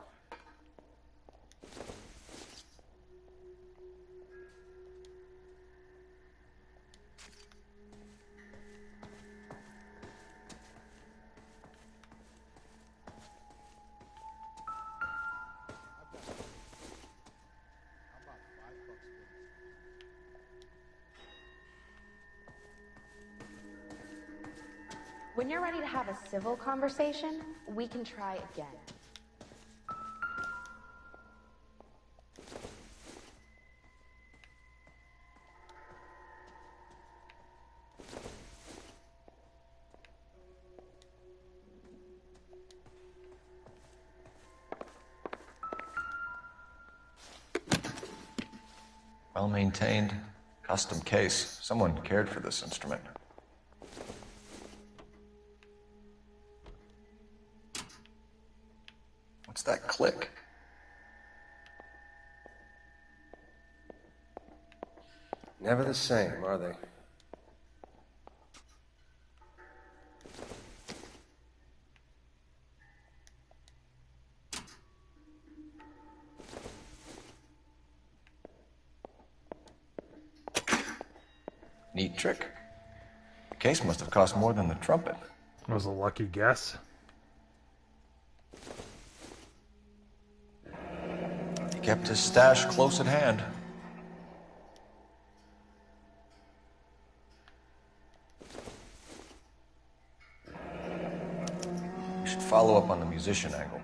When you're ready to have a civil conversation, we can try again. Well-maintained, custom case. Someone cared for this instrument. What's that click? Never the same, are they? Neat trick. The case must have cost more than the trumpet. That was a lucky guess. He kept his stash close at hand. We should follow up on the musician angle.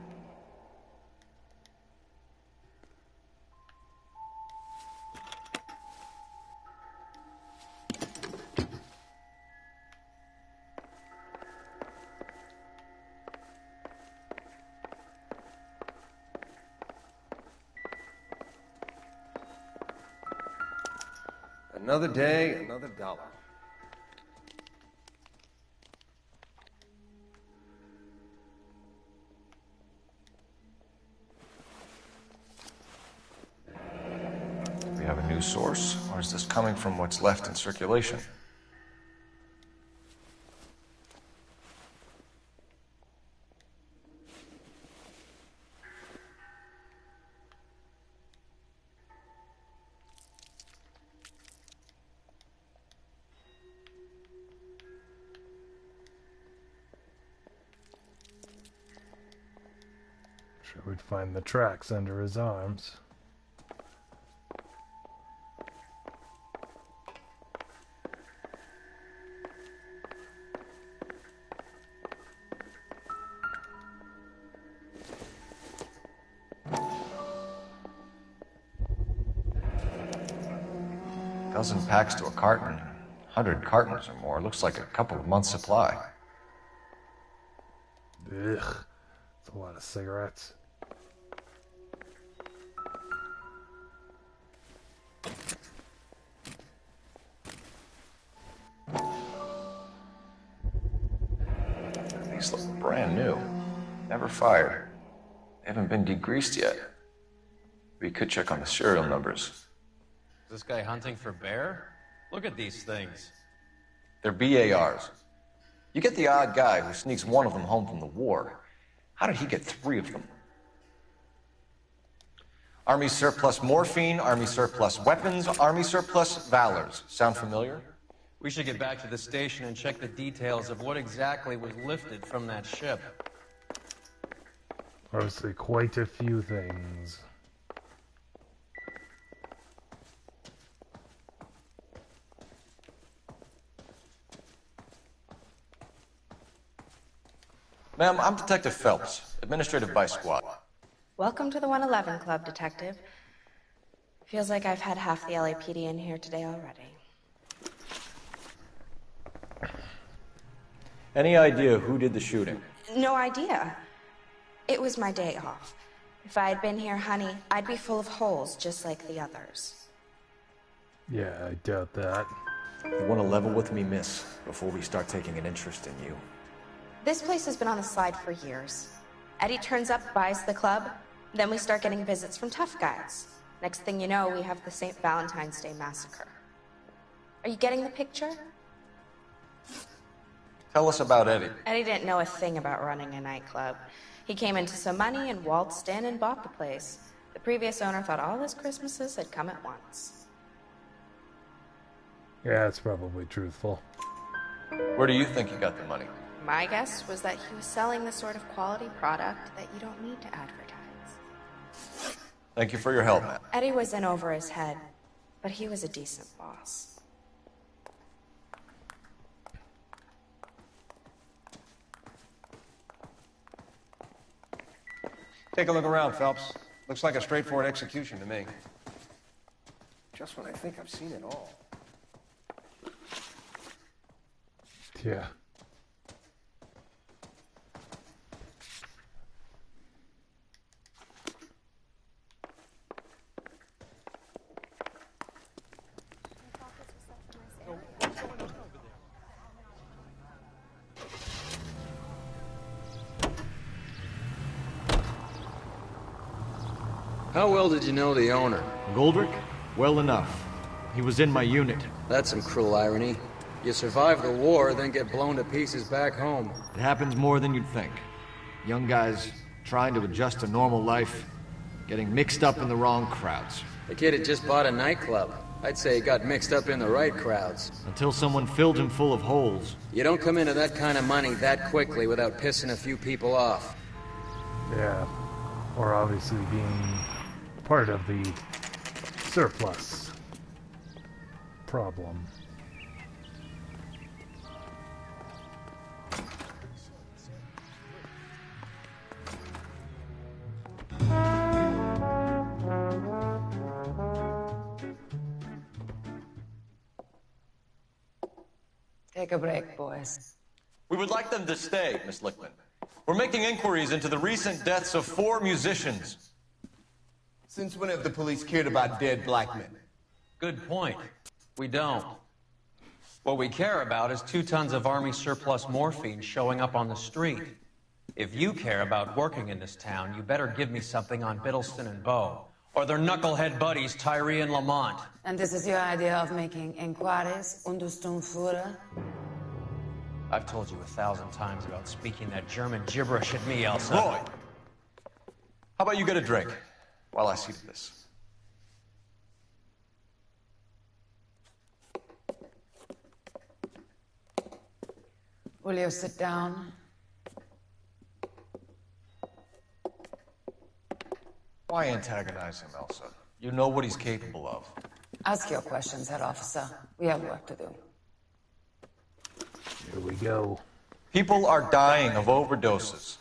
Another day, another dollar. Do we have a new source, or is this coming from what's left in circulation? Sure we'd find the tracks under his arms. dozen packs to a carton, 100 cartons or more. Looks like a couple of months' supply. Ugh. That's a lot of cigarettes. These look brand new. Never fired. They haven't been degreased yet. We could check on the serial numbers. Is this guy hunting for bear? Look at these things. They're BARs. You get the odd guy who sneaks one of them home from the war. How did he get 3 of them? Army surplus morphine, Army surplus weapons, Army surplus valors. Sound familiar? We should get back to the station and check the details of what exactly was lifted from that ship. Obviously, quite a few things. Ma'am, I'm Detective Phelps, Administrative Vice Squad. Welcome to the 111 Club, Detective. Feels like I've had half the LAPD in here today already. Any idea who did the shooting? No idea. It was my day off. If I had been here, honey, I'd be full of holes just like the others. Yeah, I doubt that. You want to level with me, miss, before we start taking an interest in you? This place has been on the slide for years. Eddie turns up, buys the club, then we start getting visits from tough guys. Next thing you know, we have the St. Valentine's Day massacre. Are you getting the picture? Tell us about Eddie. Eddie didn't know a thing about running a nightclub. He came into some money and waltzed in and bought the place. The previous owner thought all his Christmases had come at once. Yeah, it's probably truthful. Where do you think he got the money? My guess was that he was selling the sort of quality product that you don't need to advertise. Thank you for your help, ma'am. Eddie was in over his head, but he was a decent boss. Take a look around, Phelps. Looks like a straightforward execution to me. Just when I think I've seen it all. Yeah. How well did you know the owner? Goldrick? Well enough. He was in my unit. That's some cruel irony. You survive the war, then get blown to pieces back home. It happens more than you'd think. Young guys trying to adjust to normal life, getting mixed up in the wrong crowds. The kid had just bought a nightclub. I'd say he got mixed up in the right crowds. Until someone filled him full of holes. You don't come into that kind of money that quickly without pissing a few people off. Yeah. Or obviously being part of the surplus problem. Take a break, boys. We would like them to stay, Miss Lickman. We're making inquiries into the recent deaths of 4 musicians. Since when have the police cared about dead black men? Good point. We don't. What we care about is 2 tons of Army surplus morphine showing up on the street. If you care about working in this town, you better give me something on Biddleston and Bow, or their knucklehead buddies Tyree and Lamont. And this is your idea of making inquiries under Sturmführer? I've told you 1,000 times about speaking that German gibberish at me, Elsa. Roy! How about you get a drink while I see to this? Will you sit down? Why antagonize him, Elsa? You know what he's capable of. Ask your questions, Head Officer. We have work to do. Here we go. People are dying of overdoses.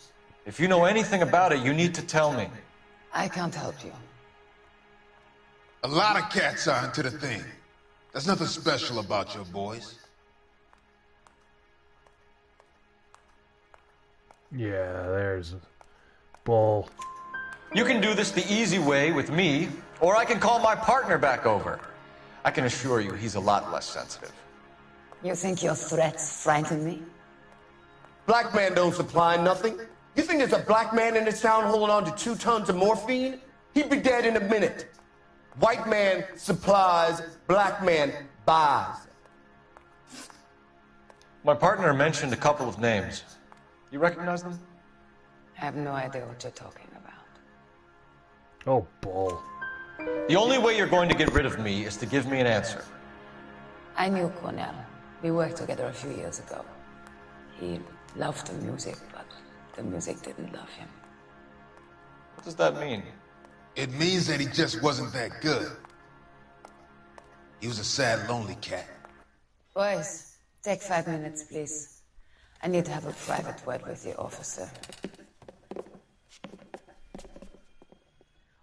If you know anything about it, you need to tell me. I can't help you. A lot of cats are into the thing. There's nothing special about your boys. Yeah, there's Bull. You can do this the easy way with me, or I can call my partner back over. I can assure you he's a lot less sensitive. You think your threats frighten me? Black man don't supply nothing. You think there's a black man in this town holding on to 2 tons of morphine? He'd be dead in a minute. White man supplies, black man buys. My partner mentioned a couple of names. You recognize them? I have no idea what you're talking about. Oh, Bull. The only way you're going to get rid of me is to give me an answer. I knew Cornell. We worked together a few years ago. He loved the music, but the music didn't love him. What does that mean? It means that he just wasn't that good. He was a sad, lonely cat. Boys, take 5 minutes, please. I need to have a private word with the officer.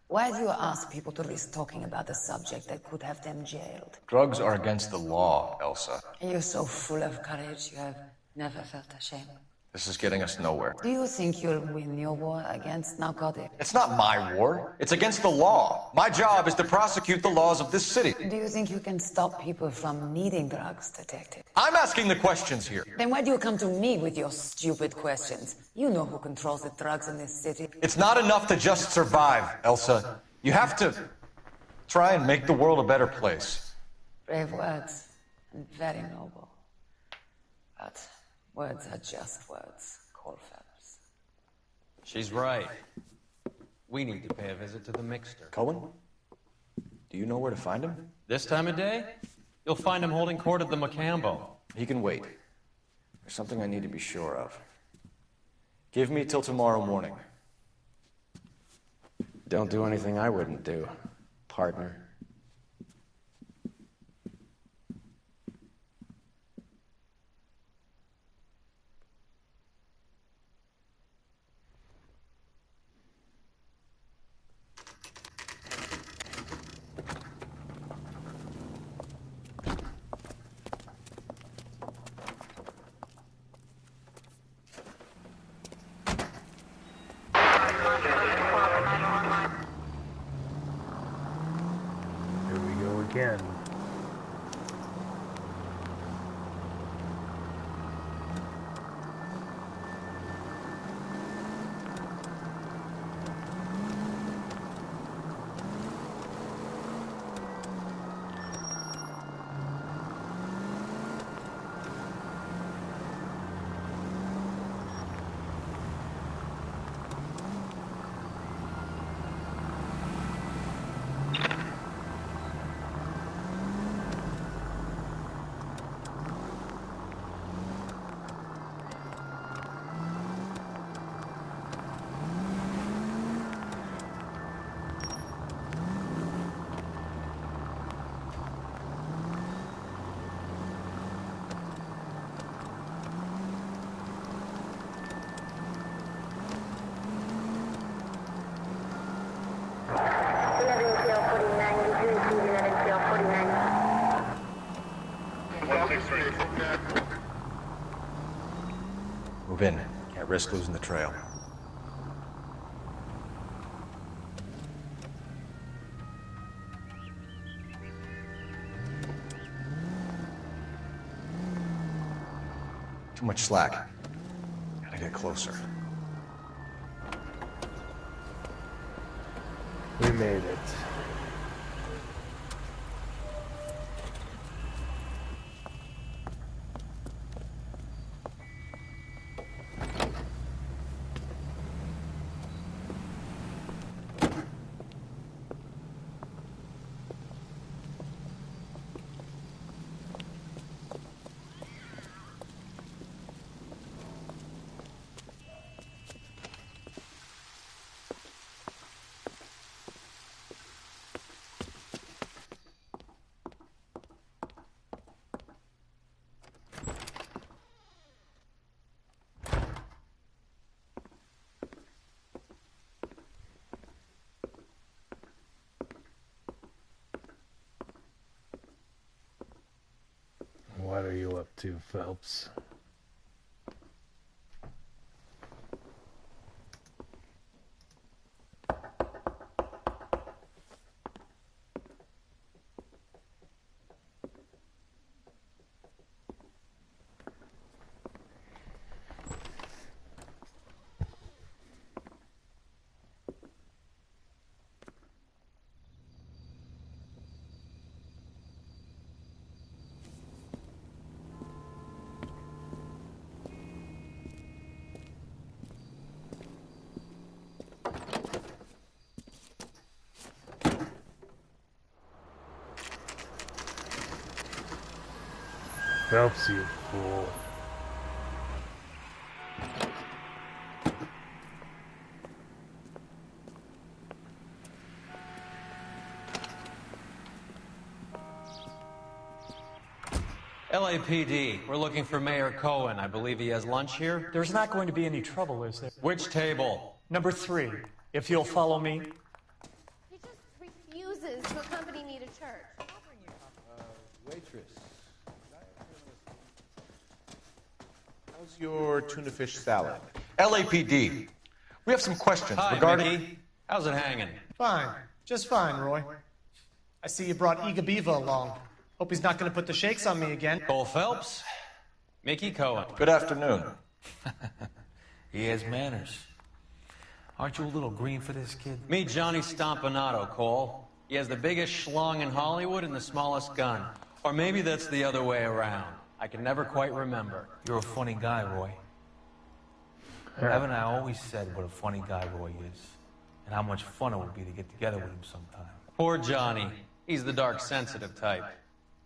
Why do you ask people to risk talking about a subject that could have them jailed? Drugs are against the law, Elsa. And you're so full of courage, you have never felt ashamed. This is getting us nowhere. Do you think you'll win your war against narcotics? It's not my war. It's against the law. My job is to prosecute the laws of this city. Do you think you can stop people from needing drugs, detective? I'm asking the questions here. Then why do you come to me with your stupid questions? You know who controls the drugs in this city. It's not enough to just survive, Elsa. You have to try and make the world a better place. Brave words, and very noble. But words are just words, Cole Phelps. She's right. We need to pay a visit to the Mixter. Cohen? Do you know where to find him? This time of day? You'll find him holding court at the Macambo. He can wait. There's something I need to be sure of. Give me till tomorrow morning. Don't do anything I wouldn't do, partner. Again. Move in. Can't risk losing the trail. Too much slack. Gotta get closer. We made it. to, Phelps. Phelps, you fool. LAPD, we're looking for Mayor Cohen. I believe he has lunch here. There's not going to be any trouble, is there? Which table? Number 3, if you'll follow me. He just refuses to accompany me to church. Waitress. How's your tuna fish salad? LAPD. We have some questions Hi, regarding... Mickey. How's it hanging? Fine. Just fine, Roy. I see you brought Iga Beaver along. Hope he's not going to put the shakes on me again. Cole Phelps. Mickey Cohen. Good afternoon. He has manners. Aren't you a little green for this kid? Meet Johnny Stompanato, Cole. He has the biggest schlong in Hollywood and the smallest gun. Or maybe that's the other way around. I can never quite remember. You're a funny guy, Roy. Evan and I always said what a funny guy Roy is, and how much fun it would be to get together with him sometime. Poor Johnny. He's the dark, sensitive type.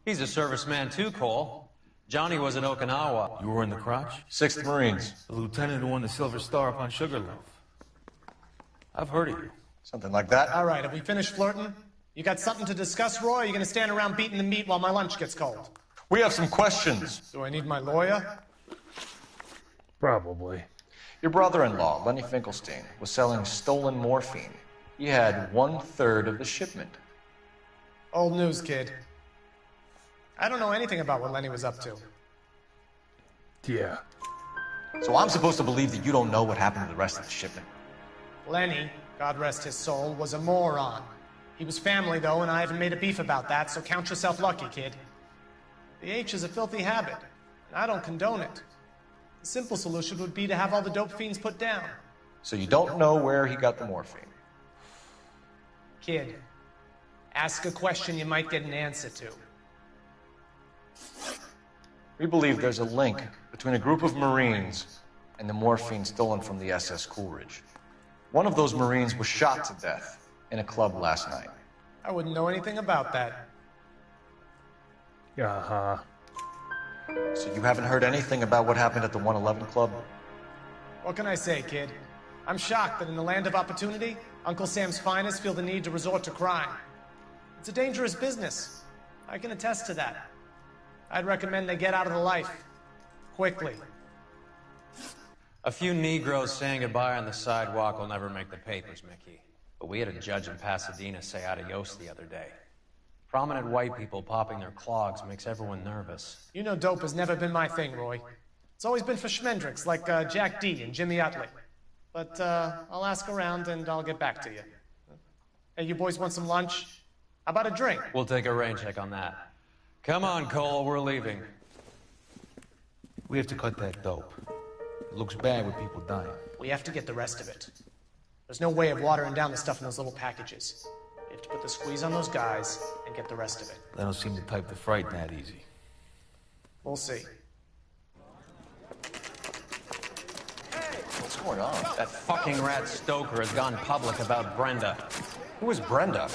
He's a serviceman too, Cole. Johnny was in Okinawa. You were in the crotch? 6th Marines. The lieutenant who won the Silver Star up on Sugarloaf. I've heard of you. Something like that. All right, have we finished flirting? You got something to discuss, Roy? Or are you going to stand around beating the meat while my lunch gets cold? We have some questions. Do I need my lawyer? Probably. Your brother-in-law, Lenny Finkelstein, was selling stolen morphine. He had 1/3 of the shipment. Old news, kid. I don't know anything about what Lenny was up to. Yeah. So I'm supposed to believe that you don't know what happened to the rest of the shipment? Lenny, God rest his soul, was a moron. He was family, though, and I haven't made a beef about that, so count yourself lucky, kid. The H is a filthy habit, and I don't condone it. The simple solution would be to have all the dope fiends put down. So you don't know where he got the morphine? Kid, ask a question you might get an answer to. We believe there's a link between a group of Marines and the morphine stolen from the SS Coolidge. One of those Marines was shot to death in a club last night. I wouldn't know anything about that. Uh-huh. So you haven't heard anything about what happened at the 111 Club? What can I say, kid? I'm shocked that in the land of opportunity, Uncle Sam's finest feel the need to resort to crime. It's a dangerous business. I can attest to that. I'd recommend they get out of the life. Quickly. A few Negroes saying goodbye on the sidewalk will never make the papers, Mickey. But we had a judge in Pasadena say adios the other day. Prominent white people popping their clogs makes everyone nervous. You know dope has never been my thing, Roy. It's always been for schmendricks like Jack D. and Jimmy Utley. But I'll ask around and I'll get back to you. Hey, you boys want some lunch? How about a drink? We'll take a rain check on that. Come on, Cole, we're leaving. We have to cut that dope. It looks bad with people dying. We have to get the rest of it. There's no way of watering down the stuff in those little packages. You have to put the squeeze on those guys and get the rest of it. They don't seem the type to frighten that easy. We'll see. What's going on? That fucking rat Stoker has gone public about Brenda. Who is Brenda?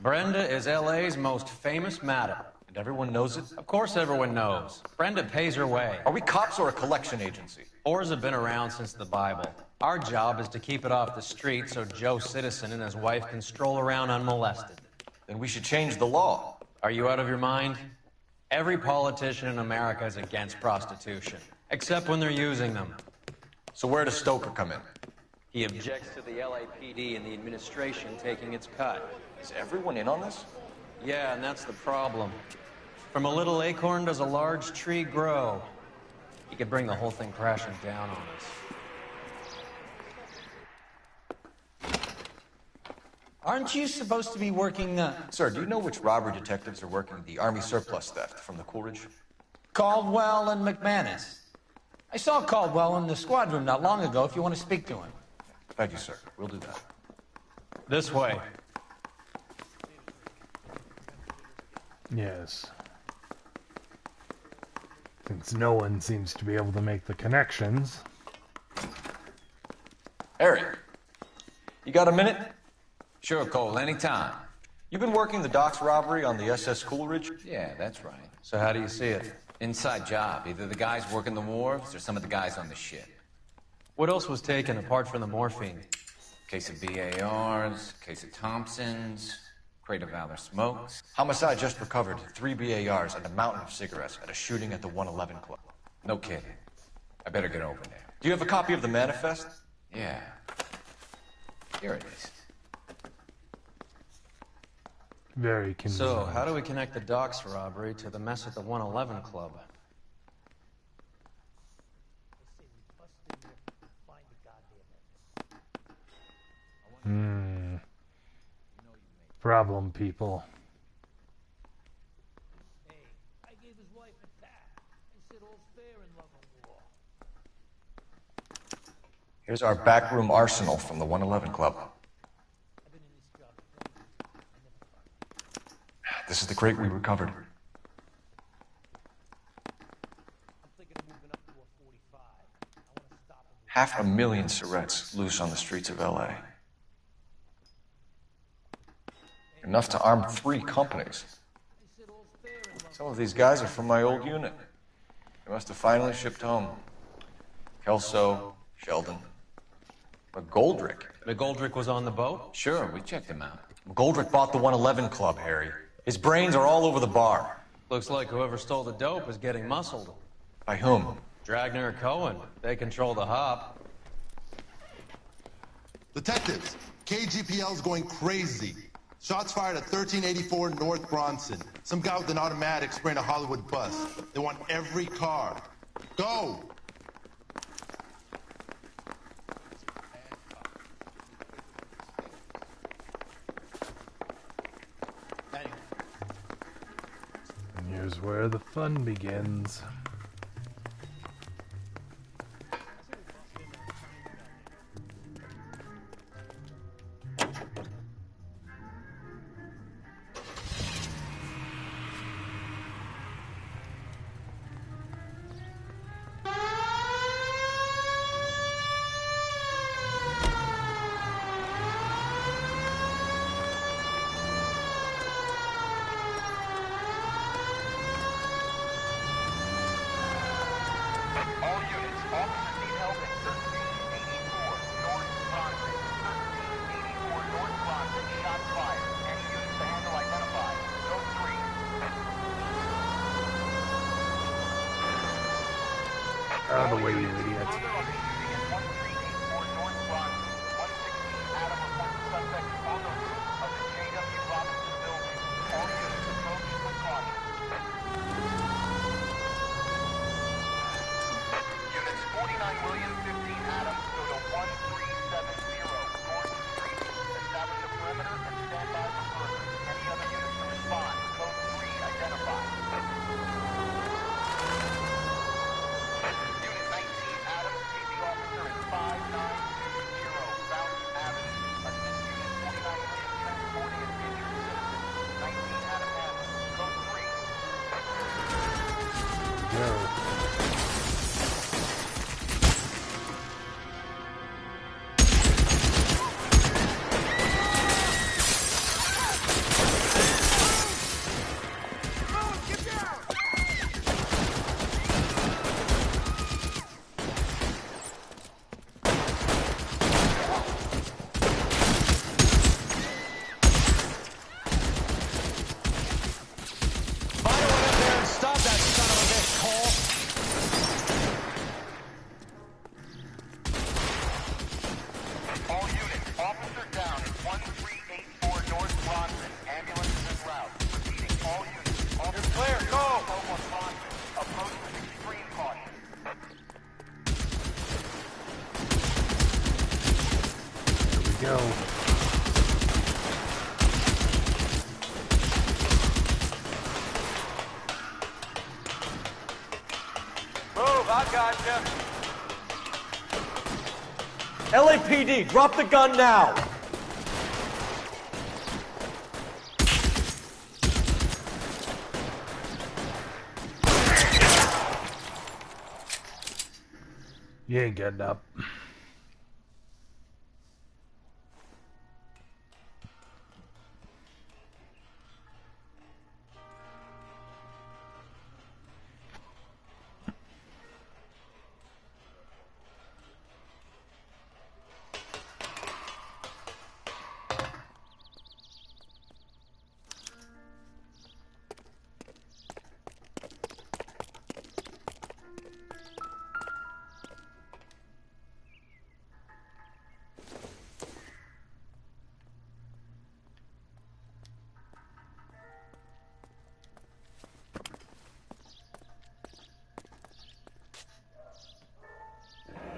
Brenda is LA's most famous madam. And everyone knows it? Of course everyone knows. Brenda pays her way. Are we cops or a collection agency? Whores have been around since the Bible. Our job is to keep it off the street so Joe Citizen and his wife can stroll around unmolested. Then we should change the law. Are you out of your mind? Every politician in America is against prostitution, except when they're using them. So where does Stoker come in? He objects to the LAPD and the administration taking its cut. Is everyone in on this? Yeah, and that's the problem. From a little acorn does a large tree grow. He could bring the whole thing crashing down on us. Aren't you supposed to be working, Sir, do you know which robbery detectives are working the Army surplus theft from the Coolidge? Caldwell and McManus? I saw Caldwell in the squad room not long ago if you want to speak to him. Thank you, sir. We'll do that. This way. Yes. Since no one seems to be able to make the connections. Harry, you got a minute? Sure, Cole, anytime. You've been working the docks robbery on the SS Coolidge? Yeah, that's right. So how do you see it? Inside job. Either the guys working the wharves or some of the guys on the ship. What else was taken apart from the morphine? Case of BARs, case of Thompsons, crate of Valor smokes. Homicide just recovered 3 BARs and a mountain of cigarettes at a shooting at the 111 Club. No kidding. I better get over there. Do you have a copy of the manifest? Yeah. Here it is. Very convenient. So, how do we connect the docks robbery to the mess at the 111 Club? Problem, people. Here's our backroom arsenal from the 111 Club. This is the crate we recovered. Half a million cigarettes loose on the streets of LA. Enough to arm 3 companies. Some of these guys are from my old unit. They must have finally shipped home. Kelso, Sheldon, McGoldrick. McGoldrick was on the boat? Sure, we checked him out. McGoldrick bought the 111 Club, Harry. His brains are all over the bar. Looks like whoever stole the dope is getting muscled. By whom? Dragner or Cohen. They control the hop. Detectives, KGPL's going crazy. Shots fired at 1384 North Bronson. Some guy with an automatic spraying a Hollywood bus. They want every car. Go! And here's where the fun begins. Out of the way, you idiot. gotcha. LAPD, drop the gun now! You ain't getting up.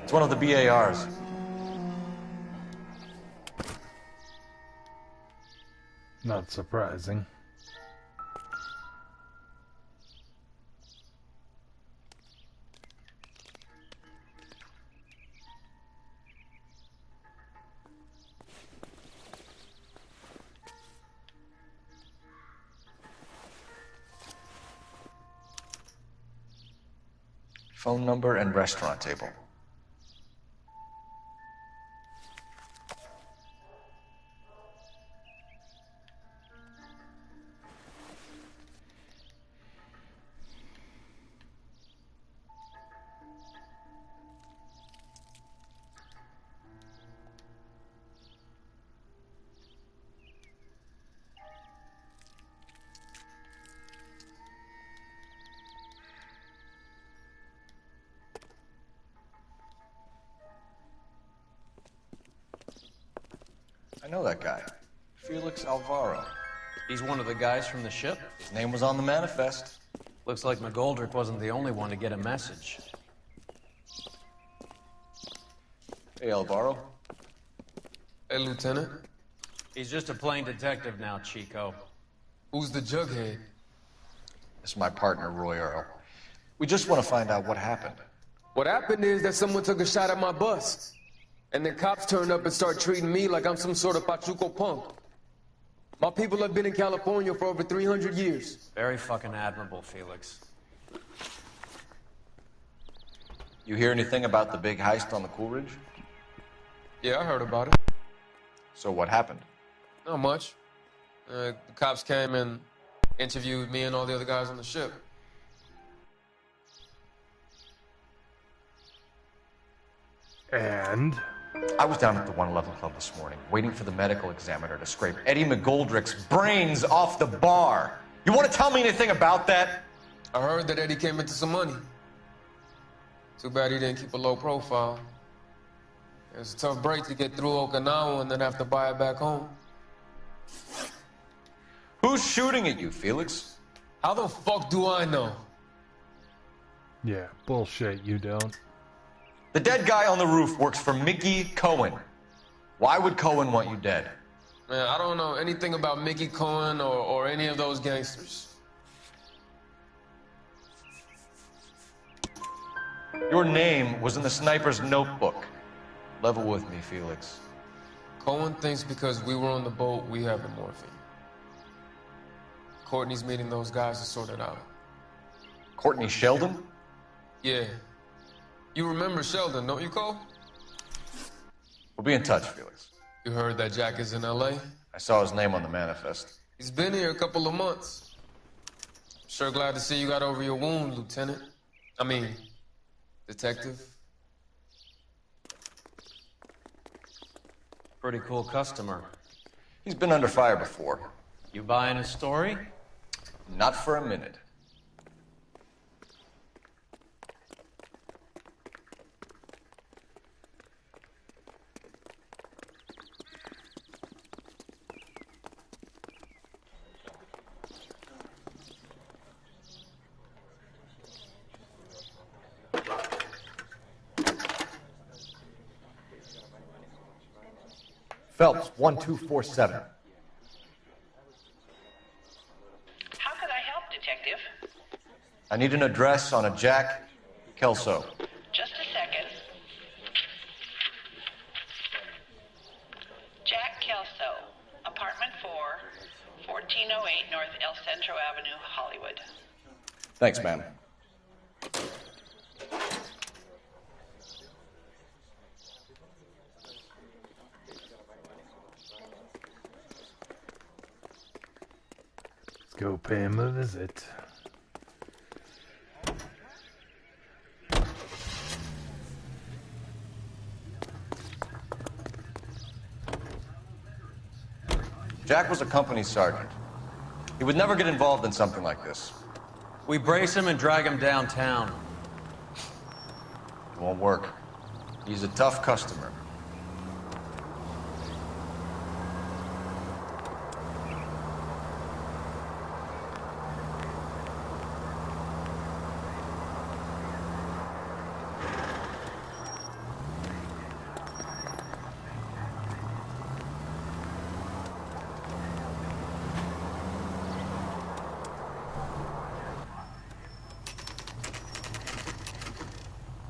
It's one of the BARs. Not surprising. Phone number and restaurant table. I know that guy. Felix Alvaro. He's one of the guys from the ship? His name was on the manifest. Looks like McGoldrick wasn't the only one to get a message. Hey, Alvaro. Hey, Lieutenant. He's just a plain detective now, Chico. Who's the jughead? This is my partner, Roy Earl. We just want to find out what happened. What happened is that someone took a shot at my bus. And then cops turned up and start treating me like I'm some sort of Pachuco punk. My people have been in California for over 300 years. Very fucking admirable, Felix. You hear anything about the big heist on the Coolidge? Yeah, I heard about it. So what happened? Not much. The cops came and interviewed me and all the other guys on the ship. And? I was down at the 111 Club this morning, waiting for the medical examiner to scrape Eddie McGoldrick's brains off the bar. You want to tell me anything about that? I heard that Eddie came into some money. Too bad he didn't keep a low profile. It was a tough break to get through Okinawa and then have to buy it back home. Who's shooting at you, Felix? How the fuck do I know? Yeah, bullshit, you don't. The dead guy on the roof works for Mickey Cohen. Why would Cohen want you dead? Man, I don't know anything about Mickey Cohen or any of those gangsters. Your name was in the sniper's notebook. Level with me, Felix. Cohen thinks because we were on the boat, we have the morphine. Courtney's meeting those guys to sort it out. Courtney Sheldon? Yeah. You remember Sheldon, don't you, Cole? We'll be in touch, Felix. You heard that Jack is in L.A.? I saw his name on the manifest. He's been here a couple of months. Sure glad to see you got over your wound, Lieutenant. I mean, Detective. Pretty cool customer. He's been under fire before. You buying his story? Not for a minute. Phelps, 1247. How could I help, Detective? I need an address on a Jack Kelso. Just a second. Jack Kelso, apartment 4, 1408 North El Centro Avenue, Hollywood. Thanks, ma'am. Let's go pay him a visit. Jack was a company sergeant. He would never get involved in something like this. We brace him and drag him downtown. It won't work. He's a tough customer.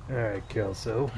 Alright, Kelso.